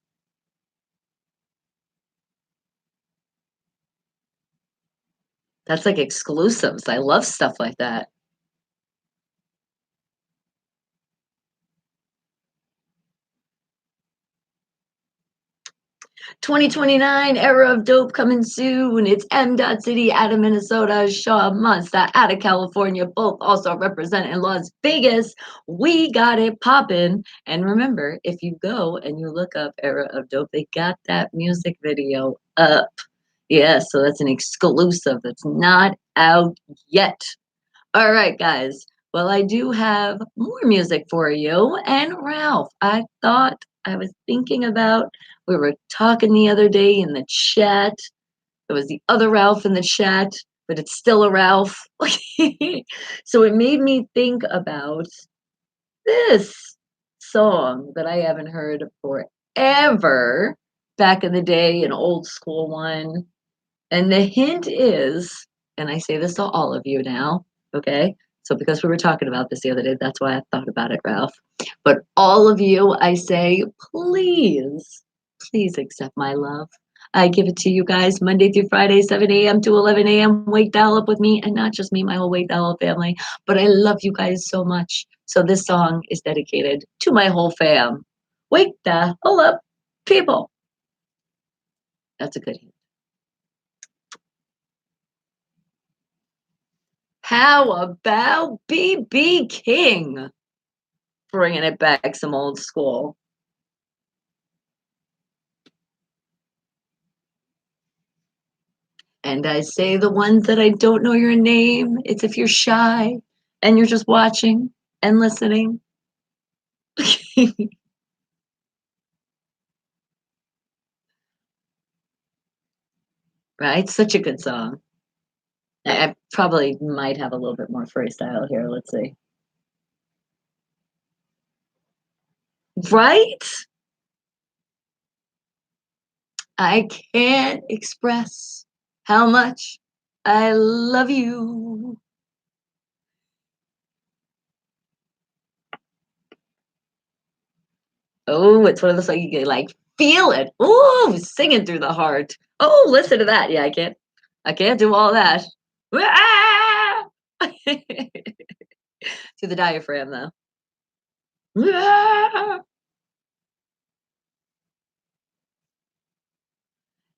That's like exclusives. I love stuff like that. 2029 era of dope coming soon. It's M. City out of Minnesota, Shaw Monster out of California, both also representing Las Vegas. We got it popping. And remember, if you go and you look up Era of Dope, they got that music video up. Yeah, so that's an exclusive that's not out yet. All right, guys. Well, I do have more music for you. And Ralph, I was thinking about, we were talking the other day in the chat. There was the other Ralph in the chat, but it's still a Ralph. So it made me think about this song that I haven't heard forever back in the day, an old school one. And the hint is, and I say this to all of you now, okay? So because we were talking about this the other day, that's why I thought about it, Ralph. But all of you, I say, please accept my love. I give it to you guys Monday through Friday, 7 a.m. to 11 a.m. Wake Dial Up with me, and not just me, my whole Wake Dial Up family. But I love you guys so much. So this song is dedicated to my whole fam. Wake the hell up, people. That's a good hint. How about BB King? Bringing it back some old school. And I say the ones that I don't know your name, it's if you're shy and you're just watching and listening. Right? Such a good song. I probably might have a little bit more freestyle here. Let's see. Right? I can't express how much I love you. Oh, it's one of those like you can like feel it. Ooh, singing through the heart. Oh, listen to that. Yeah, I can't do all that. Ah! To the diaphragm though. Ah!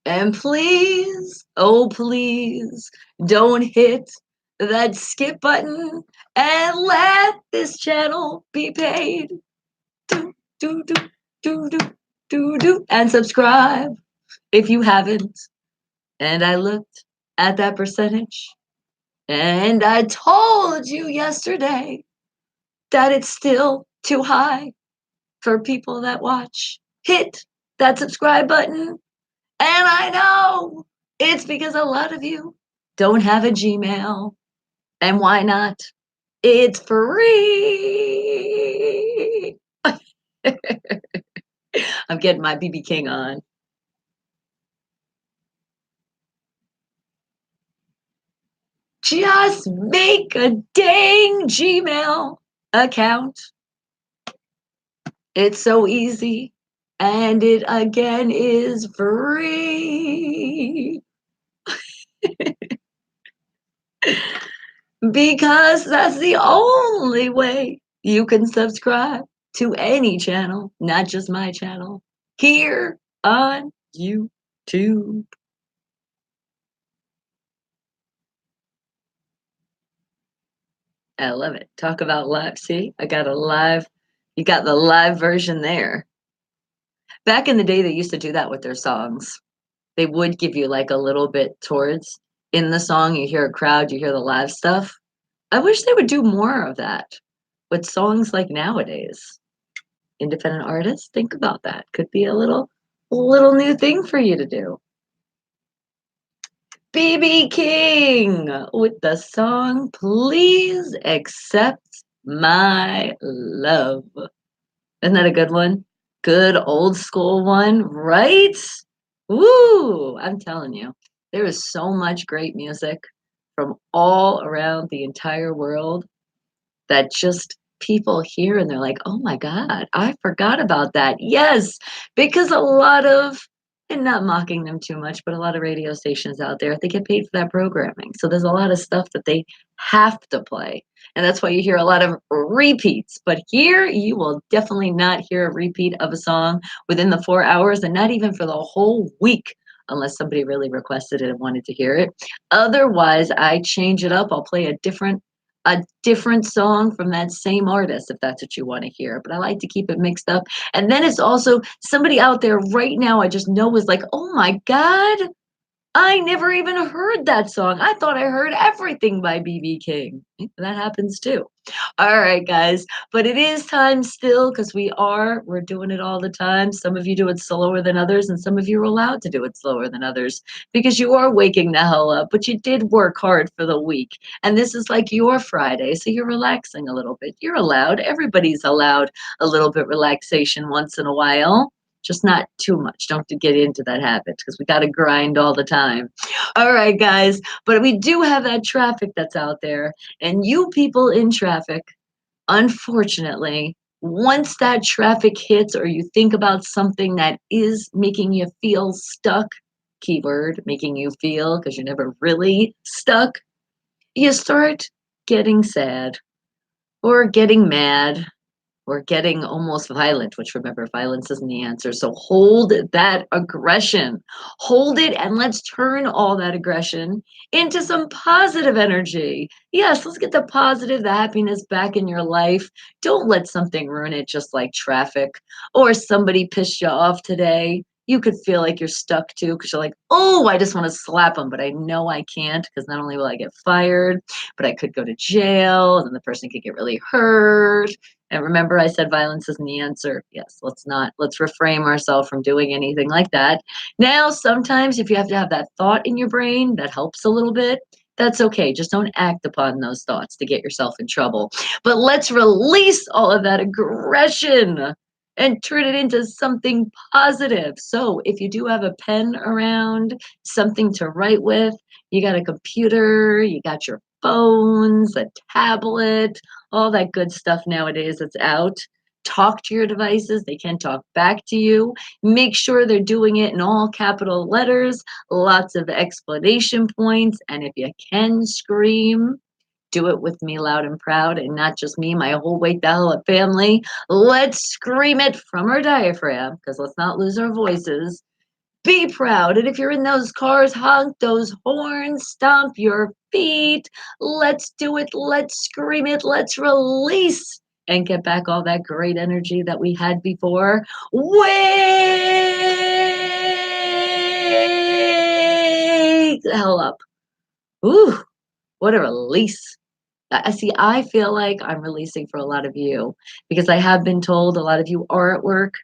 And please, oh please, don't hit that skip button and let this channel be paid. Do do do do do do do and subscribe if you haven't. And I looked at that percentage and I told you yesterday that it's still too high for people that watch. Hit that subscribe button. And I know it's because a lot of you don't have a Gmail. And why not? It's free. I'm getting my BB King on. Just make a dang Gmail account. It's so easy. And it again is free. because that's the only way you can subscribe to any channel, not just my channel, here on YouTube. I love it. Talk about live. See, I got a live, you got the live version there. Back in the day, they used to do that with their songs. They would give you like a little bit towards in the song, you hear a crowd, you hear the live stuff. I wish they would do more of that with songs like nowadays. Independent artists, think about that. Could be a little new thing for you to do. BB King with the song Please Accept My Love. Isn't that a good one? Good old school one, right? Woo! I'm telling you, there is so much great music from all around the entire world that just people hear and they're like, "Oh my god, I forgot about that." Yes, because a lot of, and not mocking them too much, but a lot of radio stations out there, they get paid for that programming. So there's a lot of stuff that they have to play. And that's why you hear a lot of repeats. But here you will definitely not hear a repeat of a song within the 4 hours and not even for the whole week unless somebody really requested it and wanted to hear it. Otherwise, I change it up. I'll play a different song from that same artist if that's what you want to hear. But I like to keep it mixed up. And then it's also somebody out there right now I just know is like, oh my God, I never even heard that song. I thought I heard everything by BB King. That happens too. All right, guys. But it is time still because we're doing it all the time. Some of you do it slower than others, and some of you are allowed to do it slower than others because you are waking the hell up, but you did work hard for the week. And this is like your Friday, so you're relaxing a little bit. You're allowed. Everybody's allowed a little bit relaxation once in a while, just not too much. Don't get into that habit because we got to grind all the time. All right, guys. But we do have that traffic that's out there. And you people in traffic, unfortunately, once that traffic hits or you think about something that is making you feel stuck, keyword making you feel because you're never really stuck, you start getting sad or getting mad or getting almost violent, which remember, violence isn't the answer. So hold that aggression, hold it, and let's turn all that aggression into some positive energy. Yes, let's get the positive, the happiness back in your life. Don't let something ruin it, just like traffic or somebody pissed you off today. You could feel like you're stuck too because you're like, oh, I just want to slap them, but I know I can't because not only will I get fired, but I could go to jail and then the person could get really hurt. And remember, I said violence isn't the answer. Yes, let's refrain ourselves from doing anything like that. Now, sometimes if you have to have that thought in your brain, that helps a little bit. That's okay. Just don't act upon those thoughts to get yourself in trouble. But let's release all of that aggression and turn it into something positive. So if you do have a pen around, something to write with, you got a computer, you got your phones, a tablet, all that good stuff nowadays that's out. Talk to your devices, they can talk back to you. Make sure they're doing it in all capital letters, lots of explanation points, and if you can scream, do it with me loud and proud, and not just me, my whole Wake the Hell Up family. Let's scream it from our diaphragm, because let's not lose our voices. Be proud. And if you're in those cars, honk those horns, stomp your feet. Let's do it. Let's scream it. Let's release and get back all that great energy that we had before. Wake the hell up. Ooh, what a release. I see, I feel like I'm releasing for a lot of you because I have been told a lot of you are at work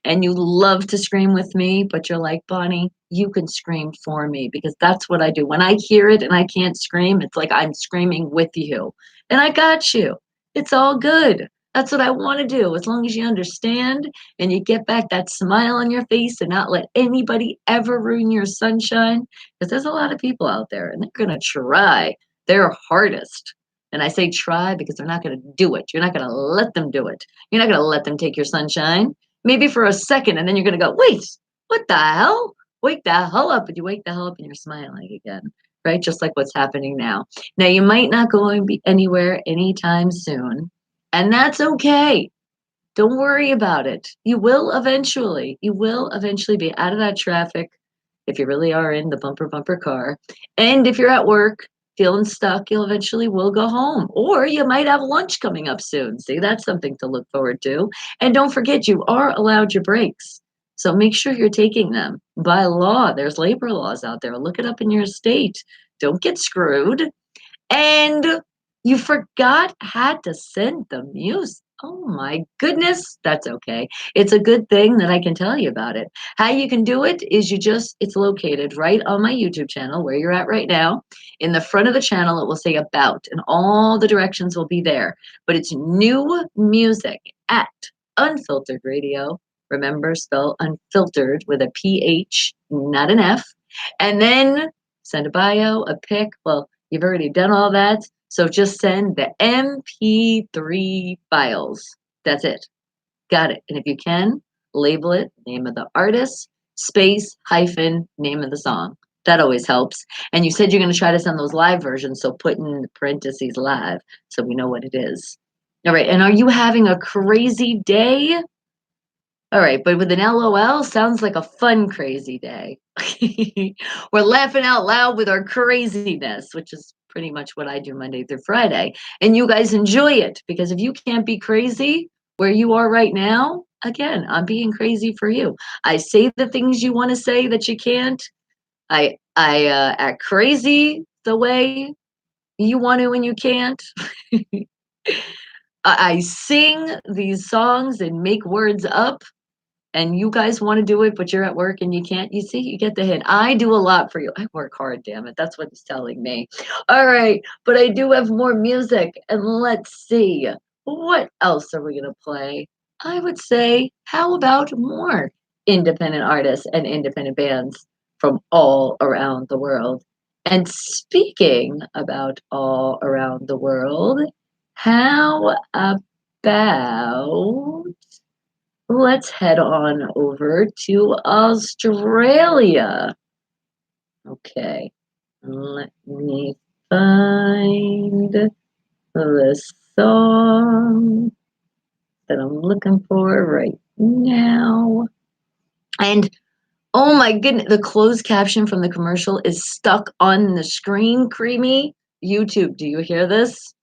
and you love to scream with me, but you're like, Bonnie, you can scream for me because that's what I do. When I hear it and I can't scream, it's like I'm screaming with you. And I got you. It's all good. That's what I want to do. As long as you understand and you get back that smile on your face and not let anybody ever ruin your sunshine. Because there's a lot of people out there and they're going to try their hardest. And I say try because they're not going to do it. You're not going to let them do it. You're not going to let them take your sunshine. Maybe for a second, and then you're going to go, wait, what the hell? Wake the hell up. And you wake the hell up and you're smiling again. right? Just like what's happening now. Now, you might not go and be anywhere anytime soon, and that's okay. Don't worry about it. You will eventually. You will eventually be out of that traffic if you really are in the bumper car. And if you're at work feeling stuck, you'll eventually will go home. Or you might have lunch coming up soon. See, that's something to look forward to. And don't forget, you are allowed your breaks. So make sure you're taking them. By law, there's labor laws out there. Look it up in your state. Don't get screwed. And you forgot had to send the music. Oh my goodness, that's okay. It's a good thing that I can tell you about it. How you can do it is it's located right on my YouTube channel where you're at right now. In the front of the channel, it will say about, and all the directions will be there. But it's new music at Unfiltered Radio. Remember, spell unfiltered with a PH, not an F. And then send a bio, a pic. Well, you've already done all that. So just send the MP3 files. That's it. Got it. And if you can, label it name of the artist, space, hyphen, name of the song. That always helps. And you said you're going to try to send those live versions. So put in parentheses live so we know what it is. All right. And are you having a crazy day? All right, but with an LOL sounds like a fun crazy day. We're laughing out loud with our craziness, which is pretty much what I do Monday through Friday. And you guys enjoy it because if you can't be crazy where you are right now, again, I'm being crazy for you. I say the things you want to say that you can't. I act crazy the way you want to and you can't. I sing these songs and make words up and you guys want to do it, but you're at work and you can't, you see, you get the hint. I do a lot for you. I work hard, damn it. That's what it's telling me. All right, but I do have more music, and let's see. What else are we going to play? I would say, how about more independent artists and independent bands from all around the world? And speaking about all around the world, how about let's head on over to Australia. Okay, let me find the song that I'm looking for right now. And oh my goodness, the closed caption from the commercial is stuck on the screen, Creamy. YouTube, do you hear this?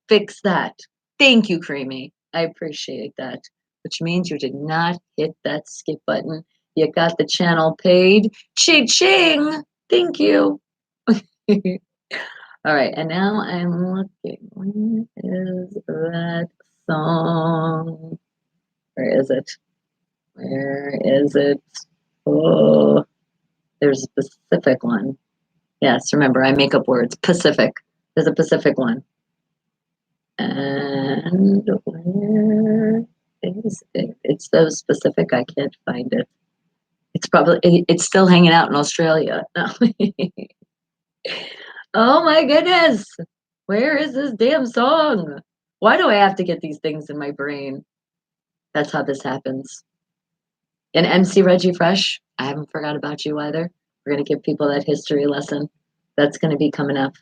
Fix that. Thank you, Creamy. I appreciate that. Which means you did not hit that skip button. You got the channel paid. Ching! Thank you. All right, and now I'm looking. Where is that song? Where is it? Where is it? Oh, there's a specific one. Yes, remember, I make up words. Pacific. There's a Pacific one. And where is it? It's so specific, I can't find it. It's still hanging out in Australia. No. Oh my goodness. Where is this damn song? Why do I have to get these things in my brain? That's how this happens. And MC Reggie Fresh, I haven't forgot about you either. We're going to give people that history lesson. That's going to be coming up,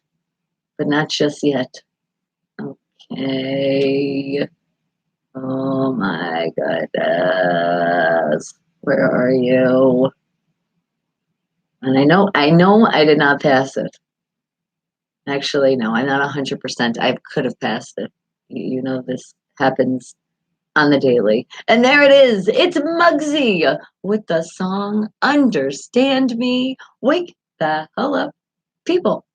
but not just yet. Okay. Oh my goodness. Where are you? And I know I did not pass it. Actually, no, I'm not 100%. I could have passed it. You know, this happens on the daily. And there it is. It's Muggsy with the song Understand Me. Wake the hell up, people.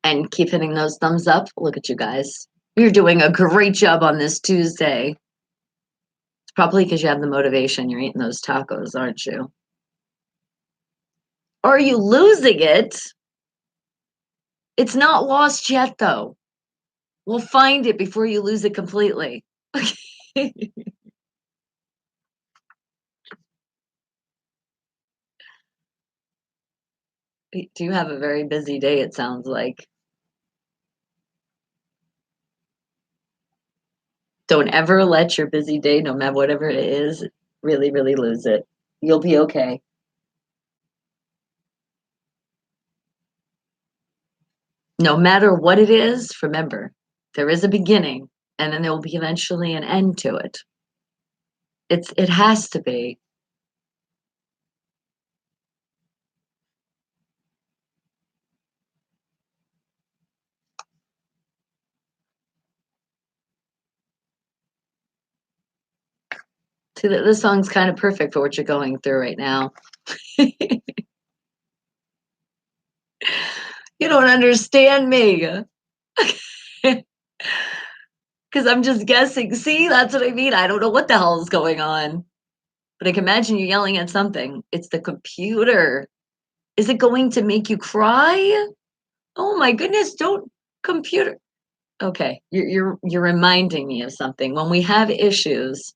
And keep hitting those thumbs up. Look at you guys. You're doing a great job on this Tuesday. It's probably because you have the motivation. You're eating those tacos, aren't you? Are you losing it? It's not lost yet, though. We'll find it before you lose it completely. Do you have a very busy day, it sounds like. Don't ever let your busy day, no matter whatever it is, really, really lose it. You'll be okay. No matter what it is, remember, there is a beginning and then there will be eventually an end to it. It has to be. See, this song's kind of perfect for what you're going through right now. You don't understand me. Because I'm just guessing. See, that's what I mean. I don't know what the hell is going on. But I can imagine you yelling at something. It's the computer. Is it going to make you cry? Oh my goodness, don't computer. Okay, you're reminding me of something. When we have issues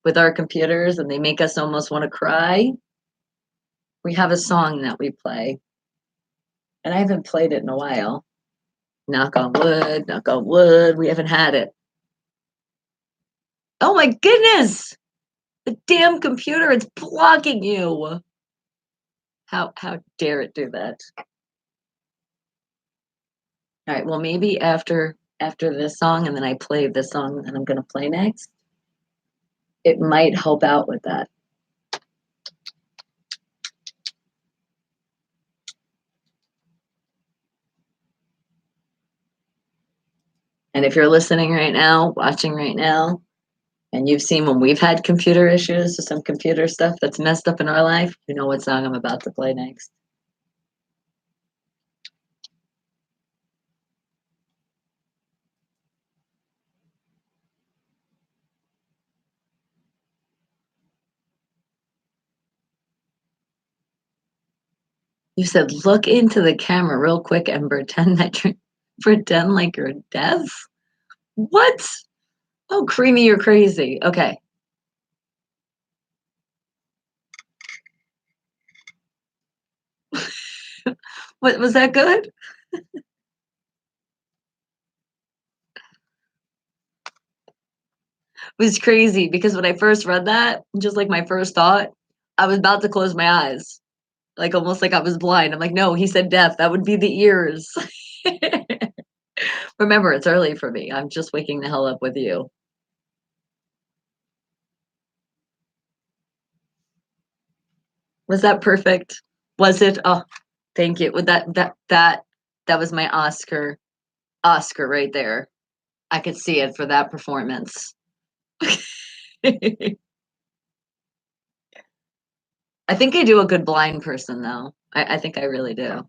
with our computers and they make us almost want to cry, we have a song that we play. And I haven't played it in a while. Knock on wood, we haven't had it. Oh my goodness! The damn computer, it's blocking you. How dare it do that? All right, well maybe after this song and then I play this song that I'm gonna play next, it might help out with that. And if you're listening right now, watching right now, and you've seen when we've had computer issues or some computer stuff that's messed up in our life, you know what song I'm about to play next. You said look into the camera real quick and pretend like you're deaf. What? Oh, Creamy, you're crazy. Okay. What was that good? It was crazy because when I first read that, just like my first thought, I was about to close my eyes, like almost like I was blind. I'm like, no, he said deaf. That would be the ears. Remember, it's early for me. I'm just waking the hell up with you. Was that perfect? Was it? Oh, thank you. With that was my Oscar right there. I could see it for that performance. I think I do a good blind person though. I think I really do.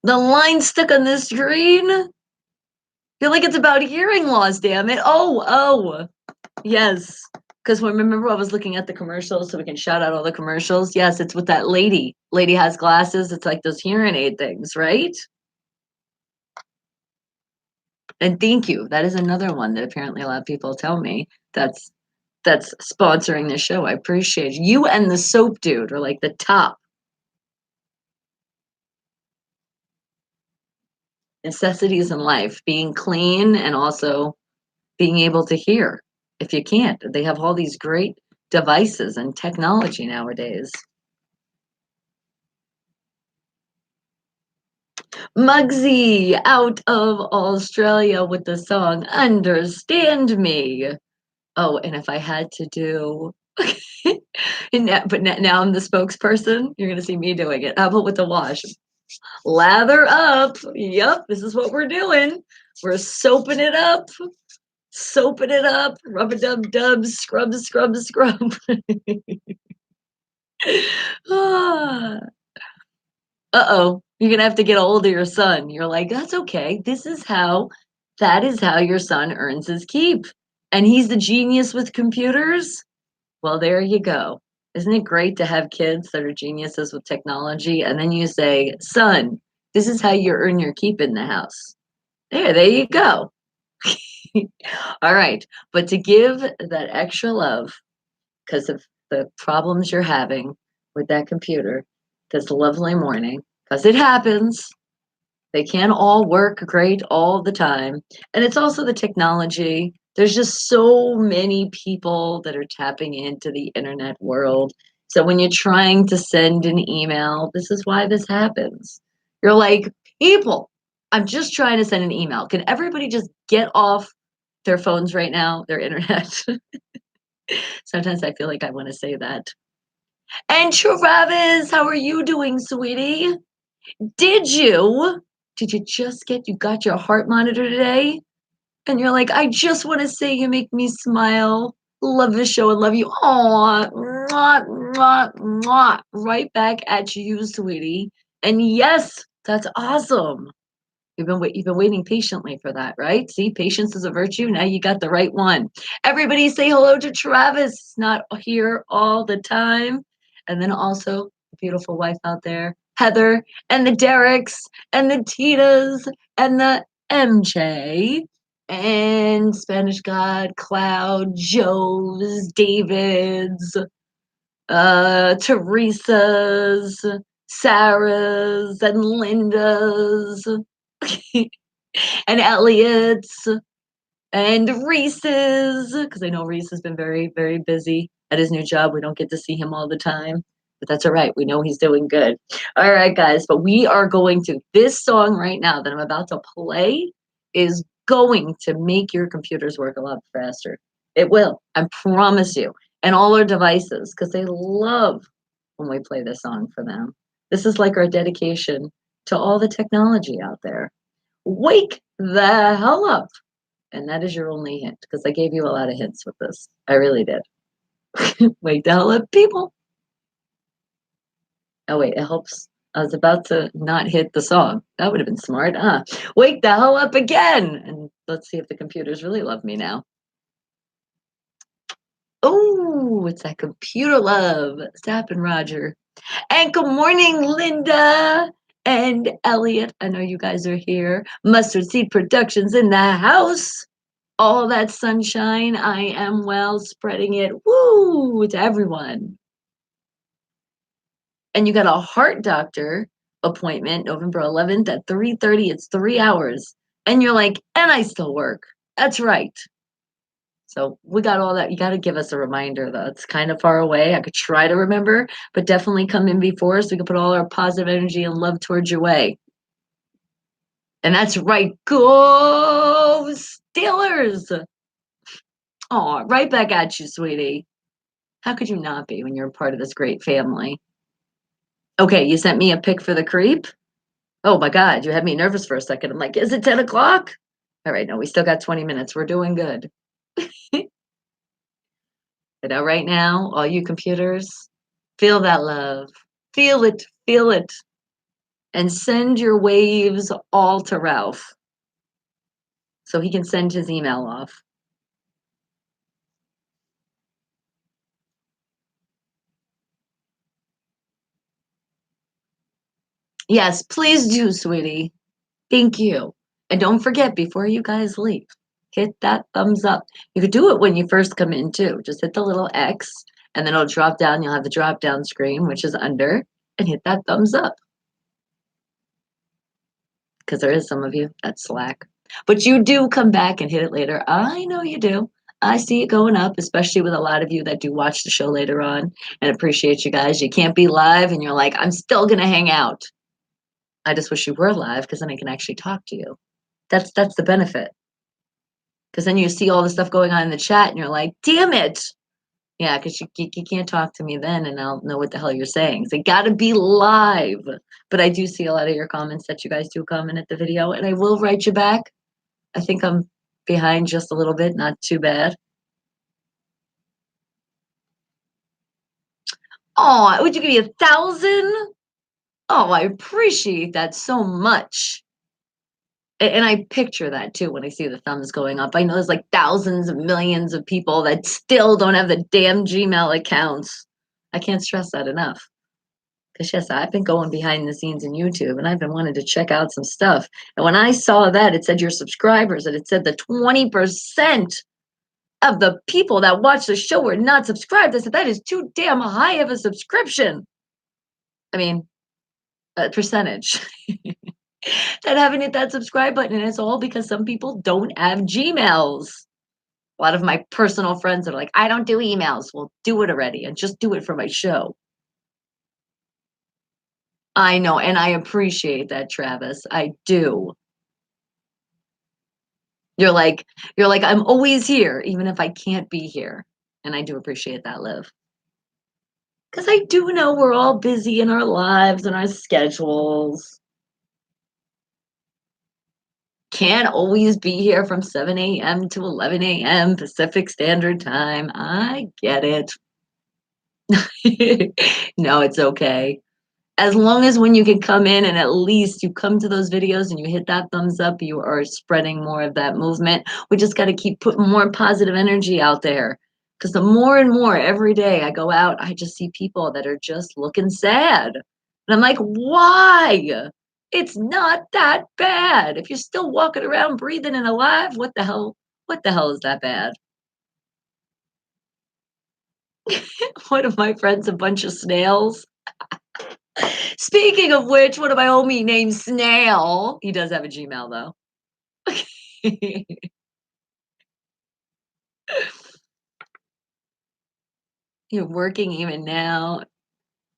The line stuck on the screen. Feel like it's about hearing loss, damn it. Oh, yes. Because remember I was looking at the commercials so we can shout out all the commercials. Yes, it's with that lady. Lady has glasses. It's like those hearing aid things, right? And thank you. That is another one that apparently a lot of people tell me that's sponsoring the show. I appreciate you. You and the soap dude are like the top necessities in life, being clean and also being able to hear. If you can't, they have all these great devices and technology nowadays. Muggsy out of Australia with the song Understand Me. Oh, and if I had to do now I'm the spokesperson. You're gonna see me doing it. How about with the wash? Lather up. Yep, this is what we're doing. We're soaping it up, rub a dub dub, scrub. Ah. Uh-oh, you're gonna have to get a hold of your son. You're like, that's okay. That is how your son earns his keep. And he's the genius with computers. Well, there you go. Isn't it great to have kids that are geniuses with technology? And then you say, son, this is how you earn your keep in the house. There you go. All right. But to give that extra love because of the problems you're having with that computer this lovely morning, because it happens. They can't all work great all the time. And it's also the technology. There's just so many people that are tapping into the internet world. So when you're trying to send an email, this is why this happens. You're like, people, I'm just trying to send an email. Can everybody just get off their phones right now, their internet? Sometimes I feel like I want to say that. And Travis, how are you doing, sweetie? Did you? Did you just get you got your heart monitor today? And you're like, I just want to say you make me smile. Love the show and love you. Aw, mwah, mwah, mwah. Right back at you, sweetie. And yes, that's awesome. You've been waiting patiently for that, right? See, patience is a virtue. Now you got the right one. Everybody say hello to Travis. Not here all the time. And then also the beautiful wife out there, Heather, and the Derricks, and the Titas, and the MJ, and Spanish God, Cloud, Joe's, David's, Teresa's, Sarah's, and Linda's. And Elliot's and Reese's, because I know Reese has been very, very busy at his new job. We don't get to see him all the time, but that's all right. We know he's doing good. All right, guys, but we are going to, this song right now that I'm about to play is going to make your computers work a lot faster. It will, I promise you. And all our devices, because they love when we play this song for them. This is like our dedication to all the technology out there. Wake the hell up. And that is your only hint because I gave you a lot of hints with this. I really did. Wake the hell up, people. Oh, wait, it helps. I was about to not hit the song. That would have been smart. Wake the hell up again. And let's see if the computers really love me now. Oh, it's that computer love. Stop and Roger. And good morning, Linda and Elliot. I know you guys are here. Mustard Seed Productions in the house. All that sunshine. I am well, spreading it. Woo to everyone. And you got a heart doctor appointment November 11th at 3:30. It's 3 hours. And you're like, and I still work. That's right. So we got all that. You got to give us a reminder, though. It's kind of far away. I could try to remember, but definitely come in before so we can put all our positive energy and love towards your way. And that's right. Go Steelers. Oh, right back at you, sweetie. How could you not be when you're a part of this great family? Okay, you sent me a pic for the creep? Oh my God, you had me nervous for a second. I'm like, is it 10 o'clock? All right, no, we still got 20 minutes. We're doing good. You know, right now, all you computers, feel that love. Feel it, and send your waves all to Ralph so he can send his email off. Yes, please do, sweetie. Thank you. And don't forget before you guys leave, hit that thumbs up. You could do it when you first come in too. Just hit the little X and then it'll drop down. You'll have the drop down screen, which is under, and hit that thumbs up. Because there is some of you that slack. But you do come back and hit it later. I know you do. I see it going up, especially with a lot of you that do watch the show later on and appreciate you guys. You can't be live and you're like, I'm still going to hang out. I just wish you were live because then I can actually talk to you. That's the benefit. Because then you see all the stuff going on in the chat and you're like, damn it. Yeah, because you can't talk to me then and I'll know what the hell you're saying. So got to be live. But I do see a lot of your comments that you guys do comment at the video and I will write you back. I think I'm behind just a little bit, not too bad. Oh, would you give me 1,000? Oh, I appreciate that so much. And I picture that too when I see the thumbs going up. I know there's like thousands of millions of people that still don't have the damn Gmail accounts. I can't stress that enough 'Cause yes, I've been going behind the scenes in YouTube, and I've been wanting to check out some stuff, and when I saw that, it said your subscribers, and it said the 20% of the people that watch the show were not subscribed. I said, "That is too damn high of a subscription." I mean, percentage that haven't hit that subscribe button, and it's all because some people don't have Gmails. A lot of my personal friends are like, "I don't do emails." Well, do it already and just do it for my show. I know, and I appreciate that, Travis. I do. You're like you're like, "I'm always here, even if I can't be here." And I do appreciate that, Liv. Because I do know we're all busy in our lives and our schedules. Can't always be here from 7 a.m. to 11 a.m. Pacific Standard Time. I get it. No, it's okay. As long as when you can come in and at least you come to those videos and you hit that thumbs up, you are spreading more of that movement. We just got to keep putting more positive energy out there. Because the more and more every day I go out, I just see people that are just looking sad. And I'm like, why? It's not that bad. If you're still walking around breathing and alive, what the hell? What the hell is that bad? One of my friends, a bunch of snails. Speaking of which, one of my homie named Snail, he does have a Gmail though. You're working even now.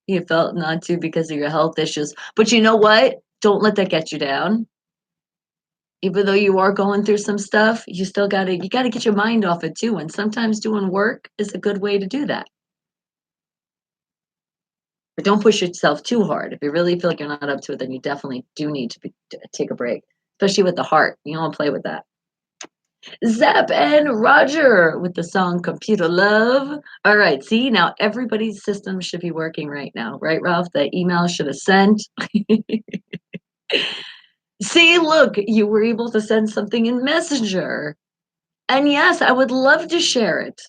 You felt not to because of your health issues. But you know what? Don't let that get you down. Even though you are going through some stuff, you gotta get your mind off it too. And sometimes doing work is a good way to do that. But don't push yourself too hard. If you really feel like you're not up to it, then you definitely do need to take a break, especially with the heart. You don't want to play with that. Zap and Roger with the song Computer Love. All right, see, now everybody's system should be working right now, right, Ralph? The email should have sent. See, look, you were able to send something in Messenger. And yes, I would love to share it.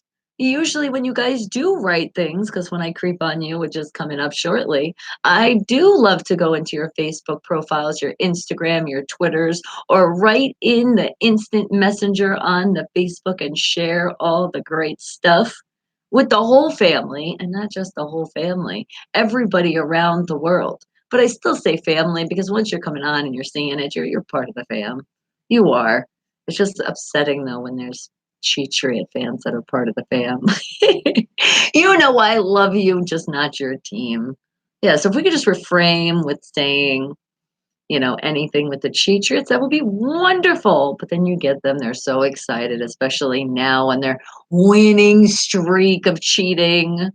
Usually, when you guys do write things, because when I creep on you, which is coming up shortly, I do love to go into your Facebook profiles, your Instagram, your Twitters, or write in the instant messenger on the Facebook and share all the great stuff with the whole family, and not just the whole family, everybody around the world. But I still say family because once you're coming on and you're seeing it, you're part of the fam. You are. It's just upsetting though when there's Cheat Triad fans that are part of the fam. You know I love you, just not your team. Yeah, so if we could just refrain with saying, anything with the Cheat Triads, that would be wonderful. But then you get them, they're so excited, especially now on their winning streak of cheating.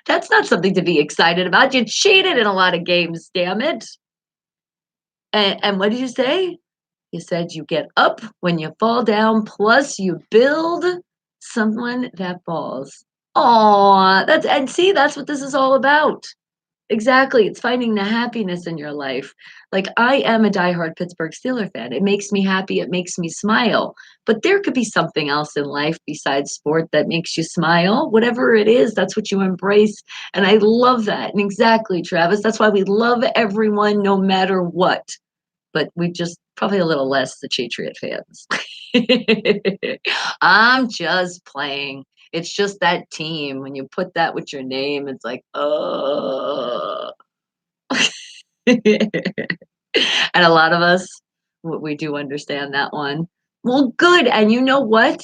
That's not something to be excited about. You cheated in a lot of games, damn it. And what did you say? You said you get up when you fall down, plus you build someone that falls. Aw, that's what this is all about. Exactly. It's finding the happiness in your life. Like I am a diehard Pittsburgh Steeler fan. It makes me happy. It makes me smile. But there could be something else in life besides sport that makes you smile. Whatever it is, that's what you embrace. And I love that. And exactly, Travis. That's why we love everyone no matter what, but we just probably a little less the Patriot fans. I'm just playing. It's just that team. When you put that with your name, it's like, oh. And a lot of us, we do understand that one. Well, good. And you know what?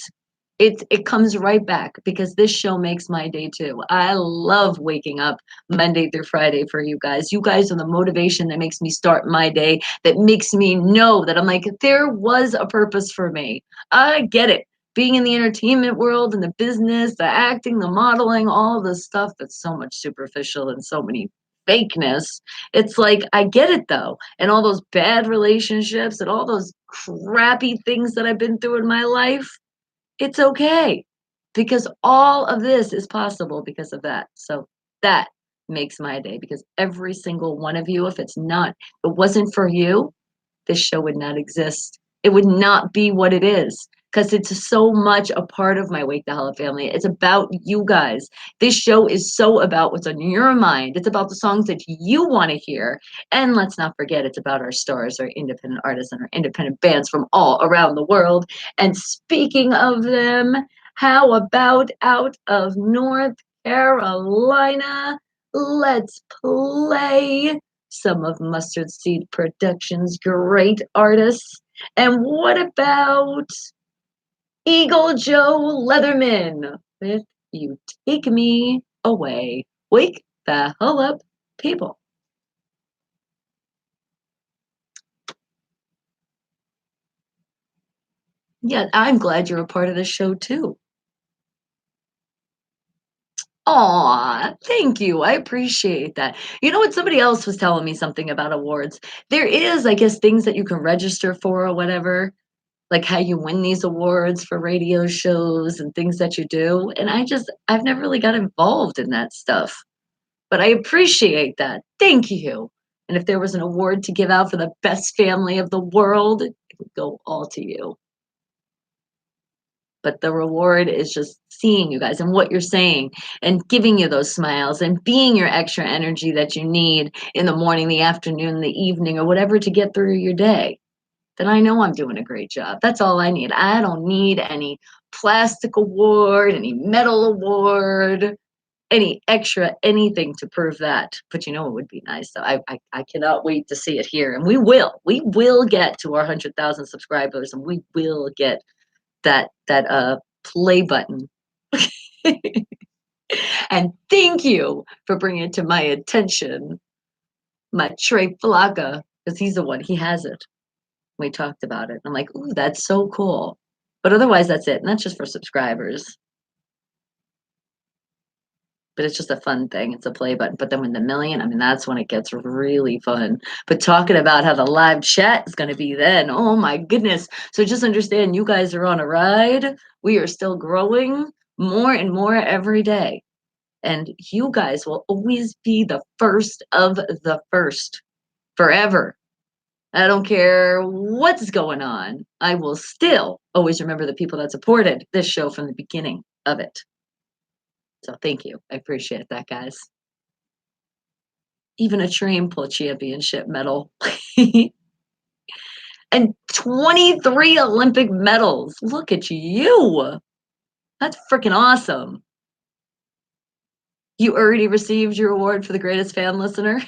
It comes right back because this show makes my day too. I love waking up Monday through Friday for you guys. You guys are the motivation that makes me start my day, that makes me know that I'm like, there was a purpose for me. I get it. Being in the entertainment world and the business, the acting, the modeling, all the stuff that's so much superficial and so many fakeness. It's like, I get it though. And all those bad relationships and all those crappy things that I've been through in my life, it's okay because all of this is possible because of that. So that makes my day because every single one of you, if it wasn't for you, this show would not exist. It would not be what it is. because it's so much a part of my Wake the Hell Up family. It's about you guys. This show is so about what's on your mind. It's about the songs that you want to hear. And let's not forget, it's about our stars, our independent artists, and our independent bands from all around the world. And speaking of them, how about out of North Carolina? Let's play some of Mustard Seed Productions' great artists. And what about Eagle Joe Leatherman with You Take Me Away? Wake the hell up, people. Yeah, I'm glad you're a part of the show too. Aw, thank you. I appreciate that. You know what? Somebody else was telling me something about awards. There is, I guess, things that you can register for or whatever, like how you win these awards for radio shows and things that you do. And I've never really got involved in that stuff, but I appreciate that. Thank you. And if there was an award to give out for the best family of the world, it would go all to you. But the reward is just seeing you guys and what you're saying and giving you those smiles and being your extra energy that you need in the morning, the afternoon, the evening, or whatever to get through your day. Then I know I'm doing a great job. That's all I need. I don't need any plastic award, any medal award, any extra anything to prove that. But you know it would be nice. So I cannot wait to see it here. And we will. We will get to our 100,000 subscribers and we will get that play button. And thank you for bringing it to my attention, my Trey Flocka, because he's the one, he has it. We talked about it. I'm like, ooh, that's so cool. But otherwise, that's it. And that's just for subscribers. But it's just a fun thing. It's a play button. But then when the million, I mean, that's when it gets really fun. But talking about how the live chat is going to be then, oh my goodness. So just understand you guys are on a ride. We are still growing more and more every day. And you guys will always be the first of the first forever. I don't care what's going on. I will still always remember the people that supported this show from the beginning of it. So thank you. I appreciate that, guys. Even a train pull championship medal. And 23 Olympic medals. Look at you. That's freaking awesome. You already received your award for the greatest fan listener.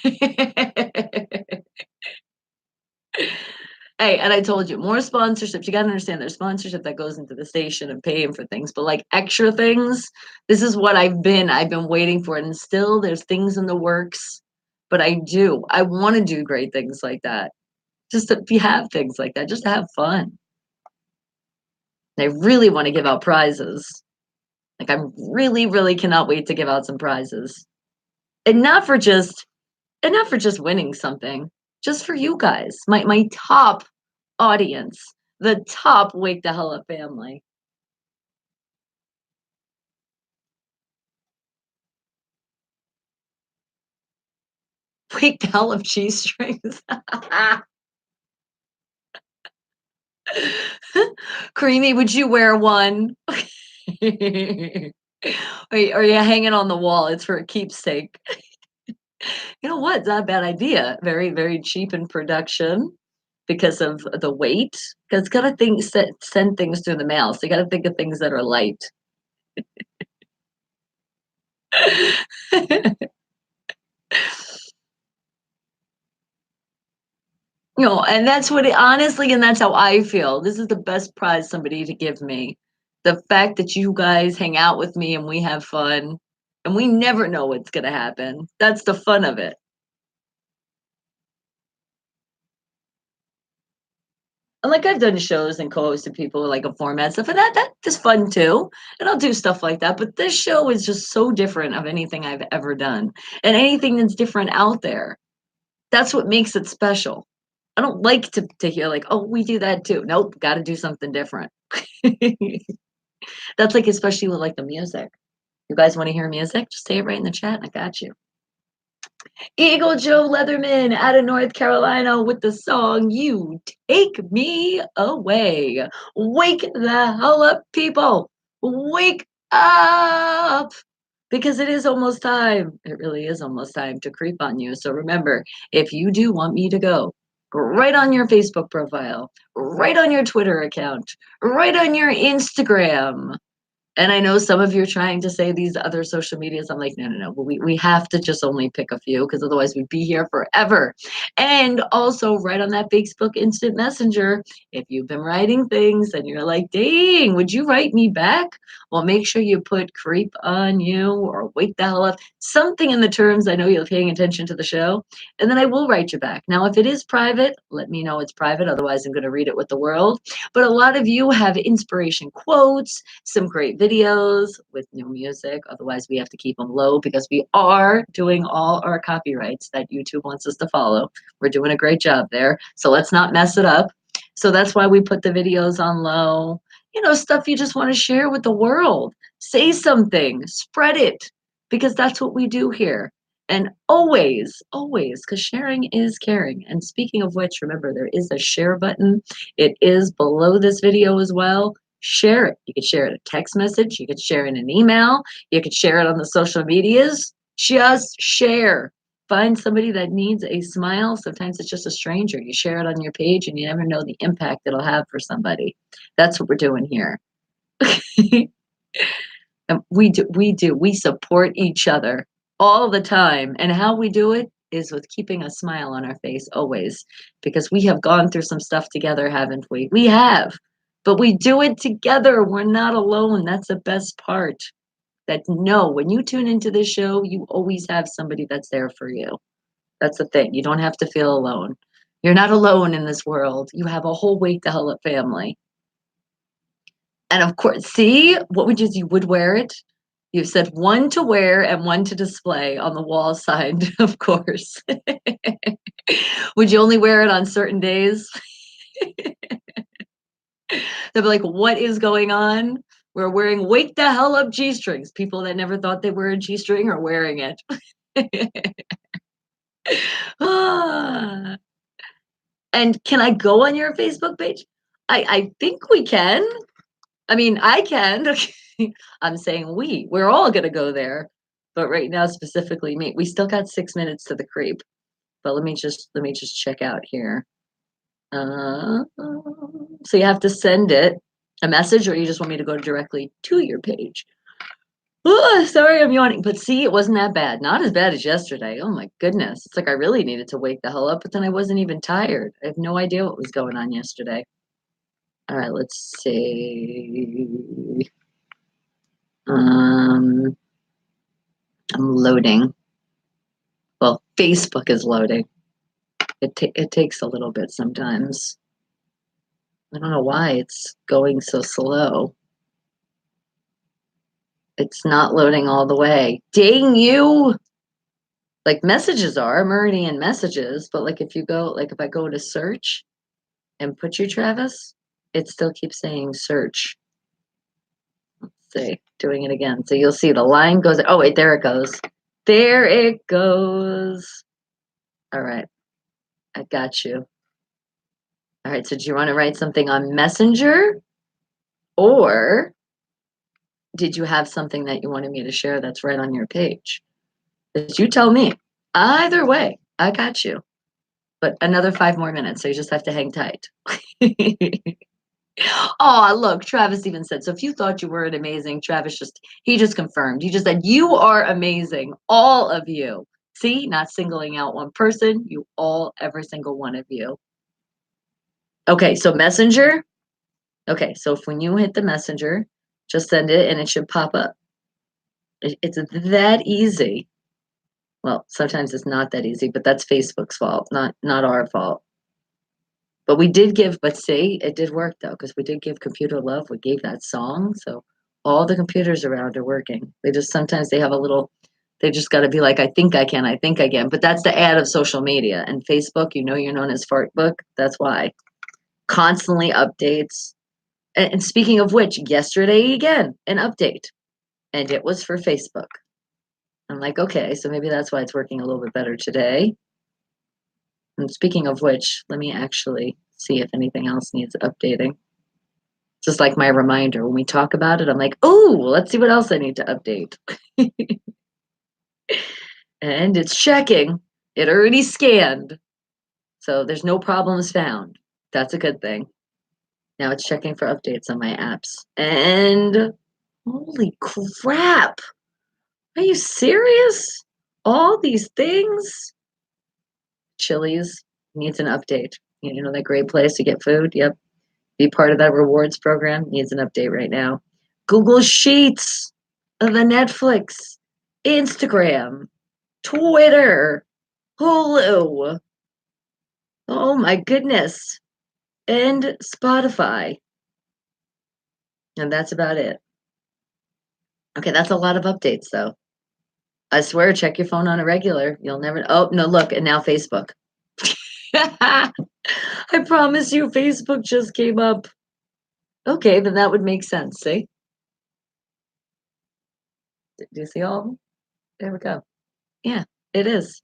Hey, and I told you, more sponsorships. You got to understand there's sponsorship that goes into the station and paying for things, but like extra things, this is what I've been waiting for. And still there's things in the works, but I want to do great things like that. Just to have things like that, just to have fun. I really want to give out prizes. Like I really, really cannot wait to give out some prizes. And not for just winning something, just for you guys, my top audience, the top Wake the Hell Up family. Wake the Hell Up cheese strings. Creamy, would you wear one? Are you hanging on the wall? It's for a keepsake. You know what? It's not a bad idea. Very, very cheap in production because of the weight. Because gotta think send things through the mail. So you gotta think of things that are light. And that's what it honestly, and that's how I feel. This is the best prize somebody to give me. The fact that you guys hang out with me and we have fun, and we never know what's gonna happen. That's the fun of it. And like I've done shows and co-hosted people like a format stuff, and that's fun too. And I'll do stuff like that. But this show is just so different of anything I've ever done, and anything that's different out there. That's what makes it special. I don't like to hear like, oh, we do that too. Nope, got to do something different. That's like especially with like the music. You guys want to hear music? Just say it right in the chat, and I got you. Eagle Joe Leatherman out of North Carolina with the song You Take Me Away. Wake the hell up, people. Wake up. Because it is almost time. It really is almost time to creep on you. So remember, if you do want me to go, right on your Facebook profile, right on your Twitter account, right on your Instagram, and I know some of you are trying to say these other social medias. I'm like, no, no, no. We have to just only pick a few because otherwise we'd be here forever. And also, right on that Facebook Instant Messenger, if you've been writing things and you're like, dang, would you write me back? Well, make sure you put creep on you or wake the hell up, something in the terms. I know you're paying attention to the show. And then I will write you back. Now, if it is private, let me know it's private. Otherwise, I'm going to read it with the world. But a lot of you have inspiration quotes, some great videos with new music. Otherwise, we have to keep them low because we are doing all our copyrights that YouTube wants us to follow. We're doing a great job there. So let's not mess it up. So that's why we put the videos on low. You know, stuff you just want to share with the world. Say something, spread it, because that's what we do here. And always, always, because sharing is caring. And speaking of which, remember, there is a share button. It is below this video as well. Share it. You could share it a text message. You could share it in an email. You could share it on the social medias. Just share. Find somebody that needs a smile. Sometimes it's just a stranger. You share it on your page and you never know the impact it'll have for somebody. That's what we're doing here. And we support each other all the time. And how we do it is with keeping a smile on our face always, because we have gone through some stuff together, haven't we? We have, but we do it together. We're not alone. That's the best part. That no, when you tune into this show, you always have somebody that's there for you. That's the thing. You don't have to feel alone. You're not alone in this world. You have a whole Wake the Hell Up family. And of course, see, what would you would wear it? You said one to wear and one to display on the wall side, of course. Would you only wear it on certain days? They'll be like, what is going on? We're wearing wake the hell up G strings. People that never thought they were a G string are wearing it. Ah. And can I go on your Facebook page? I think we can. I mean, I can. I'm saying we're all gonna go there. But right now, specifically me, we still got 6 minutes to the creep. But let me just check out here. So you have to send it a message, or you just want me to go directly to your page? Oh, sorry, I'm yawning. But see, it wasn't that bad. Not as bad as yesterday. Oh my goodness. It's like I really needed to wake the hell up, but then I wasn't even tired. I have no idea what was going on yesterday. All right, let's see. I'm loading. Well, Facebook is loading. It takes a little bit sometimes. I don't know why it's going so slow. It's not loading all the way. Dang you! Like messages are, I'm already in messages, but like if you go, like if I go to search and put you, Travis, it still keeps saying search. Let's see, doing it again. So you'll see the line goes, oh wait, there it goes. There it goes. All right, I got you. All right, so do you want to write something on Messenger, or did you have something that you wanted me to share that's right on your page? Because you tell me. Either way, I got you. But another 5 more minutes, so you just have to hang tight. Oh, look, Travis even said, so if you thought you weren't amazing, Travis he just confirmed. He just said, you are amazing, all of you. See, not singling out one person, you all, every single one of you. Okay, so Messenger. Okay, so if when you hit the Messenger, just send it and it should pop up. It's that easy. Well, sometimes it's not that easy, but that's Facebook's fault, not our fault. But we did give, but see, it did work though, because we did give Computer Love. We gave that song, so all the computers around are working. They just sometimes they have a little. They just got to be like, I think I can, I think I can. But that's the ad of social media and Facebook. You know, you're known as Fartbook. That's why. Constantly updates. And speaking of which, yesterday again, an update, and it was for Facebook. I'm like, okay, so maybe that's why it's working a little bit better today. And speaking of which, let me actually see if anything else needs updating. Just like my reminder when we talk about it, I'm like, oh, let's see what else I need to update. And it's checking. It already scanned. So there's no problems found. That's a good thing. Now it's checking for updates on my apps. And holy crap. Are you serious? All these things? Chili's needs an update. You know that great place to get food? Yep. Be part of that rewards program needs an update right now. Google Sheets, the Netflix, Instagram, Twitter, Hulu. Oh my goodness. And Spotify. And that's about it. Okay, that's a lot of updates though. I swear, check your phone on a regular. You'll never. Oh, no, look, and now Facebook. I promise you, Facebook just came up. Okay, then that would make sense. See? Do you see all of them? There we go. Yeah, it is.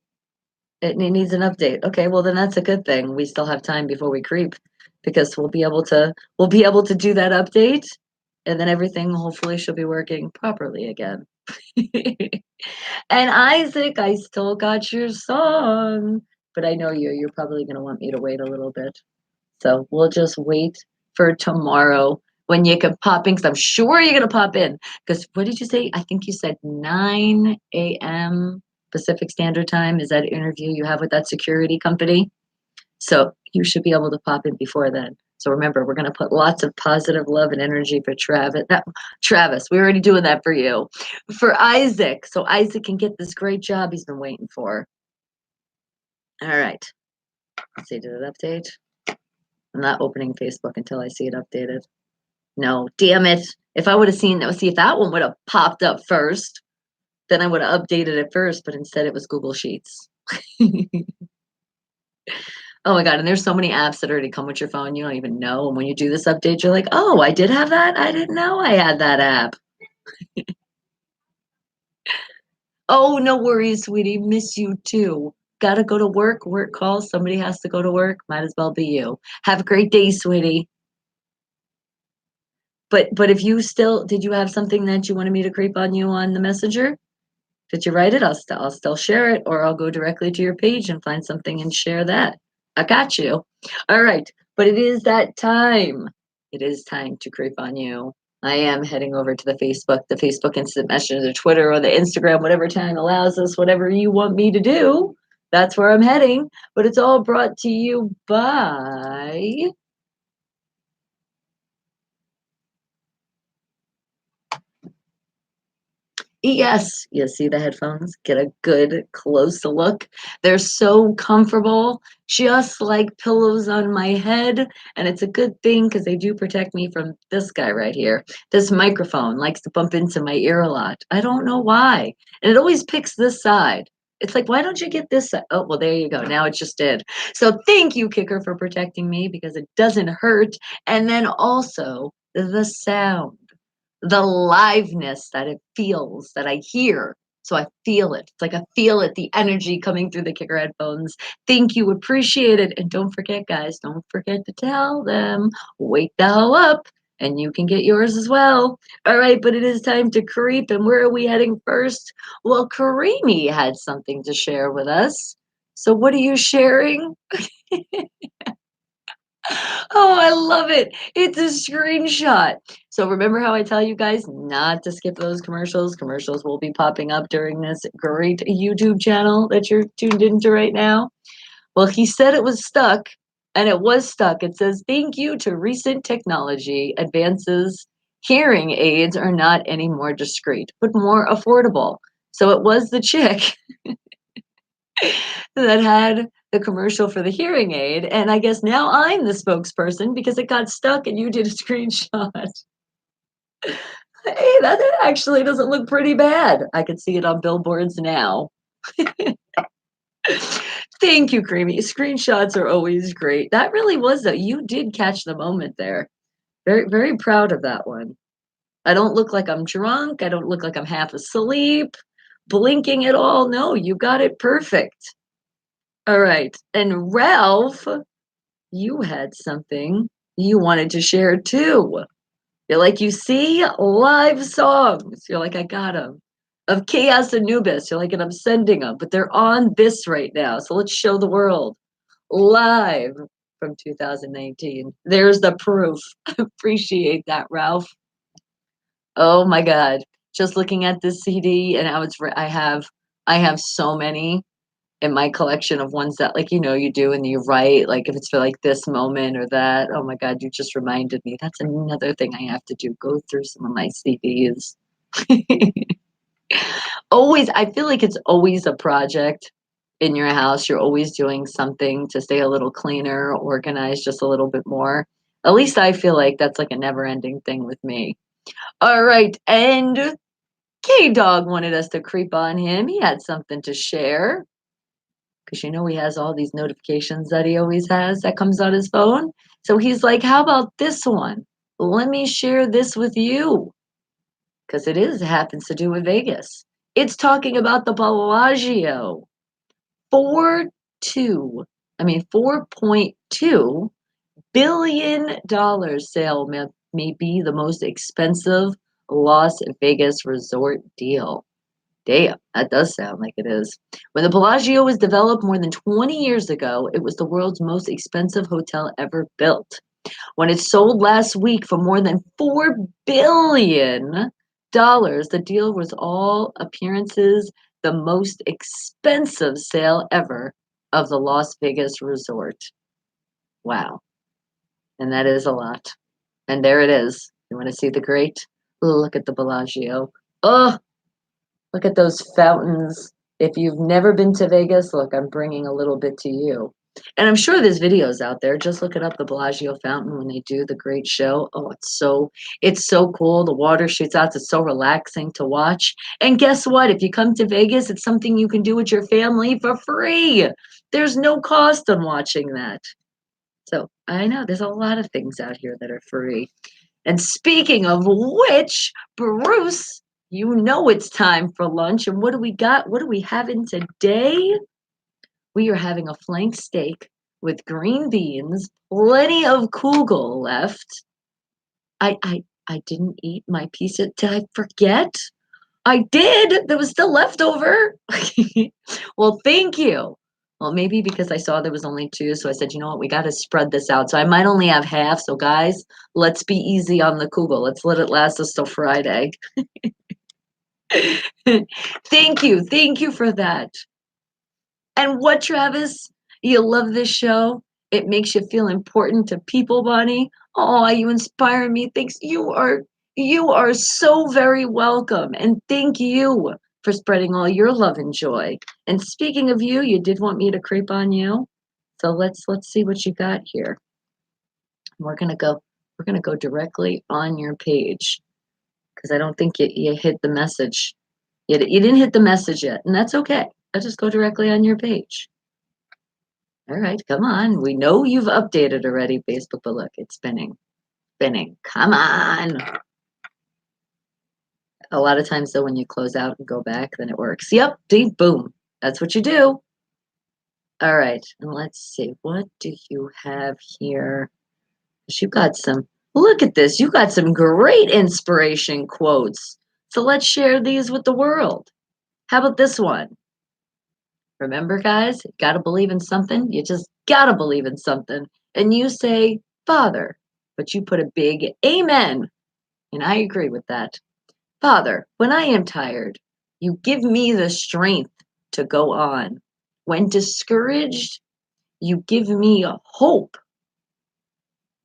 It needs an update. Okay, well then that's a good thing. We still have time before we creep because we'll be able to do that update and then everything hopefully should be working properly again. And Isaac, I still got your song, but I know you're probably going to want me to wait a little bit. So we'll just wait for tomorrow when you can pop in, because I'm sure you're going to pop in. Because what did you say? I think you said 9 a.m. Pacific Standard Time is that interview you have with that security company. So you should be able to pop in before then. So remember, we're going to put lots of positive love and energy for Travis. Travis, we're already doing that for you. For Isaac, so Isaac can get this great job he's been waiting for. All right. Let's see, did it update? I'm not opening Facebook until I see it updated. No, damn it. If I would have seen that, see if that one would have popped up first, then I would have updated it first, but instead it was Google Sheets. Oh my God. And there's so many apps that already come with your phone. You don't even know. And when you do this update, you're like, oh, I did have that. I didn't know I had that app. Oh, no worries, sweetie. Miss you too. Gotta go to work. Work calls. Somebody has to go to work. Might as well be you. Have a great day, sweetie. But if you still did you have something that you wanted me to creep on you on the messenger? Did you write it? I'll still share it, or I'll go directly to your page and find something and share that. I got you. All right. But it is that time. It is time to creep on you. I am heading over to the Facebook Instant Messenger, the Twitter, or the Instagram, whatever time allows us, whatever you want me to do. That's where I'm heading. But it's all brought to you by yes, you see the headphones? Get a good close look. They're so comfortable, just like pillows on my head. And it's a good thing because they do protect me from this guy right here. This microphone likes to bump into my ear a lot. I don't know why. And it always picks this side. It's like, why don't you get this side? Oh, well, there you go. Now it just did. So thank you, Kicker, for protecting me because it doesn't hurt. And then also the sound, the liveness that it feels that I hear. So I feel it. It's like I feel it, the energy coming through the Kicker headphones. Thank you. Appreciate it. And don't forget, guys, don't forget to tell them, wake the hell up. And you can get yours as well. All right, but it is time to creep. And where are we heading first? Well, Karimi had something to share with us. So what are you sharing? Oh, I love it. It's a screenshot. So remember how I tell you guys not to skip those commercials? Commercials will be popping up during this great YouTube channel that you're tuned into right now. Well, he said it was stuck, and it was stuck. It says, thank you to recent technology advances, hearing aids are not any more discreet, but more affordable. So it was the chick that had the commercial for the hearing aid. And I guess now I'm the spokesperson because it got stuck and you did a screenshot. Hey, that actually doesn't look pretty bad. I can see it on billboards now. Thank you, Creamy. Screenshots are always great. That really was, though. You did catch the moment there. Very, very proud of that one. I don't look like I'm drunk. I don't look like I'm half asleep, blinking at all. No, you got it perfect. All right. And Ralph, you had something you wanted to share too. You're like, you see, live songs. You're like, I got them. Of Chaos Anubis. You're like, and I'm sending them, but they're on this right now. So let's show the world live from 2019. There's the proof. Appreciate that, Ralph. Oh my God. Just looking at this CD and I have so many in my collection of ones that like you do and you write like if it's for like this moment or that. Oh my God, you just reminded me. That's another thing I have to do. Go through some of my CDs. Always, I feel like it's always a project in your house. You're always doing something to stay a little cleaner, organized just a little bit more. At least I feel like that's like a never ending thing with me. All right. And K Dog wanted us to creep on him. He had something to share because he has all these notifications that he always has that comes on his phone. So he's like, how about this one? Let me share this with you because it happens to do with Vegas. It's talking about the Bellagio. 4.2 billion dollars sale may be the most expensive Las Vegas resort deal. Damn, that does sound like it is. When the Bellagio was developed more than 20 years ago, it was the world's most expensive hotel ever built. When it sold last week for more than $4 billion, the deal was all appearances the most expensive sale ever of the Las Vegas resort. Wow. And that is a lot. And there it is. You want to see the great? Look at the Bellagio. Oh, look at those fountains. If you've never been to Vegas, look, I'm bringing a little bit to you. And I'm sure there's videos out there. Just look it up, the Bellagio fountain when they do the great show. Oh, it's so cool. The water shoots out. It's so relaxing to watch. And guess what? If you come to Vegas, it's something you can do with your family for free. There's no cost on watching that. So I know there's a lot of things out here that are free. And speaking of which, Bruce, it's time for lunch. And what do we got? What are we having today? We are having a flank steak with green beans, plenty of kugel left. I didn't eat my piece of, did I forget? I did. There was still leftover. Well, thank you. Well, maybe because I saw there was only two, so I said, you know what, we got to spread this out. So I might only have half. So guys, let's be easy on the kugel. Let's let it last us till Friday. Thank you for that. And what, Travis? You love this show? It makes you feel important to people, Bonnie. Oh, you inspire me. Thanks. You are so very welcome. And thank you for spreading all your love and joy. And speaking of you, you did want me to creep on you. So let's see what you got here. We're gonna go directly on your page because I don't think you hit the message. You didn't hit the message yet, and that's okay. I'll just go directly on your page. All right, come on. We know you've updated already, Facebook, but look, it's spinning. Spinning. Come on. A lot of times, though, when you close out and go back, then it works. Yep, deep, boom. That's what you do. All right, and let's see. What do you have here? You got some, look at this. You got some great inspiration quotes. So let's share these with the world. How about this one? Remember, guys, you got to believe in something. You just got to believe in something. And you say, Father, but you put a big amen. And I agree with that. Father, when I am tired, you give me the strength to go on. When discouraged, you give me hope.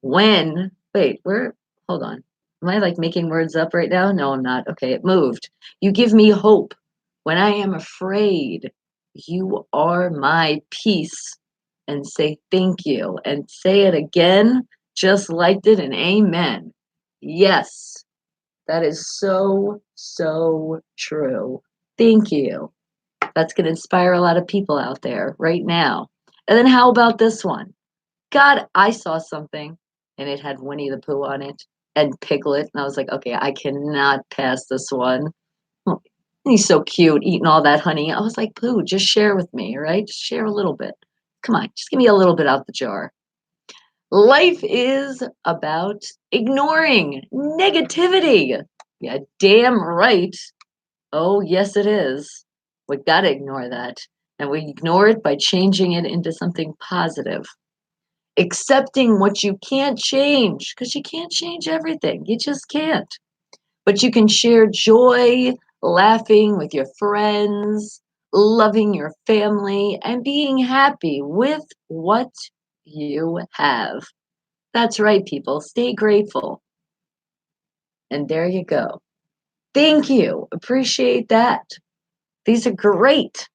Hold on. Am I like making words up right now? No, I'm not. Okay, it moved. You give me hope. When I am afraid, you are my peace. And say thank you. And say it again, just like it, and amen. Yes, that is so, so true. Thank you. That's going to inspire a lot of people out there right now. And then how about this one? God, I saw something and it had Winnie the Pooh on it and Piglet. And I was like, okay, I cannot pass this one. And he's so cute eating all that honey. I was like, Pooh, just share with me, all right? Just share a little bit. Come on, just give me a little bit out the jar. Life is about ignoring negativity. Yeah, damn right. Oh, yes, it is. We gotta ignore that. And we ignore it by changing it into something positive. Accepting what you can't change, because you can't change everything. You just can't. But you can share joy, laughing with your friends, loving your family, and being happy with what you have. That's right, people. Stay grateful. And there you go. Thank you. Appreciate that. These are great.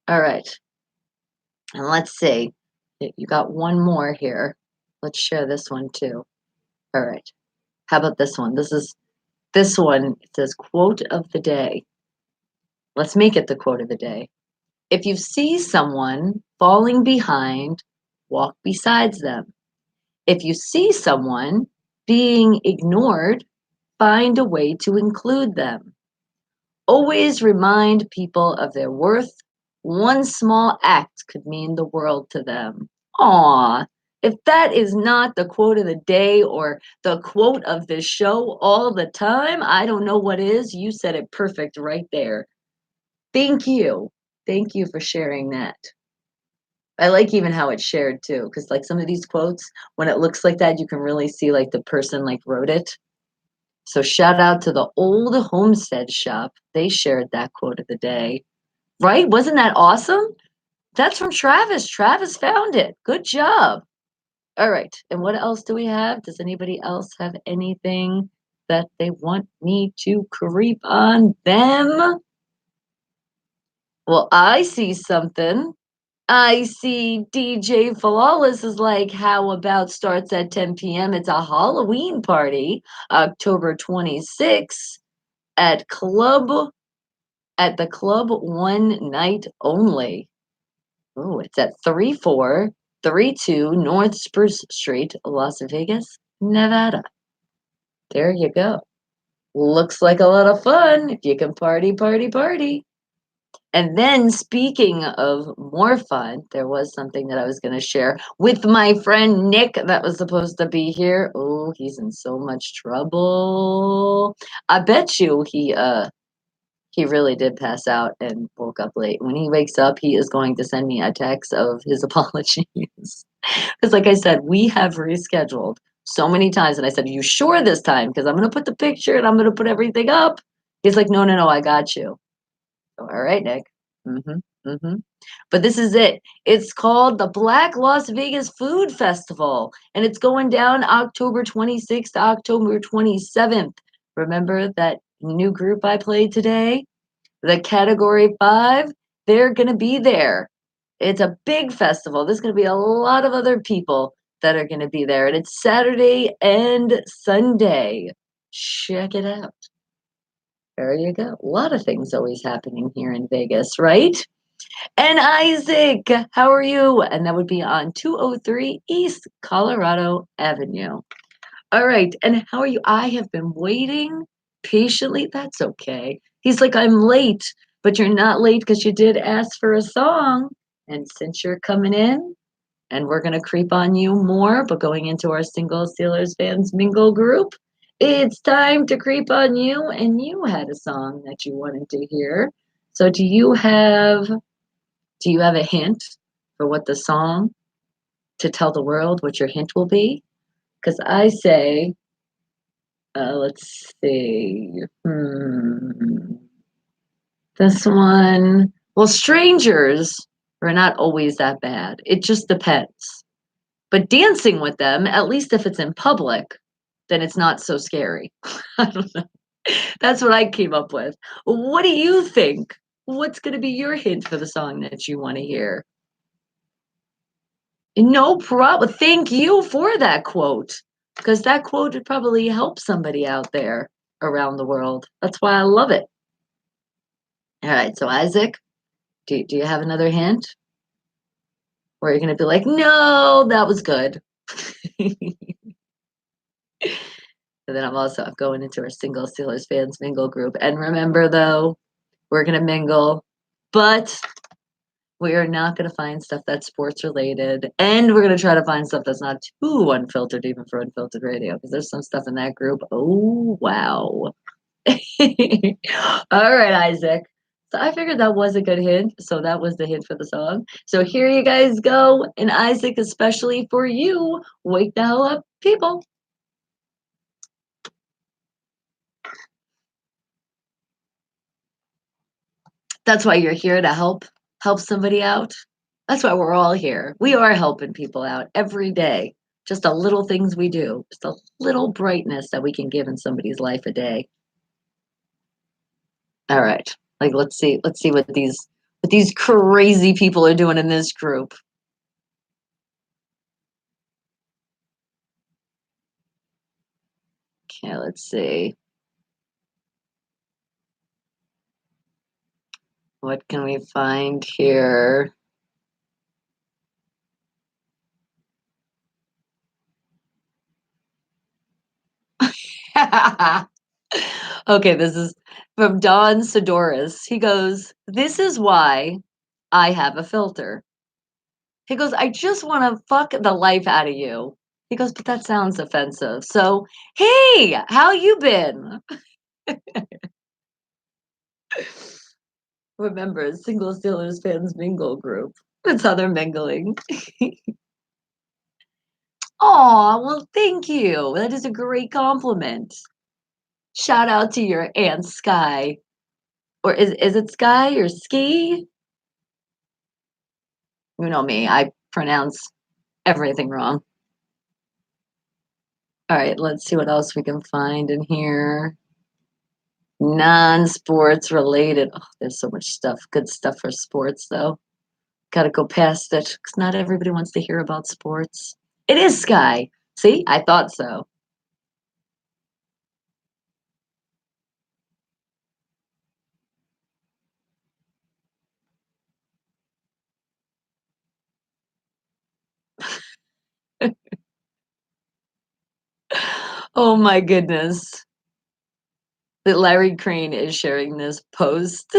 All right. And let's see. You got one more here. Let's share this one too. All right. How about this one? This one. It says quote of the day. Let's make it the quote of the day. If you see someone falling behind, walk beside them. If you see someone being ignored, find a way to include them. Always remind people of their worth. One small act could mean the world to them. Aw, if that is not the quote of the day or the quote of this show all the time, I don't know what is. You said it perfect right there. Thank you. Thank you for sharing that. I like even how it's shared too, because like some of these quotes, when it looks like that, you can really see like the person like wrote it. So shout out to the Old Homestead Shop. They shared that quote of the day. Right? Wasn't that awesome? That's from Travis. Travis found it. Good job. All right. And what else do we have? Does anybody else have anything that they want me to creep on them? Well, I see something. I see DJ Flawless is like, how about starts at 10 p.m.? It's a Halloween party, October 26th at the club one night only. Oh, it's at 3432 North Spruce Street, Las Vegas, Nevada. There you go. Looks like a lot of fun if you can party, party, party. And then, speaking of more fun, there was something that I was going to share with my friend Nick that was supposed to be here. Oh, he's in so much trouble. I bet you he really did pass out and woke up late. When he wakes up, he is going to send me a text of his apologies. Because, like I said, we have rescheduled so many times. And I said, "Are you sure this time? Because I'm going to put the picture and I'm going to put everything up." He's like, "No, no, no, I got you." So, all right, Nick. But this is it. It's called the Black Las Vegas Food Festival, and it's going down October 26th to October 27th. Remember that new group I played today? The Category 5, they're going to be there. It's a big festival. There's going to be a lot of other people that are going to be there, and it's Saturday and Sunday. Check it out. There you go. A lot of things always happening here in Vegas, right? And Isaac, how are you? And that would be on 203 East Colorado Avenue. All right. And how are you? I have been waiting patiently. That's okay. He's like, I'm late, but you're not late because you did ask for a song. And since you're coming in, and we're going to creep on you more, but going into our single Steelers fans mingle group, it's time to creep on you. And you had a song that you wanted to hear. So do you have a hint for what the song to tell the world what your hint will be? Because I say, let's see. This one. Well, strangers are not always that bad. It just depends. But dancing with them, at least if it's in public, then it's not so scary. I don't know. That's what I came up with. What do you think? What's going to be your hint for the song that you want to hear? No problem. Thank you for that quote, because that quote would probably help somebody out there around the world. That's why I love it. All right. So, Isaac, do you have another hint? Or are you going to be like, no, that was good? And then I'm going into our single Steelers fans mingle group. And remember, though, We're gonna mingle, but we are not gonna find stuff that's sports related, and we're gonna try to find stuff that's not too unfiltered, even for unfiltered radio, because there's some stuff in that group. Oh wow! All right, Isaac. So I figured that was a good hint. So that was the hint for the song. So here you guys go, and Isaac, especially for you, wake the hell up, people. That's why you're here to help somebody out. That's why we're all here. We are helping people out every day. Just a little things we do, just a little brightness that we can give in somebody's life a day. All right. Like let's see what these crazy people are doing in this group. Okay, let's see. What can we find here? Okay, this is from Don Sidoris. He goes, "This is why I have a filter." He goes, "I just want to fuck the life out of you." He goes, "But that sounds offensive." So, hey, how you been? Remember, Single Steelers fans mingle group. That's how they're mingling. Aw, well, thank you. That is a great compliment. Shout out to your Aunt Sky. Or is it Sky or Ski? You know me, I pronounce everything wrong. All right, let's see what else we can find in here. Non-sports related. Oh, there's so much stuff. Good stuff for sports, though. Got to go past it because not everybody wants to hear about sports. It is Sky. See, I thought so. Oh my goodness. That Larry Crane is sharing this post.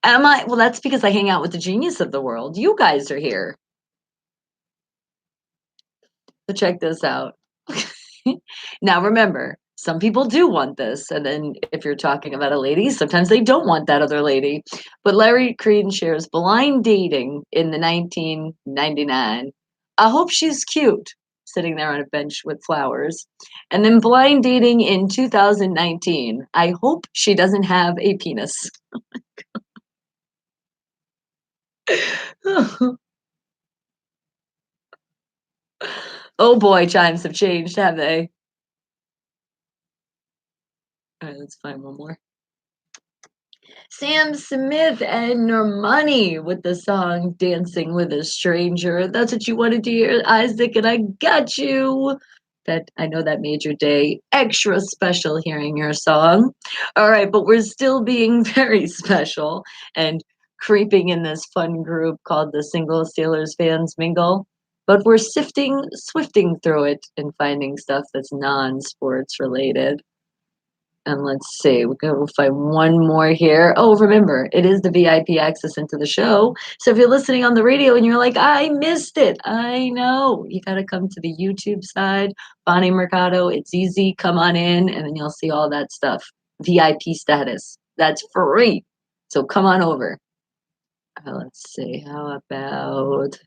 Am I? Well, that's because I hang out with the genius of the world. You guys are here. So check this out. Now remember, some people do want this, and then if you're talking about a lady, sometimes they don't want that other lady. But Larry Creed shares blind dating in the 1999. I hope she's cute, sitting there on a bench with flowers. And then blind dating in 2019. I hope she doesn't have a penis. Oh boy, chimes have changed, have they? All right, let's find one more. Sam Smith and Normani with the song Dancing with a Stranger. That's what you wanted to hear, Isaac, and I got you. That I know that made your day extra special hearing your song. All right, but we're still being very special and creeping in this fun group called the Single Steelers Fans Mingle. But we're swifting through it and finding stuff that's non-sports related. And let's see, we'll find one more here. Oh, remember, it is the VIP access into the show. So if you're listening on the radio and you're like, I missed it, I know. You got to come to the YouTube side, Bonnie Mercado. It's easy. Come on in, and then you'll see all that stuff. VIP status. That's free. So come on over. Let's see, how about.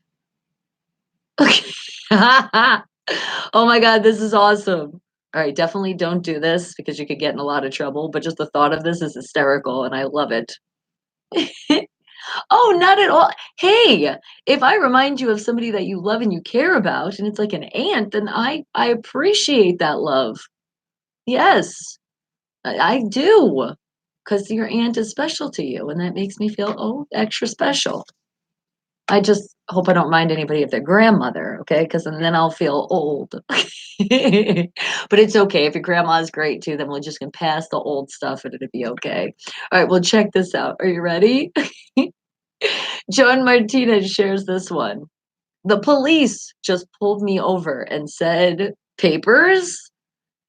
Okay. Oh my God, this is awesome. All right, definitely don't do this because you could get in a lot of trouble, but just the thought of this is hysterical and I love it. Oh, not at all. Hey, if I remind you of somebody that you love and you care about and it's like an aunt, then I appreciate that love. Yes, I do. Because your aunt is special to you and that makes me feel extra special. I just hope I don't mind anybody if they're grandmother, okay? Because then I'll feel old. But it's okay. If your grandma's great too, then we're just gonna pass the old stuff and it'll be okay. All right, well, check this out. Are you ready? John Martinez shares this one. The police just pulled me over and said, papers?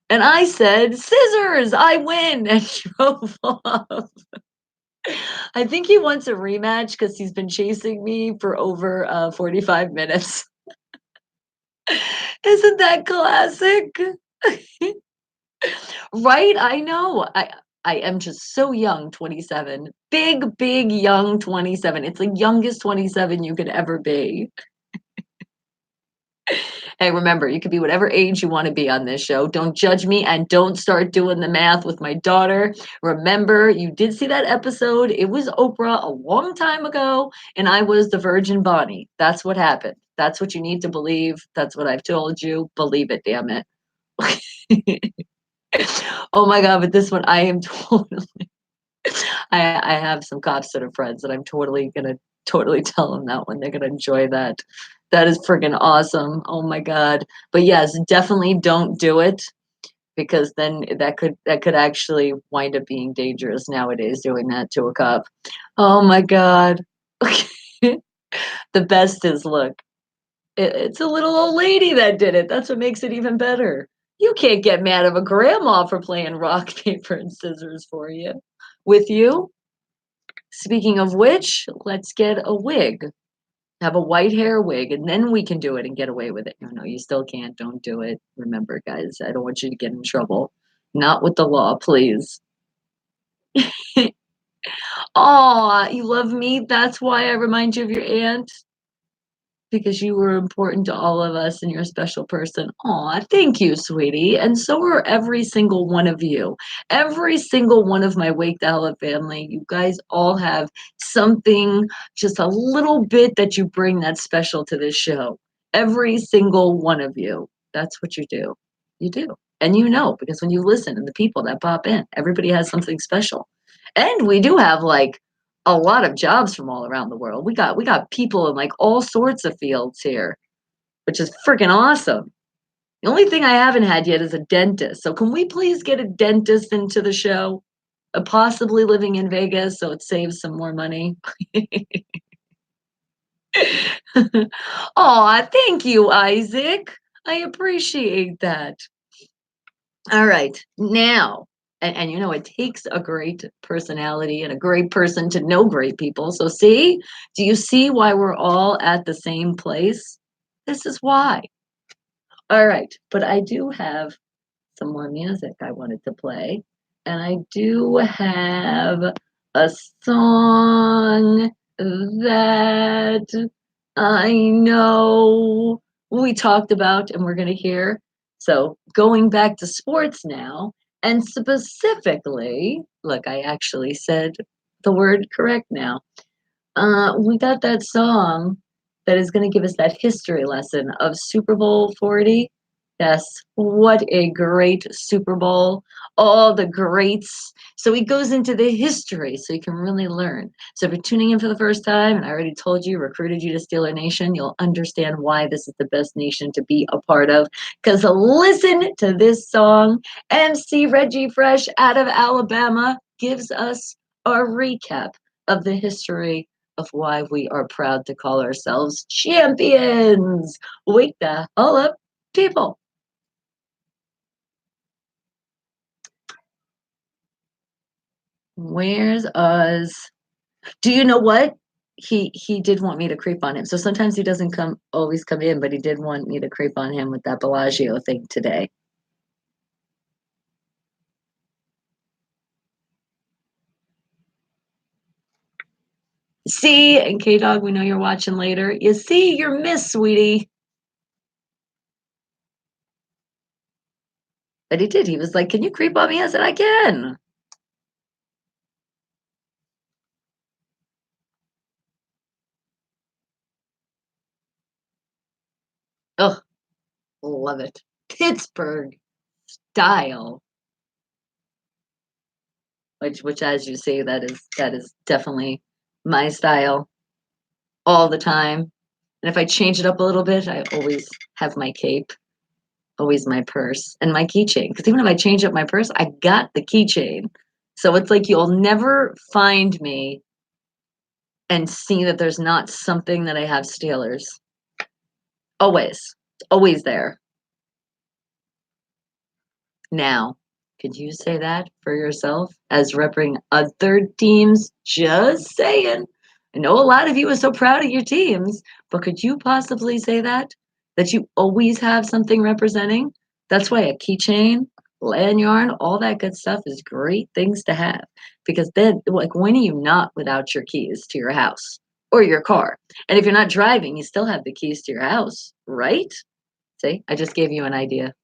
And I said, scissors, I win, and drove off. I think he wants a rematch because he's been chasing me for over 45 minutes. Isn't that classic? Right? I know. I am just so young, 27. Big, big, young 27. It's the youngest 27 you could ever be. Hey, remember, you could be whatever age you want to be on this show. Don't judge me and don't start doing the math with my daughter. Remember, you did see that episode. It was Oprah a long time ago, and I was the Virgin Bonnie. That's what happened. That's what you need to believe. That's what I've told you. Believe it, damn it. Oh my God, but this one, I am totally. I have some cops that are friends, and I'm totally gonna totally tell them that one. They're gonna enjoy that. That is freaking awesome. Oh my God. But yes, definitely don't do it because then that could actually wind up being dangerous nowadays doing that to a cop. Oh my God. The best is look, it's a little old lady that did it. That's what makes it even better. You can't get mad at a grandma for playing rock, paper, and scissors for you. With you. Speaking of which, let's get a wig. Have a white hair wig, and then we can do it and get away with it. No, no, you still can't. Don't do it. Remember, guys, I don't want you to get in trouble. Not with the law, please. Aw, you love me? That's why I remind you of your aunt? Because you were important to all of us and you're a special person. Aw, thank you, sweetie. And so are every single one of you. Every single one of my Wake the Hell Up family. You guys all have something, just a little bit that you bring that's special to this show. Every single one of you. That's what you do. You do. And you know, because when you listen and the people that pop in, everybody has something special. And we do have like a lot of jobs from all around the world. We got people in like all sorts of fields here, which is freaking awesome. The only thing I haven't had yet is a dentist. So can we please get a dentist into the show? Possibly living in Vegas so it saves some more money. Aw, thank you, Isaac. I appreciate that. All right, now, and you know, it takes a great personality and a great person to know great people. So, see, do you see why we're all at the same place? This is why. All right, but I do have some more music I wanted to play, and I do have a song that I know we talked about and we're going to hear. So, going back to sports now, and specifically, look, I actually said the word correct now. We got that song that is going to give us that history lesson of Super Bowl 40. Yes, what a great Super Bowl. All the greats. So he goes into the history so you can really learn. So if you're tuning in for the first time, and I already told you, recruited you to Steeler Nation, you'll understand why this is the best nation to be a part of. Because listen to this song. MC Reggie Fresh out of Alabama gives us a recap of the history of why we are proud to call ourselves champions. Wake the hell up, people. Where's Oz? Do you know what? He did want me to creep on him. So sometimes he doesn't always come in, but he did want me to creep on him with that Bellagio thing today. See, and K Dog, we know you're watching later. You see, you're Miss Sweetie. But he did. He was like, "Can you creep on me?" I said, "I can." Oh, love it. Pittsburgh style. Which as you see, that is definitely my style all the time. And if I change it up a little bit, I always have my cape, always my purse, and my keychain. Because even if I change up my purse, I got the keychain. So it's like you'll never find me and see that there's not something that I have Steelers. Always. Always there. Now, Could you say that for yourself as repping other teams? Just saying. I know a lot of you are so proud of your teams, but could you possibly say that? That you always have something representing? That's why a keychain, lanyard, all that good stuff is great things to have. Because then, like, when are you not without your keys to your house or your car? And if you're not driving, you still have the keys to your house, right? See, I just gave you an idea.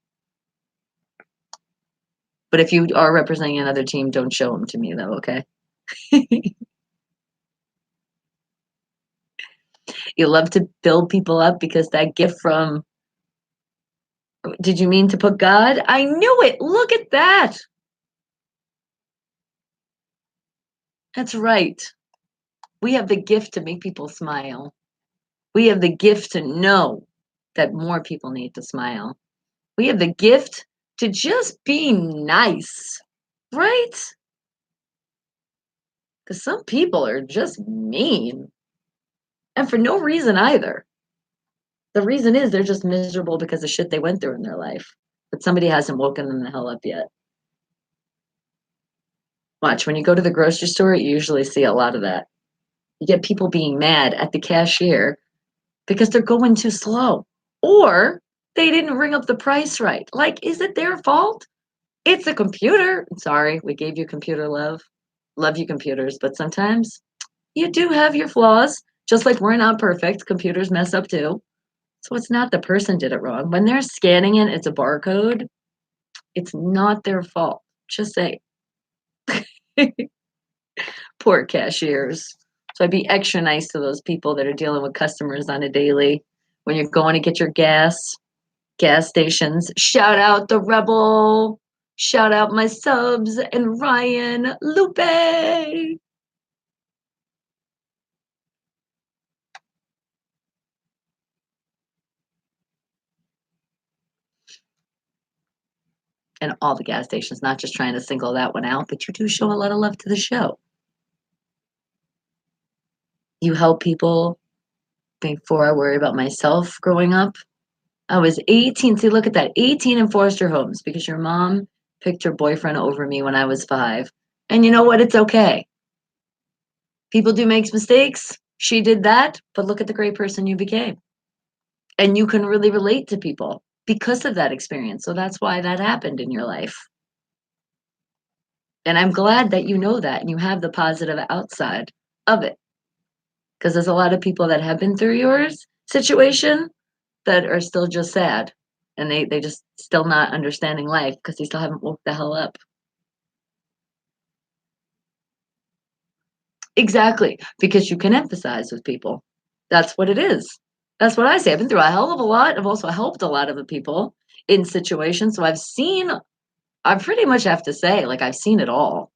But if you are representing another team, don't show them to me though, okay? You love to build people up because that gift from did you mean to put God? I knew it. Look at that. That's right. We have the gift to make people smile. We have the gift to know that more people need to smile. We have the gift to just be nice, right? Because some people are just mean and for no reason either. The reason is they're just miserable because of shit they went through in their life. But somebody hasn't woken them the hell up yet. Watch, when you go to the grocery store, you usually see a lot of that. You get people being mad at the cashier because they're going too slow. Or they didn't ring up the price right. Like, is it their fault? It's a computer. Sorry, we gave you computer love. Love you, computers. But sometimes you do have your flaws. Just like we're not perfect, computers mess up too. So it's not the person did it wrong. When they're scanning it, it's a barcode. It's not their fault. Just say, poor cashiers. So I'd be extra nice to those people that are dealing with customers on a daily. When you're going to get your gas stations. Shout out the Rebel. Shout out my subs and Ryan Lupe. And all the gas stations, not just trying to single that one out, but you do show a lot of love to the show. You help people before I worry about myself growing up. I was 18. See, look at that. 18 in foster homes because your mom picked her boyfriend over me when I was 5. And you know what? It's okay. People do make mistakes. She did that, but look at the great person you became. And you can really relate to people because of that experience. So that's why that happened in your life. And I'm glad that you know that and you have the positive outside of it. Because there's a lot of people that have been through yours situation that are still just sad and they just still not understanding life because they still haven't woke the hell up. Exactly, because you can empathize with people. That's what it is. That's what I say. I've been through a hell of a lot. I've also helped a lot of the people in situations. So I pretty much have to say, like, I've seen it all,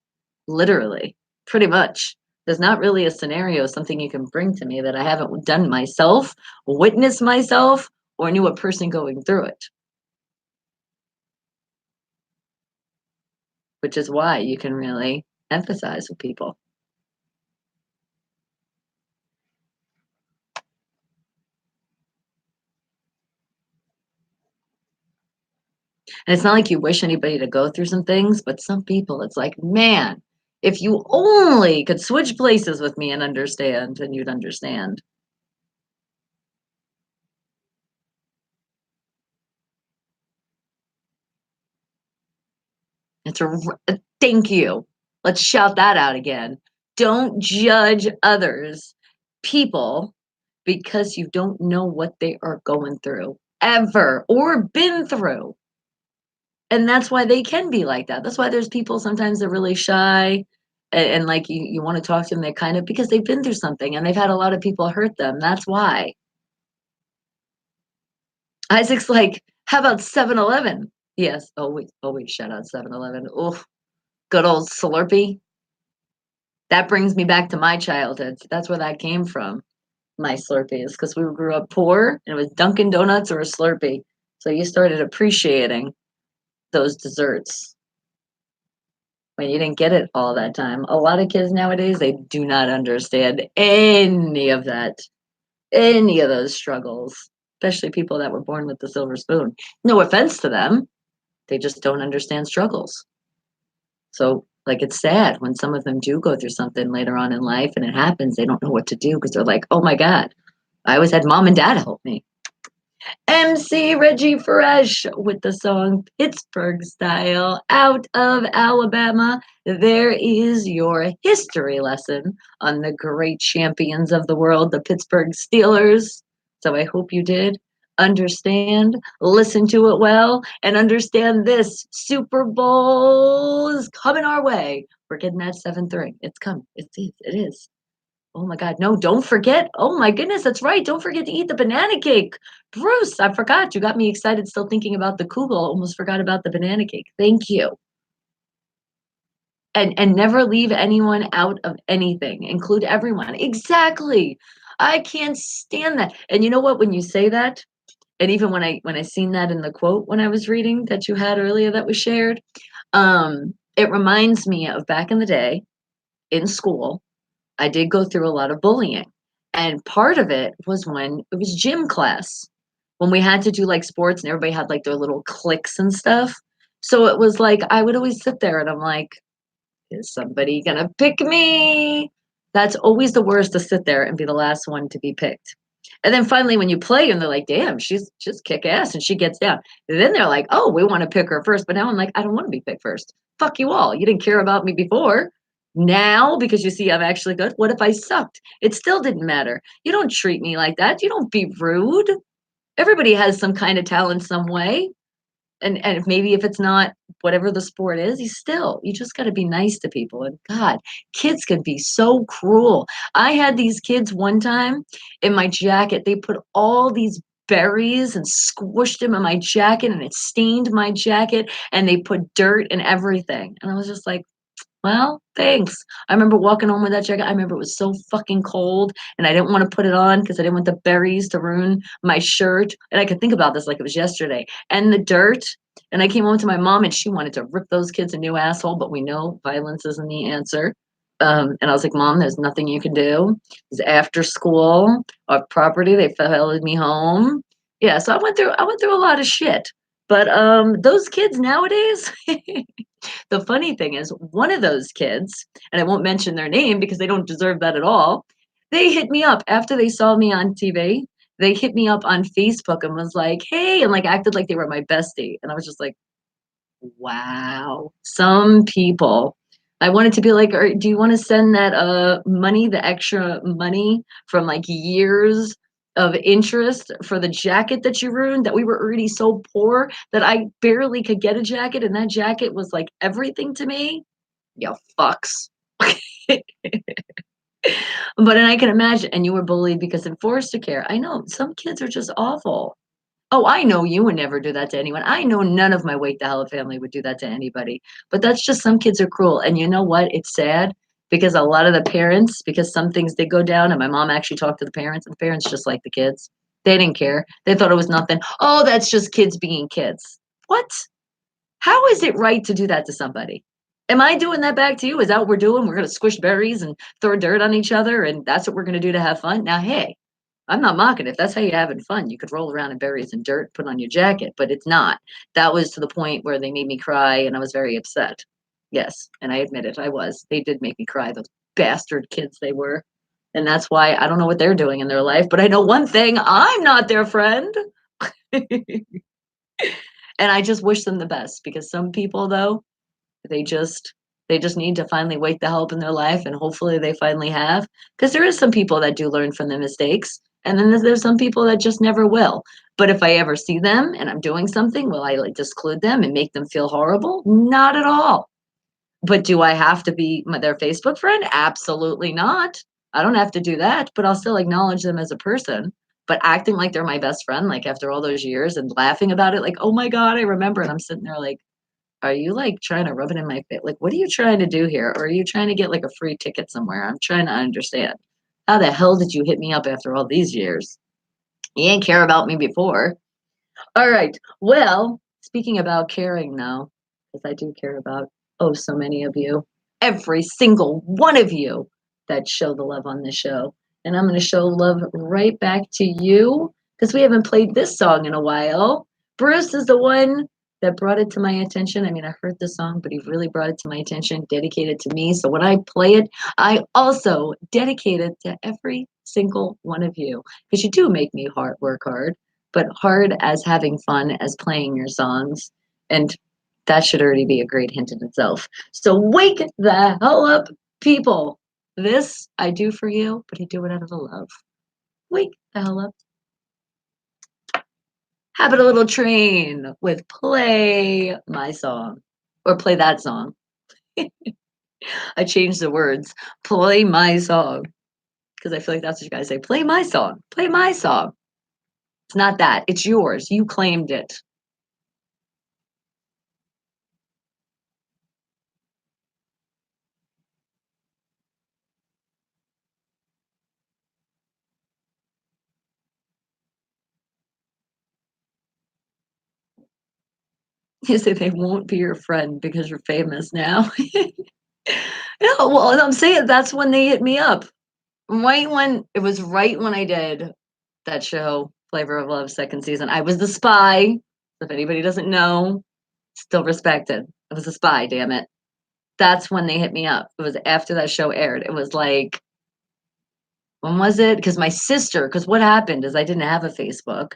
literally, pretty much. There's not really a scenario, something you can bring to me that I haven't done myself, witnessed myself, or knew a person going through it, which is why you can really empathize with people. And it's not like you wish anybody to go through some things, but some people, it's like, man, if you only could switch places with me and understand, then you'd understand. Thank you. Let's shout that out again. Don't judge others, people, because you don't know what they are going through ever or been through. And that's why they can be like that. That's why there's people sometimes they're really shy and like you want to talk to them, they're kind of because they've been through something and they've had a lot of people hurt them. That's why. Isaac's like, how about 7-Eleven? Yes, always shout out 7-Eleven. Oh, good old Slurpee. That brings me back to my childhood. That's where that came from. My Slurpees, because we grew up poor and it was Dunkin' Donuts or a Slurpee. So you started appreciating those desserts when you didn't get it all that time. A lot of kids nowadays, they do not understand any of that, any of those struggles, especially people that were born with the silver spoon. No offense to them, they just don't understand struggles. So, like, it's sad when some of them do go through something later on in life and it happens, they don't know what to do because they're like, "Oh my god, I always had mom and dad help me." MC Reggie Fresh with the song Pittsburgh Style out of Alabama. There is your history lesson on the great champions of the world, the Pittsburgh Steelers. So I hope you did understand, listen to it well, and understand this Super Bowl is coming our way. We're getting that seventh ring. It's come. It is. Oh my god, no, don't forget. Oh my goodness, that's right. Don't forget to eat the banana cake. Bruce, I forgot. You got me excited still thinking about the kugel. Almost forgot about the banana cake. Thank you. And never leave anyone out of anything. Include everyone. Exactly. I can't stand that. And you know what? When you say that, and even when I seen that in the quote when I was reading that you had earlier that was shared, it reminds me of back in the day in school I did go through a lot of bullying. And part of it was when it was gym class, when we had to do like sports and everybody had like their little cliques and stuff. So it was like I would always sit there and I'm like, is somebody gonna pick me? That's always the worst to sit there and be the last one to be picked. And then finally, when you play and they're like, damn, she's just kick ass and she gets down. And then they're like, oh, we want to pick her first. But now I'm like, I don't want to be picked first. Fuck you all. You didn't care about me before. Now, because you see I'm actually good, what if I sucked? It still didn't matter. You don't treat me like that. You don't be rude. Everybody has some kind of talent some way, and if maybe if it's not whatever the sport is, you just got to be nice to people. And god, kids can be so cruel. I had these kids one time in my jacket. They put all these berries and squished them in my jacket and it stained my jacket and they put dirt and everything, and I was just like, well, thanks. I remember walking home with that jacket. I remember it was so fucking cold and I didn't want to put it on because I didn't want the berries to ruin my shirt. And I could think about this like it was yesterday. And the dirt. And I came home to my mom and she wanted to rip those kids a new asshole, but we know violence isn't the answer. And I was like, Mom, there's nothing you can do. It's after school, our property, they followed me home. Yeah, so I went through a lot of shit. But those kids nowadays, the funny thing is, one of those kids, and I won't mention their name because they don't deserve that at all, they hit me up after they saw me on TV. They hit me up on Facebook and was like, "Hey," and like acted like they were my bestie. And I was just like, wow, some people. I wanted to be like, do you want to send that money, the extra money from like years of interest for the jacket that you ruined, that we were already so poor that I barely could get a jacket and that jacket was like everything to me? You fucks. But and I can imagine, and you were bullied because in foster care, I know some kids are just awful. Oh, I know you would never do that to anyone. I know none of my Wake the Hell Up family would do that to anybody. But that's just some kids are cruel. And you know what? It's sad because a lot of the parents, because some things did go down, and my mom actually talked to the parents, and the parents just like the kids. They didn't care. They thought it was nothing. Oh, that's just kids being kids. What? How is it right to do that to somebody? Am I doing that back to you? Is that what we're doing? We're going to squish berries and throw dirt on each other, and that's what we're going to do to have fun? Now, hey, I'm not mocking it. If that's how you're having fun, you could roll around in berries and dirt, put on your jacket, but it's not. That was to the point where they made me cry and I was very upset. Yes, and I admit it, I was. They did make me cry, those bastard kids they were. And that's why I don't know what they're doing in their life, but I know one thing, I'm not their friend. And I just wish them the best because some people though, they just they just need to finally wake the help in their life and hopefully they finally have, because there is some people that do learn from the mistakes and then there's some people that just never will. But if I ever see them and I'm doing something, will I like disclude them and make them feel horrible? Not at all. But do I have to be their Facebook friend? Absolutely not. I don't have to do that, but I'll still acknowledge them as a person. But acting like they're my best friend, like after all those years and laughing about it, like, oh my God, I remember. And I'm sitting there like, are you like trying to rub it in my face? Like, what are you trying to do here? Or are you trying to get like a free ticket somewhere? I'm trying to understand. How the hell did you hit me up after all these years? You ain't care about me before. All right. Well, speaking about caring now, because I do care about, oh, so many of you, every single one of you that show the love on this show. And I'm going to show love right back to you because we haven't played this song in a while. Bruce is the one that brought it to my attention. I mean, I heard the song, but he really brought it to my attention, dedicated to me. So when I play it, I also dedicate it to every single one of you because you do make me work hard, but hard as having fun as playing your songs. And that should already be a great hint in itself. So wake the hell up, people. This I do for you, but I do it out of love. Wake the hell up. Have it a little train with play my song or play that song. I changed the words. Play my song because I feel like that's what you guys say. Play my song. Play my song. It's not that. It's yours. You claimed it. You say they won't be your friend because you're famous now. Yeah, well, I'm saying that's when they hit me up. Right when it was right when I did that show, Flavor of Love, second season. I was the spy. If anybody doesn't know, still respected. I was a spy, damn it. That's when they hit me up. It was after that show aired. It was like, when was it? Because my sister, because what happened is I didn't have a Facebook.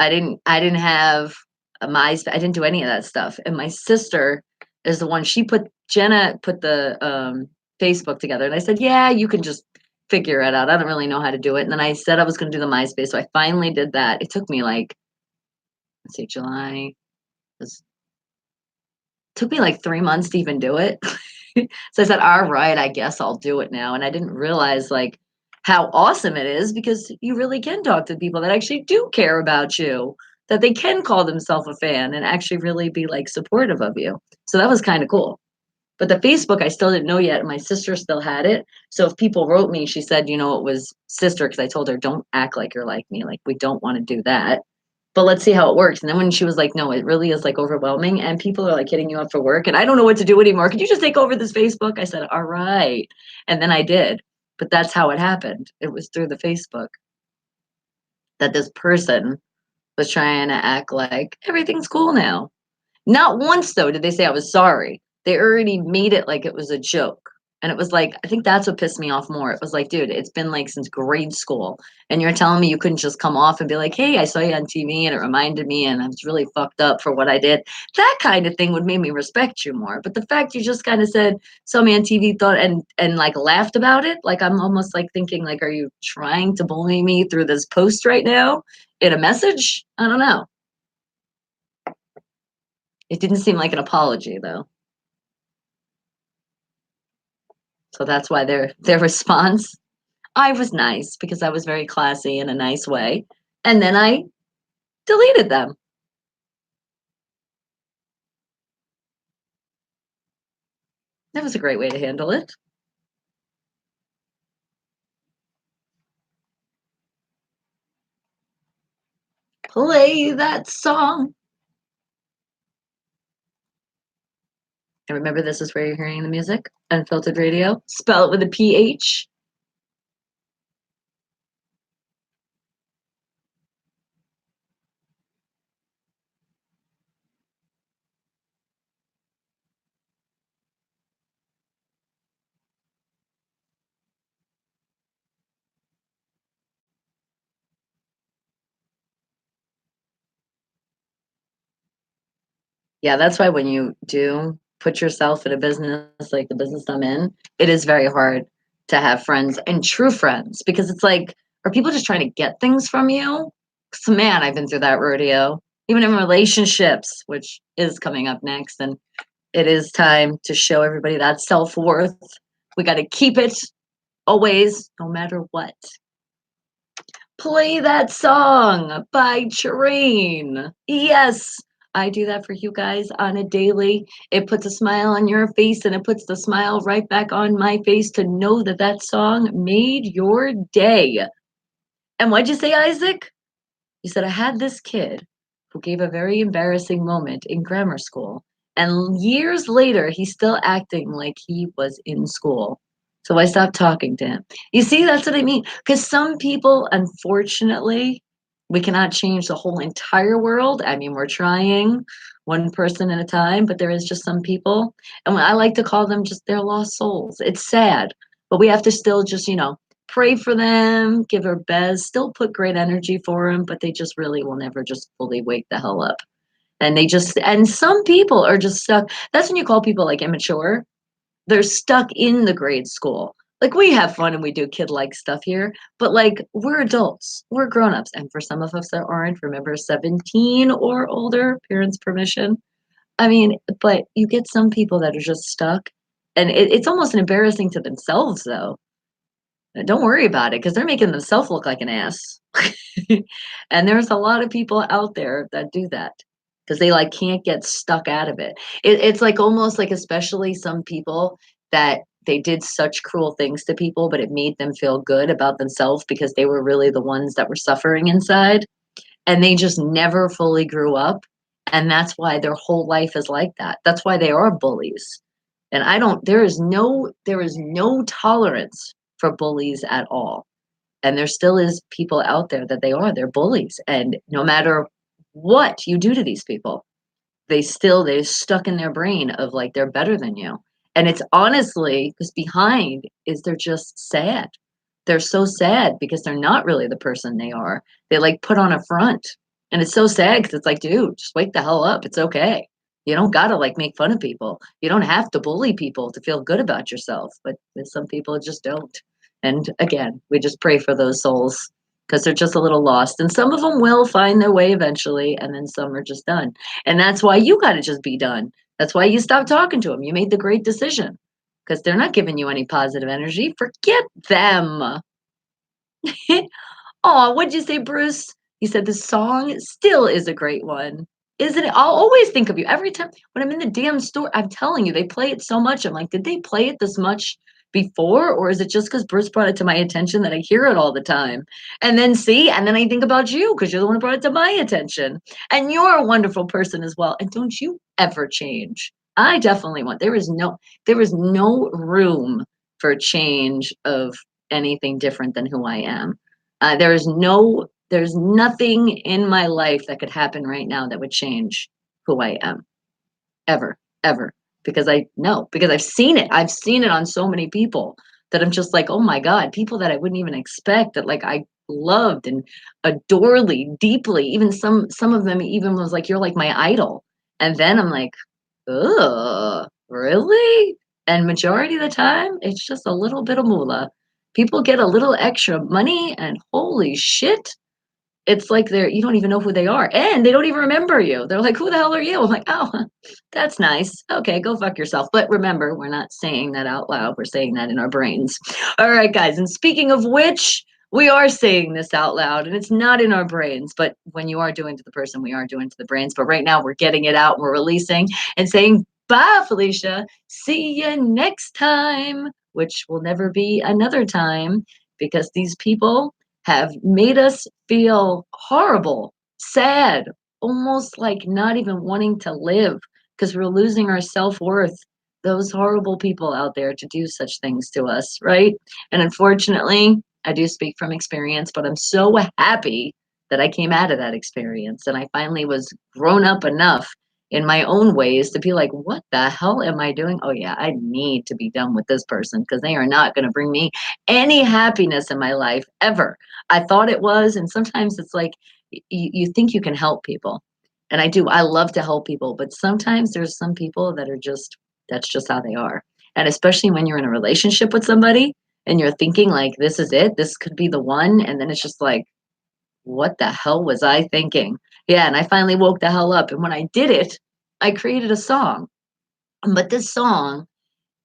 I didn't have a MySpace. I didn't do any of that stuff. And my sister is the one, Jenna put the Facebook together. And I said, yeah, you can just figure it out. I don't really know how to do it. And then I said I was going to do the MySpace. So I finally did that. It took me like, let's see, July. It took me like 3 months to even do it. So I said, all right, I guess I'll do it now. And I didn't realize like how awesome it is because you really can talk to people that actually do care about you, that they can call themselves a fan and actually really be like supportive of you. So that was kind of cool. But the Facebook, I still didn't know yet. My sister still had it. So if people wrote me, she said, it was sister, because I told her, don't act like you're like me. Like, we don't want to do that. But let's see how it works. And then when she was like, no, it really is like overwhelming. And people are like hitting you up for work. And I don't know what to do anymore. Could you just take over this Facebook? I said, all right. And then I did. But that's how it happened. It was through the Facebook that this person was trying to act like everything's cool now. Not once, though, did they say I was sorry. They already made it like it was a joke. And it was like, I think that's what pissed me off more. It was like, dude, it's been like since grade school. And you're telling me you couldn't just come off and be like, hey, I saw you on TV and it reminded me and I was really fucked up for what I did. That kind of thing would make me respect you more. But the fact you just kind of said, saw me on TV, thought and like laughed about it, like I'm almost like thinking, like, are you trying to bully me through this post right now in a message? I don't know. It didn't seem like an apology though. So that's why their response, I was nice because I was very classy in a nice way. And then I deleted them. That was a great way to handle it. Play that song. And remember, this is where you're hearing the music. Unfiltered radio. Spell it with a PH. Yeah, that's why when you do put yourself in a business like the business I'm in, it is very hard to have friends and true friends because it's like, are people just trying to get things from you? 'Cause, man, I've been through that rodeo, even in relationships, which is coming up next. And it is time to show everybody that self worth. We got to keep it always, no matter what. Play that song by Train. Yes, I do that for you guys on a daily. It puts a smile on your face and it puts the smile right back on my face to know that that song made your day. And what'd you say, Isaac? You said, I had this kid who gave a very embarrassing moment in grammar school. And years later, he's still acting like he was in school. So I stopped talking to him. You see, that's what I mean. Because some people, unfortunately, we cannot change the whole entire world. I mean, we're trying, one person at a time, but there is just some people, and I like to call them just their lost souls. It's sad, but we have to still just, pray for them, give our best, still put great energy for them, but they just really will never just fully wake the hell up. And some people are just stuck. That's when you call people like immature. They're stuck in the grade school. Like we have fun and we do kid like stuff here, but like we're adults, we're grown ups. And for some of us that aren't, remember 17 or older, parents' permission. I mean, but you get some people that are just stuck. And it's almost embarrassing to themselves, though. Don't worry about it because they're making themselves look like an ass. And there's a lot of people out there that do that because they like can't get stuck out of it. It's like almost like, especially some people that they did such cruel things to people, but it made them feel good about themselves because they were really the ones that were suffering inside, and they just never fully grew up. And that's why their whole life is like that. That's why they are bullies. And I don't, there is no tolerance for bullies at all. And there still is people out there that they're bullies. And no matter what you do to these people, they're stuck in their brain of like they're better than you. And it's honestly because behind is they're just sad. They're so sad because they're not really the person they are. They like put on a front. And it's so sad because it's like, dude, just wake the hell up. It's okay. You don't gotta like make fun of people. You don't have to bully people to feel good about yourself. But there's some people just don't. And again, we just pray for those souls because they're just a little lost. And some of them will find their way eventually, and then some are just done. And that's why you got to just be done. That's why you stopped talking to them. You made the great decision because they're not giving you any positive energy. Forget them. Oh, what'd you say, Bruce? He said the song still is a great one. Isn't it? I'll always think of you every time when I'm in the damn store. I'm telling you, they play it so much. I'm like, did they play it this much before? Or is it just because Bruce brought it to my attention that I hear it all the time? And then see, and then I think about you because you're the one who brought it to my attention. And you're a wonderful person as well. And don't you ever change. I definitely want, there is no room for change of anything different than who I am. There's nothing in my life that could happen right now that would change who I am, ever, ever. Because I know, because I've seen it. I've seen it on so many people that I'm just like, oh my God, people that I wouldn't even expect that like I loved and adorably, deeply. Even some of them even was like, you're like my idol. And then I'm like, ugh, really? And majority of the time, it's just a little bit of moolah. People get a little extra money and holy shit, it's like you don't even know who they are, and they don't even remember you. They're like, "Who the hell are you?" I'm like, "Oh, that's nice. Okay, go fuck yourself." But remember, we're not saying that out loud. We're saying that in our brains. All right, guys. And speaking of which, we are saying this out loud, and it's not in our brains. But when you are doing to the person, we are doing to the brains. But right now, we're getting it out. We're releasing and saying, "Bye, Felicia. See you next time," which will never be another time because these people have made us feel horrible, sad, almost like not even wanting to live because we're losing our self worth. Those horrible people out there to do such things to us, right? And unfortunately, I do speak from experience, but I'm so happy that I came out of that experience and I finally was grown up enough in my own ways to be like, what the hell am I doing? Oh, yeah, I need to be done with this person because they are not going to bring me any happiness in my life ever. I thought it was, and sometimes it's like you think you can help people, and I do. I love to help people, but sometimes there's some people that are just that's just how they are, and especially when you're in a relationship with somebody and you're thinking like this is it, this could be the one, and then it's just like, what the hell was I thinking? Yeah, and I finally woke the hell up, and when I did it, I created a song, but this song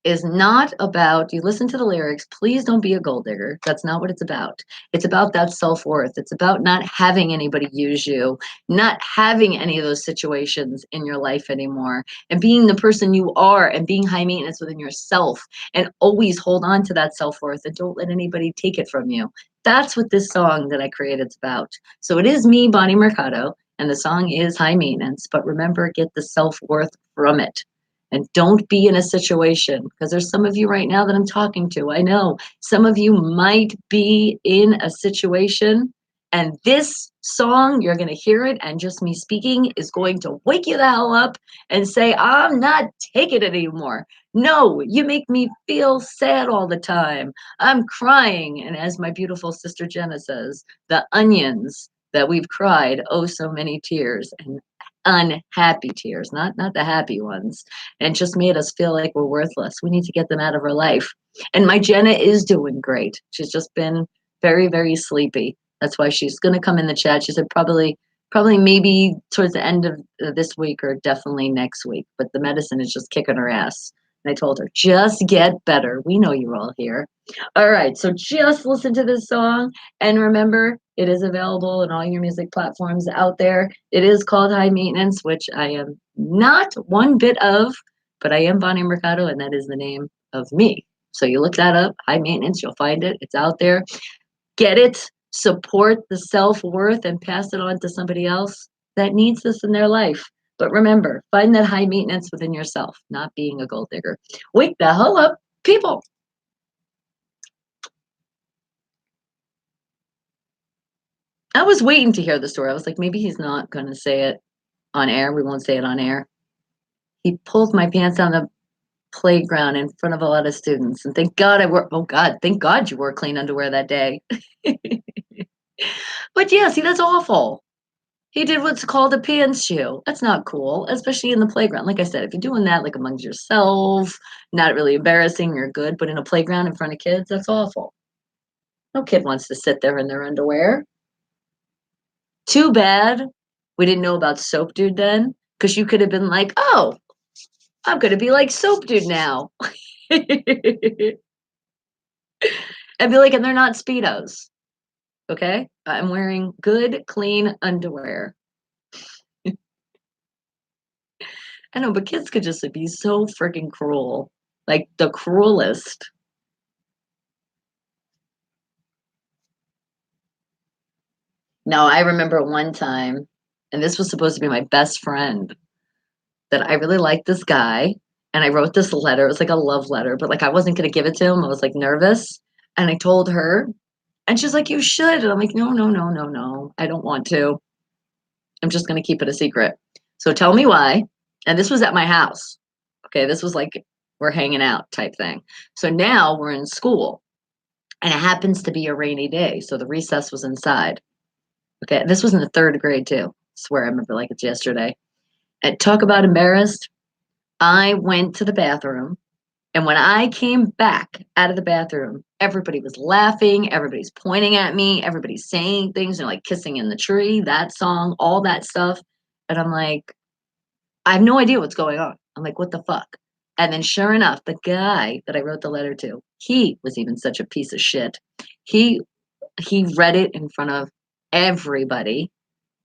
is not about you listen to the lyrics, please don't be a gold digger. That's not what it's about. It's about that self-worth. It's about not having anybody use you, not having any of those situations in your life anymore, and being the person you are and being high maintenance within yourself and always hold on to that self-worth and don't let anybody take it from you. That's what this song that I created is about. So it is me, Bonnie Mercado, and the song is high maintenance, but remember, get the self-worth from it. And don't be in a situation because there's some of you right now that I'm talking to. I know some of you might be in a situation And this song, you're going to hear it, and just me speaking is going to wake you the hell up and say, I'm not taking it anymore. No, you make me feel sad all the time. I'm crying. And as my beautiful sister Jenna says, the onions that we've cried, oh, so many tears, and unhappy tears, not the happy ones, and just made us feel like we're worthless. We need to get them out of our life. And my Jenna is doing great. She's just been very, very sleepy. That's why she's going to come in the chat. She said probably maybe towards the end of this week or definitely next week. But the medicine is just kicking her ass. And I told her, just get better. We know you're all here. All right, so just listen to this song. And remember, it is available on all your music platforms out there. It is called High Maintenance, which I am not one bit of, but I am Bonnie Mercado, and that is the name of me. So you look that up, High Maintenance, you'll find it. It's out there. Get it, support the self-worth, and pass it on to somebody else that needs this in their life. But remember, find that high maintenance within yourself, not being a gold digger. Wake the hell up, people. I was waiting to hear the story. I was like, maybe he's not going to say it on air. We won't say it on air. He pulled my pants on the playground in front of a lot of students. And thank God thank God you wore clean underwear that day. But yeah, see, that's awful. He did what's called a pants shoe. That's not cool, especially in the playground. Like I said, if you're doing that like amongst yourself, not really embarrassing, you're good. But in a playground in front of kids, that's awful. No kid wants to sit there in their underwear. Too bad we didn't know about Soap Dude then, because you could have been like, oh, I'm going to be like Soap Dude now. And be like, and they're not Speedos. Okay? I'm wearing good, clean underwear. I know, but kids could just be so freaking cruel. Like the cruelest. No, I remember one time, and this was supposed to be my best friend, that I really liked this guy. And I wrote this letter. It was like a love letter, but like I wasn't going to give it to him. I was like nervous. And I told her, and she's like, you should. And I'm like, no, no, no, no, no. I don't want to. I'm just going to keep it a secret. So tell me why. And this was at my house. Okay. This was like, we're hanging out type thing. So now we're in school, and it happens to be a rainy day. So the recess was inside. Okay. This was in the third grade too. I swear I remember like it's yesterday. And talk about embarrassed. I went to the bathroom, and when I came back out of the bathroom, everybody was laughing, everybody's pointing at me, everybody's saying things, like Kissing in the Tree, that song, all that stuff. And I'm like, I have no idea what's going on. I'm like, what the fuck? And then sure enough, the guy that I wrote the letter to, he was even such a piece of shit. He he read it in front of everybody,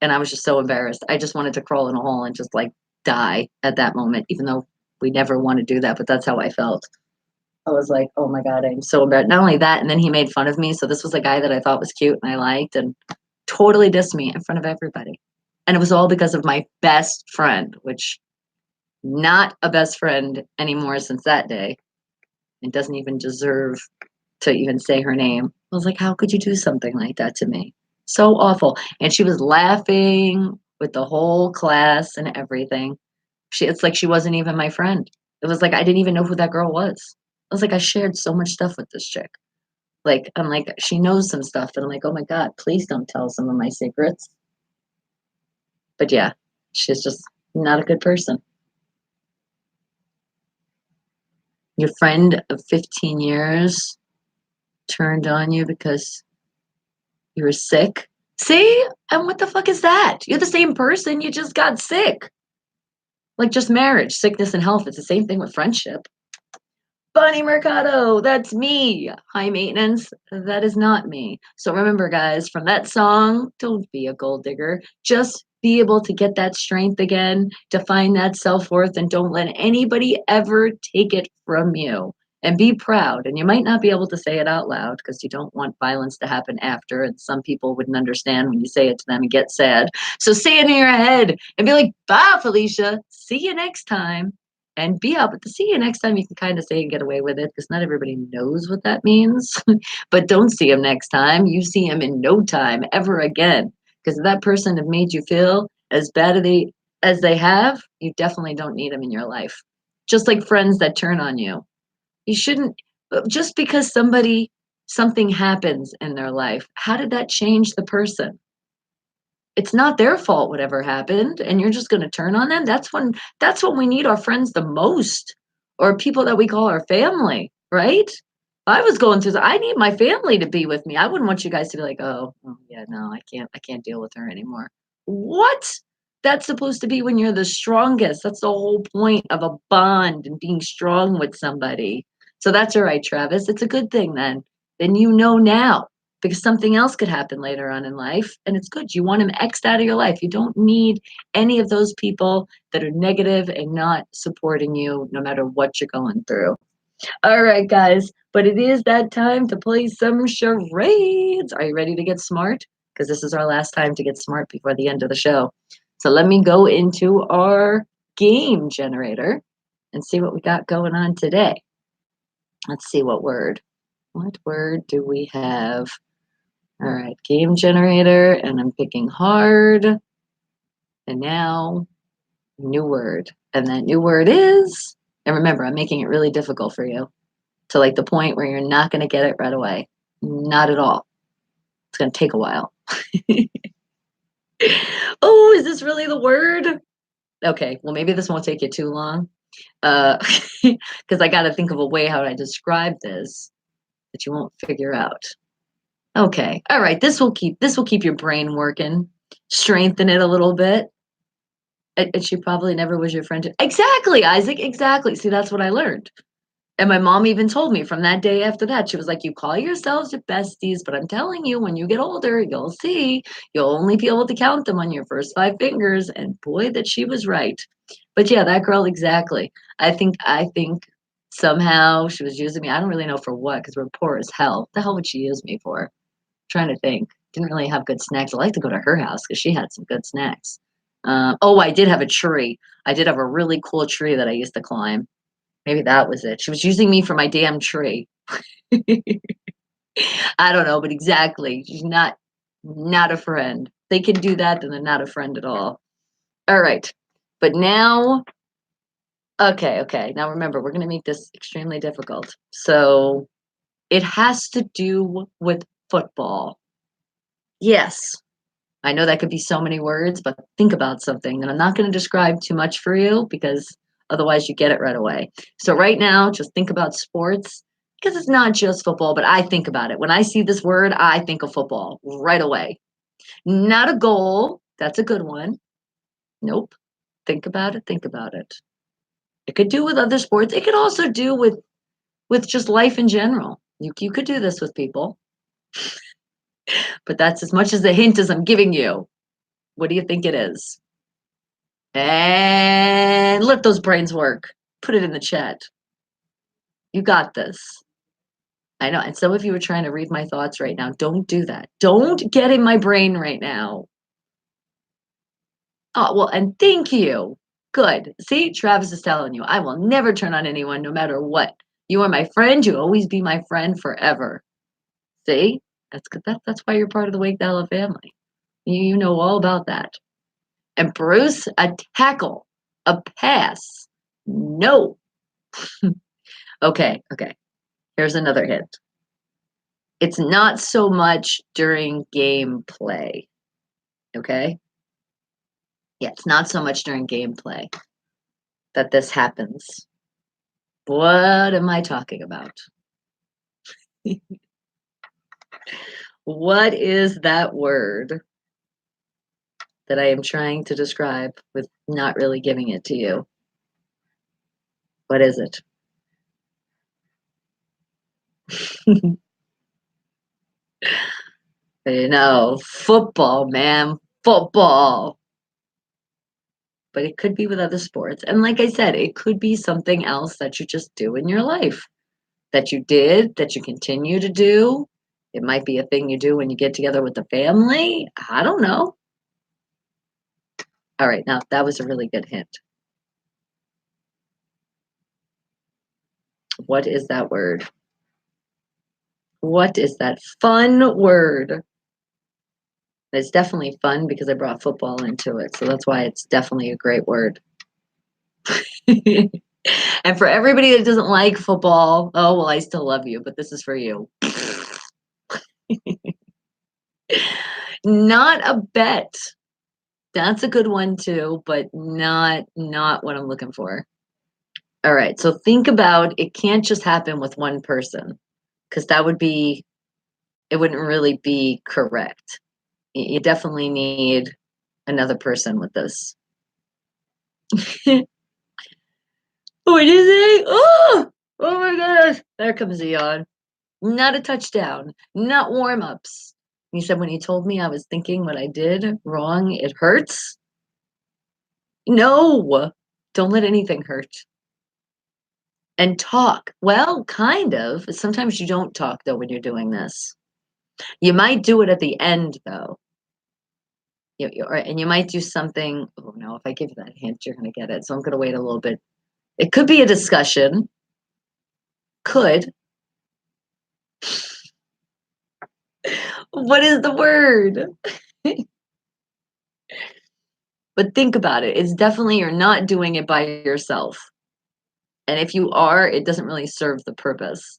and I was just so embarrassed. I just wanted to crawl in a hole and just like die at that moment, even though we never want to do that, but that's how I felt. I was like, oh my God, I'm so embarrassed. Not only that, and then he made fun of me. So this was a guy that I thought was cute and I liked, and totally dissed me in front of everybody. And it was all because of my best friend, which not a best friend anymore since that day. And doesn't even deserve to even say her name. I was like, how could you do something like that to me? So awful. And she was laughing with the whole class and everything. It's like she wasn't even my friend. It was like I didn't even know who that girl was. I was like, I shared so much stuff with this chick. Like, I'm like, she knows some stuff. And I'm like, oh my God, please don't tell some of my secrets. But yeah, she's just not a good person. Your friend of 15 years turned on you because you were sick. See? And what the fuck is that? You're the same person. You just got sick. Like just marriage, sickness, and health. It's the same thing with friendship. Bonnie Mercado, that's me. High maintenance, that is not me. So remember, guys, from that song, don't be a gold digger. Just be able to get that strength again, to find that self worth, and don't let anybody ever take it from you. And be proud. And you might not be able to say it out loud because you don't want violence to happen after. And some people wouldn't understand when you say it to them and get sad. So say it in your head and be like, bye, Felicia. See you next time. and be able to see you next time. You can kind of say and get away with it because not everybody knows what that means. But don't see him next time. You see him in no time ever again. Because if that person have made you feel as bad as they have, you definitely don't need them in your life. Just like friends that turn on you. You shouldn't, just because something happens in their life, how did that change the person? It's not their fault whatever happened, and you're just going to turn on them. That's when we need our friends the most, or people that we call our family, right? I was going through I need my family to be with me. I wouldn't want you guys to be like, oh yeah, no, I can't deal with her anymore. What? That's supposed to be when you're the strongest. That's the whole point of a bond and being strong with somebody. So that's all right, Travis. It's a good thing then. Then you know now, because something else could happen later on in life, and it's good. You want him X'd out of your life. You don't need any of those people that are negative and not supporting you no matter what you're going through. All right, guys, but it is that time to play some charades. Are you ready to get smart? Because this is our last time to get smart before the end of the show. So let me go into our game generator and see what we got going on today. Let's see what word. What word do we have? All right, game generator, and I'm picking hard. And now, new word. And that new word is, and remember, I'm making it really difficult for you to like the point where you're not going to get it right away. Not at all. It's going to take a while. Oh, is this really the word? Okay, well, maybe this won't take you too long. Because I got to think of a way how I describe this that you won't figure out. Okay, all right. This will keep your brain working, strengthen it a little bit. And she probably never was your friend. Exactly, Isaac. Exactly. See, that's what I learned. And my mom even told me from that day after that, she was like, you call yourselves your besties, but I'm telling you, when you get older, you'll see, you'll only be able to count them on your first five fingers. And boy, that she was right. But yeah, that girl, exactly. I think somehow she was using me. I don't really know for what, because we're poor as hell. What the hell would she use me for? Trying to think. Didn't really have good snacks. I like to go to her house because she had some good snacks. Oh, I did have a tree. I did have a really cool tree that I used to climb. Maybe that was it. She was using me for my damn tree. I don't know, but exactly. She's not a friend. They can do that, then they're not a friend at all. All right. But now, okay. Now remember, we're gonna make this extremely difficult. So it has to do with football. Yes. I know that could be so many words, but think about something. And I'm not going to describe too much for you because otherwise you get it right away. So right now, just think about sports because it's not just football, but I think about it. When I see this word, I think of football right away. Not a goal. That's a good one. Nope. Think about it. Think about it. It could do with other sports. It could also do with just life in general. You could do this with people, but that's as much as a hint as I'm giving you. What do you think it is? And let those brains work. Put it in the chat. You got this. I know. And some of you are trying to read my thoughts right now. Don't do that. Don't get in my brain right now. Oh, well, and thank you. Good. See, Travis is telling you, I will never turn on anyone no matter what. You are my friend. You'll always be my friend forever. See? That's good. That's why you're part of the Wake Dalla family. You know all about that. And Bruce, a tackle, a pass. No. Okay. Here's another hint. It's not so much during gameplay. Okay? Yeah, it's not so much during gameplay that this happens. What am I talking about? What is that word that I am trying to describe with not really giving it to you? What is it? Football, man. Football. But it could be with other sports. And like I said, it could be something else that you just do in your life that you did, that you continue to do. It might be a thing you do when you get together with the family. I don't know. All right, now that was a really good hint. What is that word? What is that fun word? It's definitely fun because I brought football into it, so that's why it's definitely a great word. And for everybody that doesn't like football, oh, well, I still love you, but this is for you. Not a bet. That's a good one too, but not what I'm looking for. All right, so think about it can't just happen with one person because it wouldn't really be correct. You definitely need another person with this. What is it? Oh my gosh. There comes a yawn. Not a touchdown, not warm ups. He said, when he told me I was thinking what I did wrong, it hurts. No, don't let anything hurt. And talk. Well, kind of. Sometimes you don't talk though when you're doing this. You might do it at the end though. And you might do something. Oh no, if I give you that hint, you're going to get it. So I'm going to wait a little bit. It could be a discussion. Could. What is the word? But think about it. It's definitely you're not doing it by yourself. And if you are, it doesn't really serve the purpose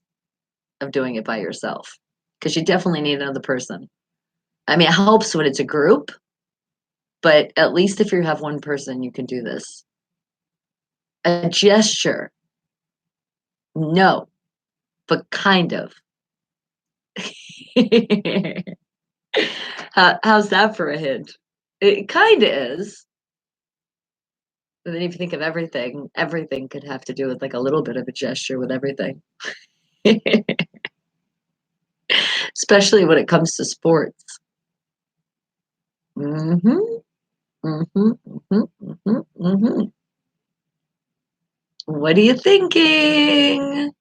of doing it by yourself because you definitely need another person. I mean, it helps when it's a group, but at least if you have one person, you can do this. A gesture, no, but kind of. How's that for a hint? It kind of is. And then if you think of everything, everything could have to do with like a little bit of a gesture with everything. Especially when it comes to sports. Mm-hmm. Mm-hmm. Mm-hmm. Mm-hmm. Mm-hmm. What are you thinking?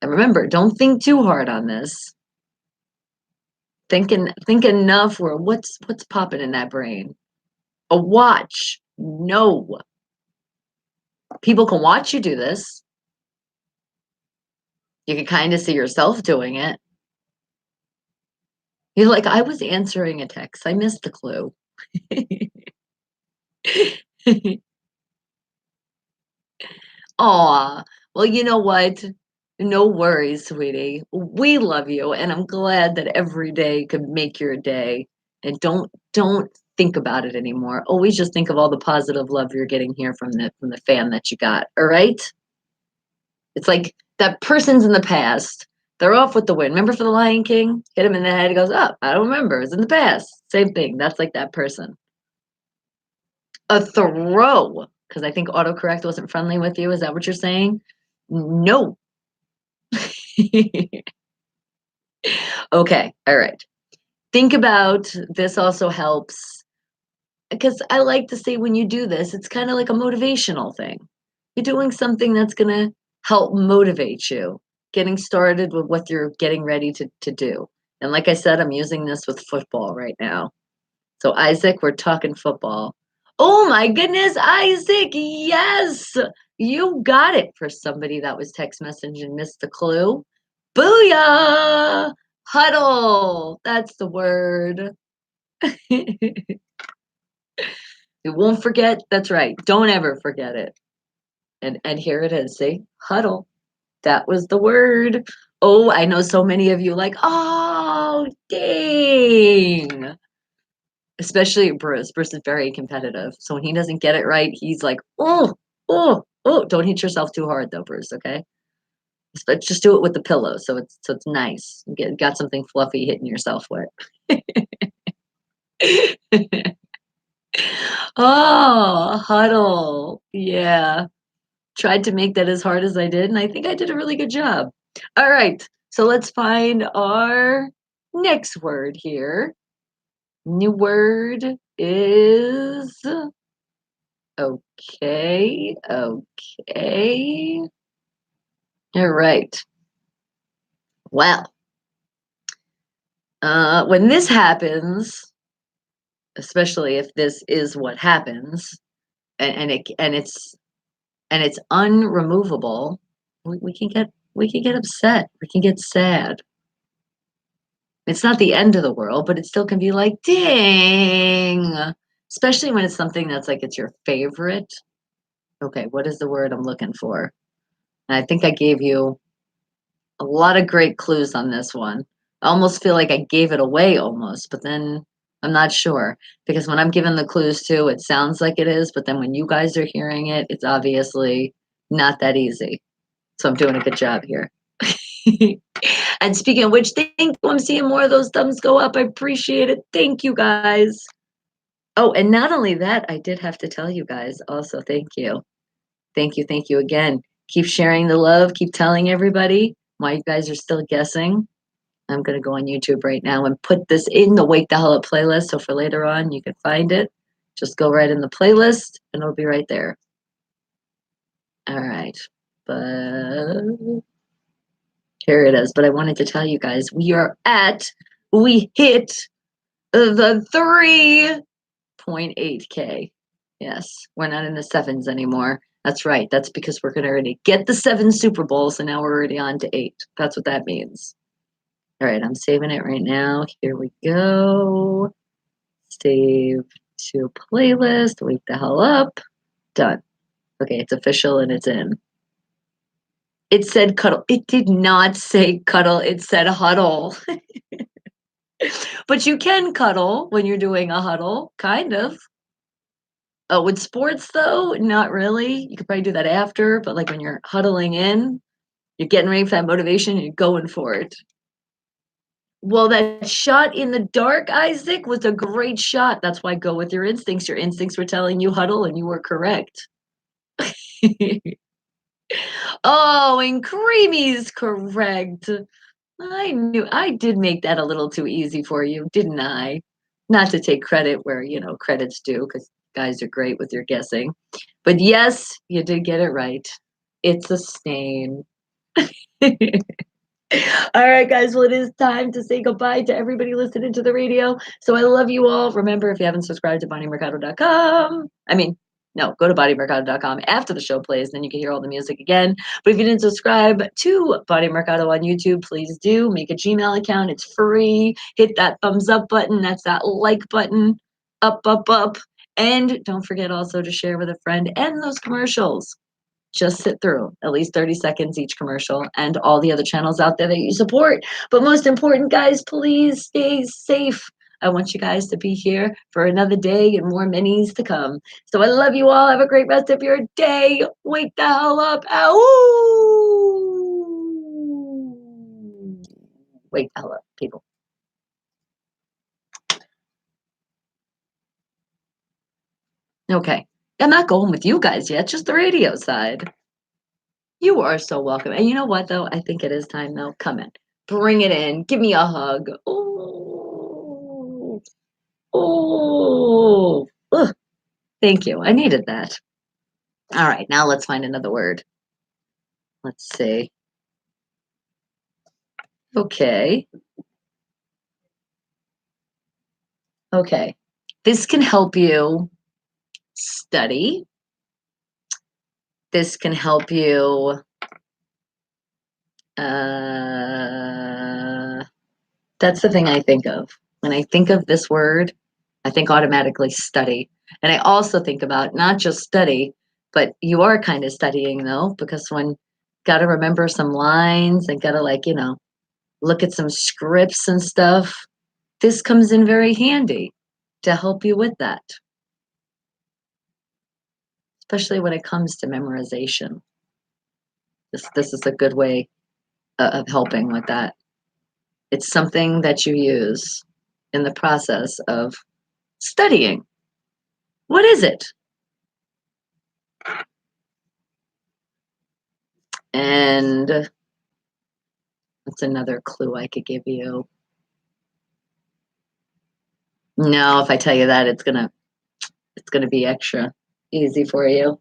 And remember, don't think too hard on this. Think enough where what's popping in that brain? A watch. No. People can watch you do this. You can kind of see yourself doing it. You're like, I was answering a text. I missed the clue. Aw. Well, you know what? No worries, sweetie. We love you, and I'm glad that every day could make your day. And don't think about it anymore. Always just think of all the positive love you're getting here from the fan that you got. All right? It's like that person's in the past. They're off with the win. Remember for the Lion King? Hit him in the head. He goes, "Oh, I don't remember. It's in the past." Same thing. That's like that person. A throw, because I think autocorrect wasn't friendly with you. Is that what you're saying? No. Okay. All right. Think about this also helps because I like to say when you do this, it's kind of like a motivational thing. You're doing something that's going to help motivate you, getting started with what you're getting ready to do. And like I said, I'm using this with football right now. So, Isaac, we're talking football. Oh my goodness, Isaac, yes, you got it for somebody that was text message and missed the clue. Booyah! Huddle. That's the word. You won't forget. That's right. Don't ever forget it. And here it is. See? Huddle. That was the word. Oh, I know so many of you like, oh, dang. Especially Bruce. Bruce is very competitive. So when he doesn't get it right, he's like, oh, oh, oh. Don't hit yourself too hard though, Bruce, okay? But just do it with the pillow so it's nice. You got something fluffy hitting yourself with. Oh, huddle. Yeah. Tried to make that as hard as I did, and I think I did a really good job. All right. So let's find our next word here. New word is okay. Okay. All right. Well, when this happens, especially if this is what happens, and it's unremovable, we can get upset. We can get sad. It's not the end of the world, but it still can be like, dang. Especially when it's something that's like it's your favorite. Okay, what is the word I'm looking for? And I think I gave you a lot of great clues on this one. I almost feel like I gave it away almost, but then I'm not sure because when I'm given the clues too, it sounds like it is, but then when you guys are hearing it, it's obviously not that easy. So I'm doing a good job here. And speaking of which, thank you. I'm seeing more of those thumbs go up. I appreciate it. Thank you guys. Oh, and not only that, I did have to tell you guys also, thank you. Thank you again. Keep sharing the love, keep telling everybody why you guys are still guessing. I'm going to go on YouTube right now and put this in the Wake the Hell Up playlist. So for later on, you can find it. Just go right in the playlist and it'll be right there. All right. But here it is. But I wanted to tell you guys we hit the 3.8K. Yes, we're not in the sevens anymore. That's right. That's because we're going to already get the 7 Super Bowls and now we're already on to 8. That's what that means. All right, I'm saving it right now. Here we go. Save to playlist. Wake the hell up. Done. Okay, it's official and it's in. It said cuddle. It did not say cuddle. It said huddle. But you can cuddle when you're doing a huddle, kind of. Oh, with sports though, not really. You could probably do that after, but like when you're huddling in, you're getting ready for that motivation, you're going for it. Well, that shot in the dark, Isaac, was a great shot. That's why go with your instincts. Your instincts were telling you huddle, and you were correct. Oh, and Creamy's correct. I did make that a little too easy for you, didn't I? Not to take credit where, credit's due, because guys are great with your guessing. But yes, you did get it right. It's a stain. All right, guys. Well, it is time to say goodbye to everybody listening to the radio. So I love you all. Remember, if you haven't subscribed to BonnieMercado.com, no, go to BonnieMercado.com after the show plays, then you can hear all the music again. But if you didn't subscribe to Bonnie Mercado on YouTube, please do. Make a Gmail account. It's free. Hit that thumbs up button. That's that like button. Up, up, up. And don't forget also to share with a friend and those commercials. Just sit through at least 30 seconds each commercial and all the other channels out there that you support. But most important, guys, please stay safe. I want you guys to be here for another day and more minis to come. So I love you all. Have a great rest of your day. Wake the hell up. Ow! Wake the hell up, people. Okay. I'm not going with you guys yet, just the radio side. You are so welcome. And you know what, though? I think it is time, though. Come in. Bring it in. Give me a hug. Oh, oh. Ugh, thank you. I needed that. All right, now let's find another word. Let's see. Okay. Okay. This can help you study. This can help you. That's the thing I think of. When I think of this word, I think automatically study. And I also think about not just study, but you are kind of studying though, because when got to remember some lines and got to look at some scripts and stuff, this comes in very handy to help you with that, especially when it comes to memorization. This is a good way of helping with that. It's something that you use in the process of studying. What is it? And that's another clue I could give you. No, if I tell you that, it's gonna be extra easy for you.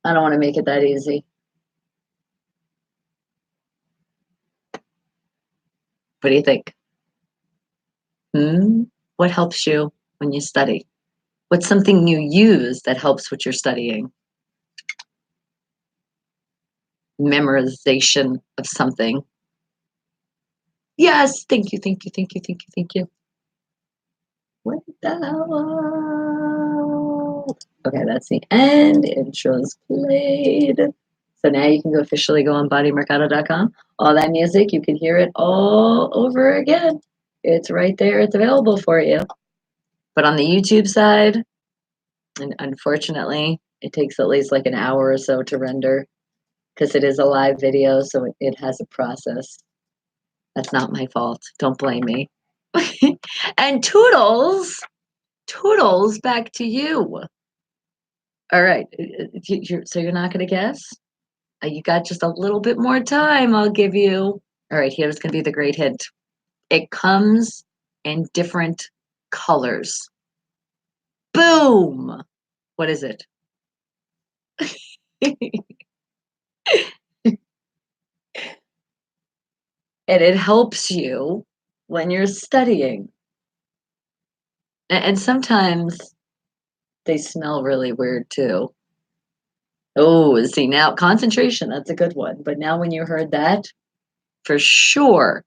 I don't want to make it that easy. What do you think? What helps you when you study? What's something you use that helps what you're studying? memorization of something. Yes, thank you, thank you, thank you, thank you, thank you. What the hell? Okay, that's the end. Intro's played. So now you can officially go on bodymercado.com. All that music, you can hear it all over again. It's right there. It's available for you. But on the YouTube side, and unfortunately, it takes at least like an hour or so to render because it is a live video, so it has a process. That's not my fault. Don't blame me. And Toodles, Toodles, back to you. All right. So you're not going to guess? You got just a little bit more time, I'll give you. All right, here's going to be the great hint. It comes in different colors. Boom! What is it? And it helps you when you're studying. And sometimes they smell really weird too. Oh, see, now concentration, that's a good one. But now when you heard that, for sure,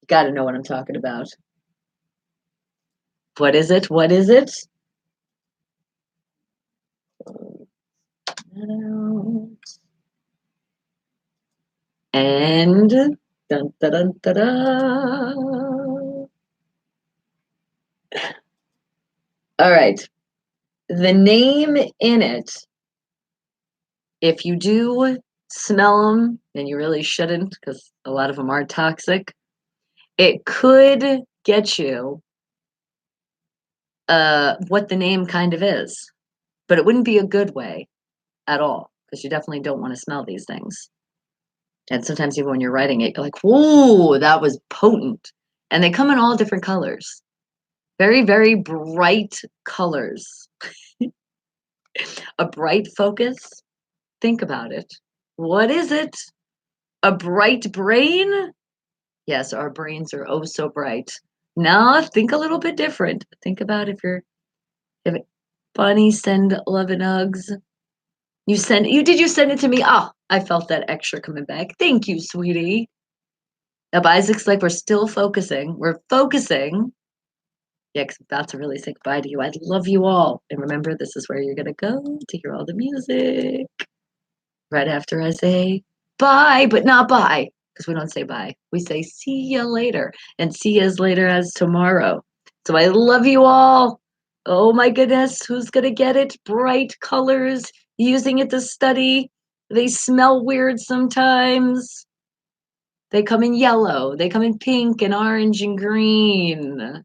you got to know what I'm talking about. What is it? What is it? And dun, dun, dun, dun, dun. All right. The name in it, if you do smell them, and you really shouldn't because a lot of them are toxic, it could get you what the name kind of is, but it wouldn't be a good way at all because you definitely don't want to smell these things. And sometimes even when you're writing it, you're like, whoa, that was potent. And they come in all different colors. Very, very bright colors. A bright focus. Think about it. What is it? A bright brain? Yes, our brains are oh so bright. Now think a little bit different. Think about if Bunny send love and hugs. You send it to me? Oh, I felt that extra coming back. Thank you, sweetie. Now Isaac's like we're still focusing. We're focusing. Yeah, because I'm about to really say goodbye to you. I love you all. And remember, this is where you're going to go to hear all the music. Right after I say bye, but not bye, because we don't say bye. We say see ya later, and see as later as tomorrow. So I love you all. Oh my goodness, who's going to get it? Bright colors, using it to study. They smell weird sometimes. They come in yellow, they come in pink and orange and green.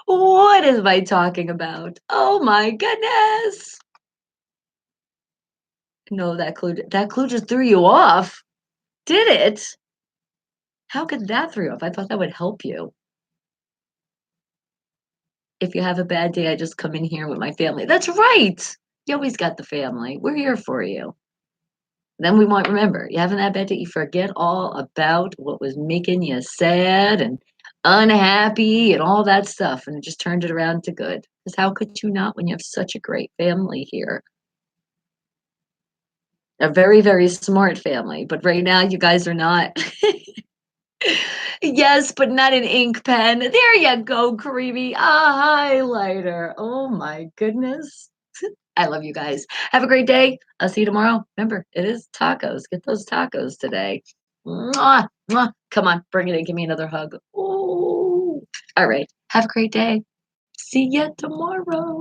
What am I talking about? Oh my goodness. No, that clue just threw you off. Did it? How could that throw you off? I thought that would help you. If you have a bad day, I just come in here with my family. That's right. You always got the family. We're here for you. Then we won't remember. You having that bad day, you forget all about what was making you sad and unhappy and all that stuff. And it just turned it around to good. Because how could you not when you have such a great family here? A very, very smart family. But right now, you guys are not. Yes, but not an ink pen. There you go, Creamy. A highlighter. Oh my goodness. I love you guys. Have a great day. I'll see you tomorrow. Remember, it is tacos. Get those tacos today. Mwah, mwah. Come on, bring it in. Give me another hug. Ooh. All right. Have a great day. See you tomorrow.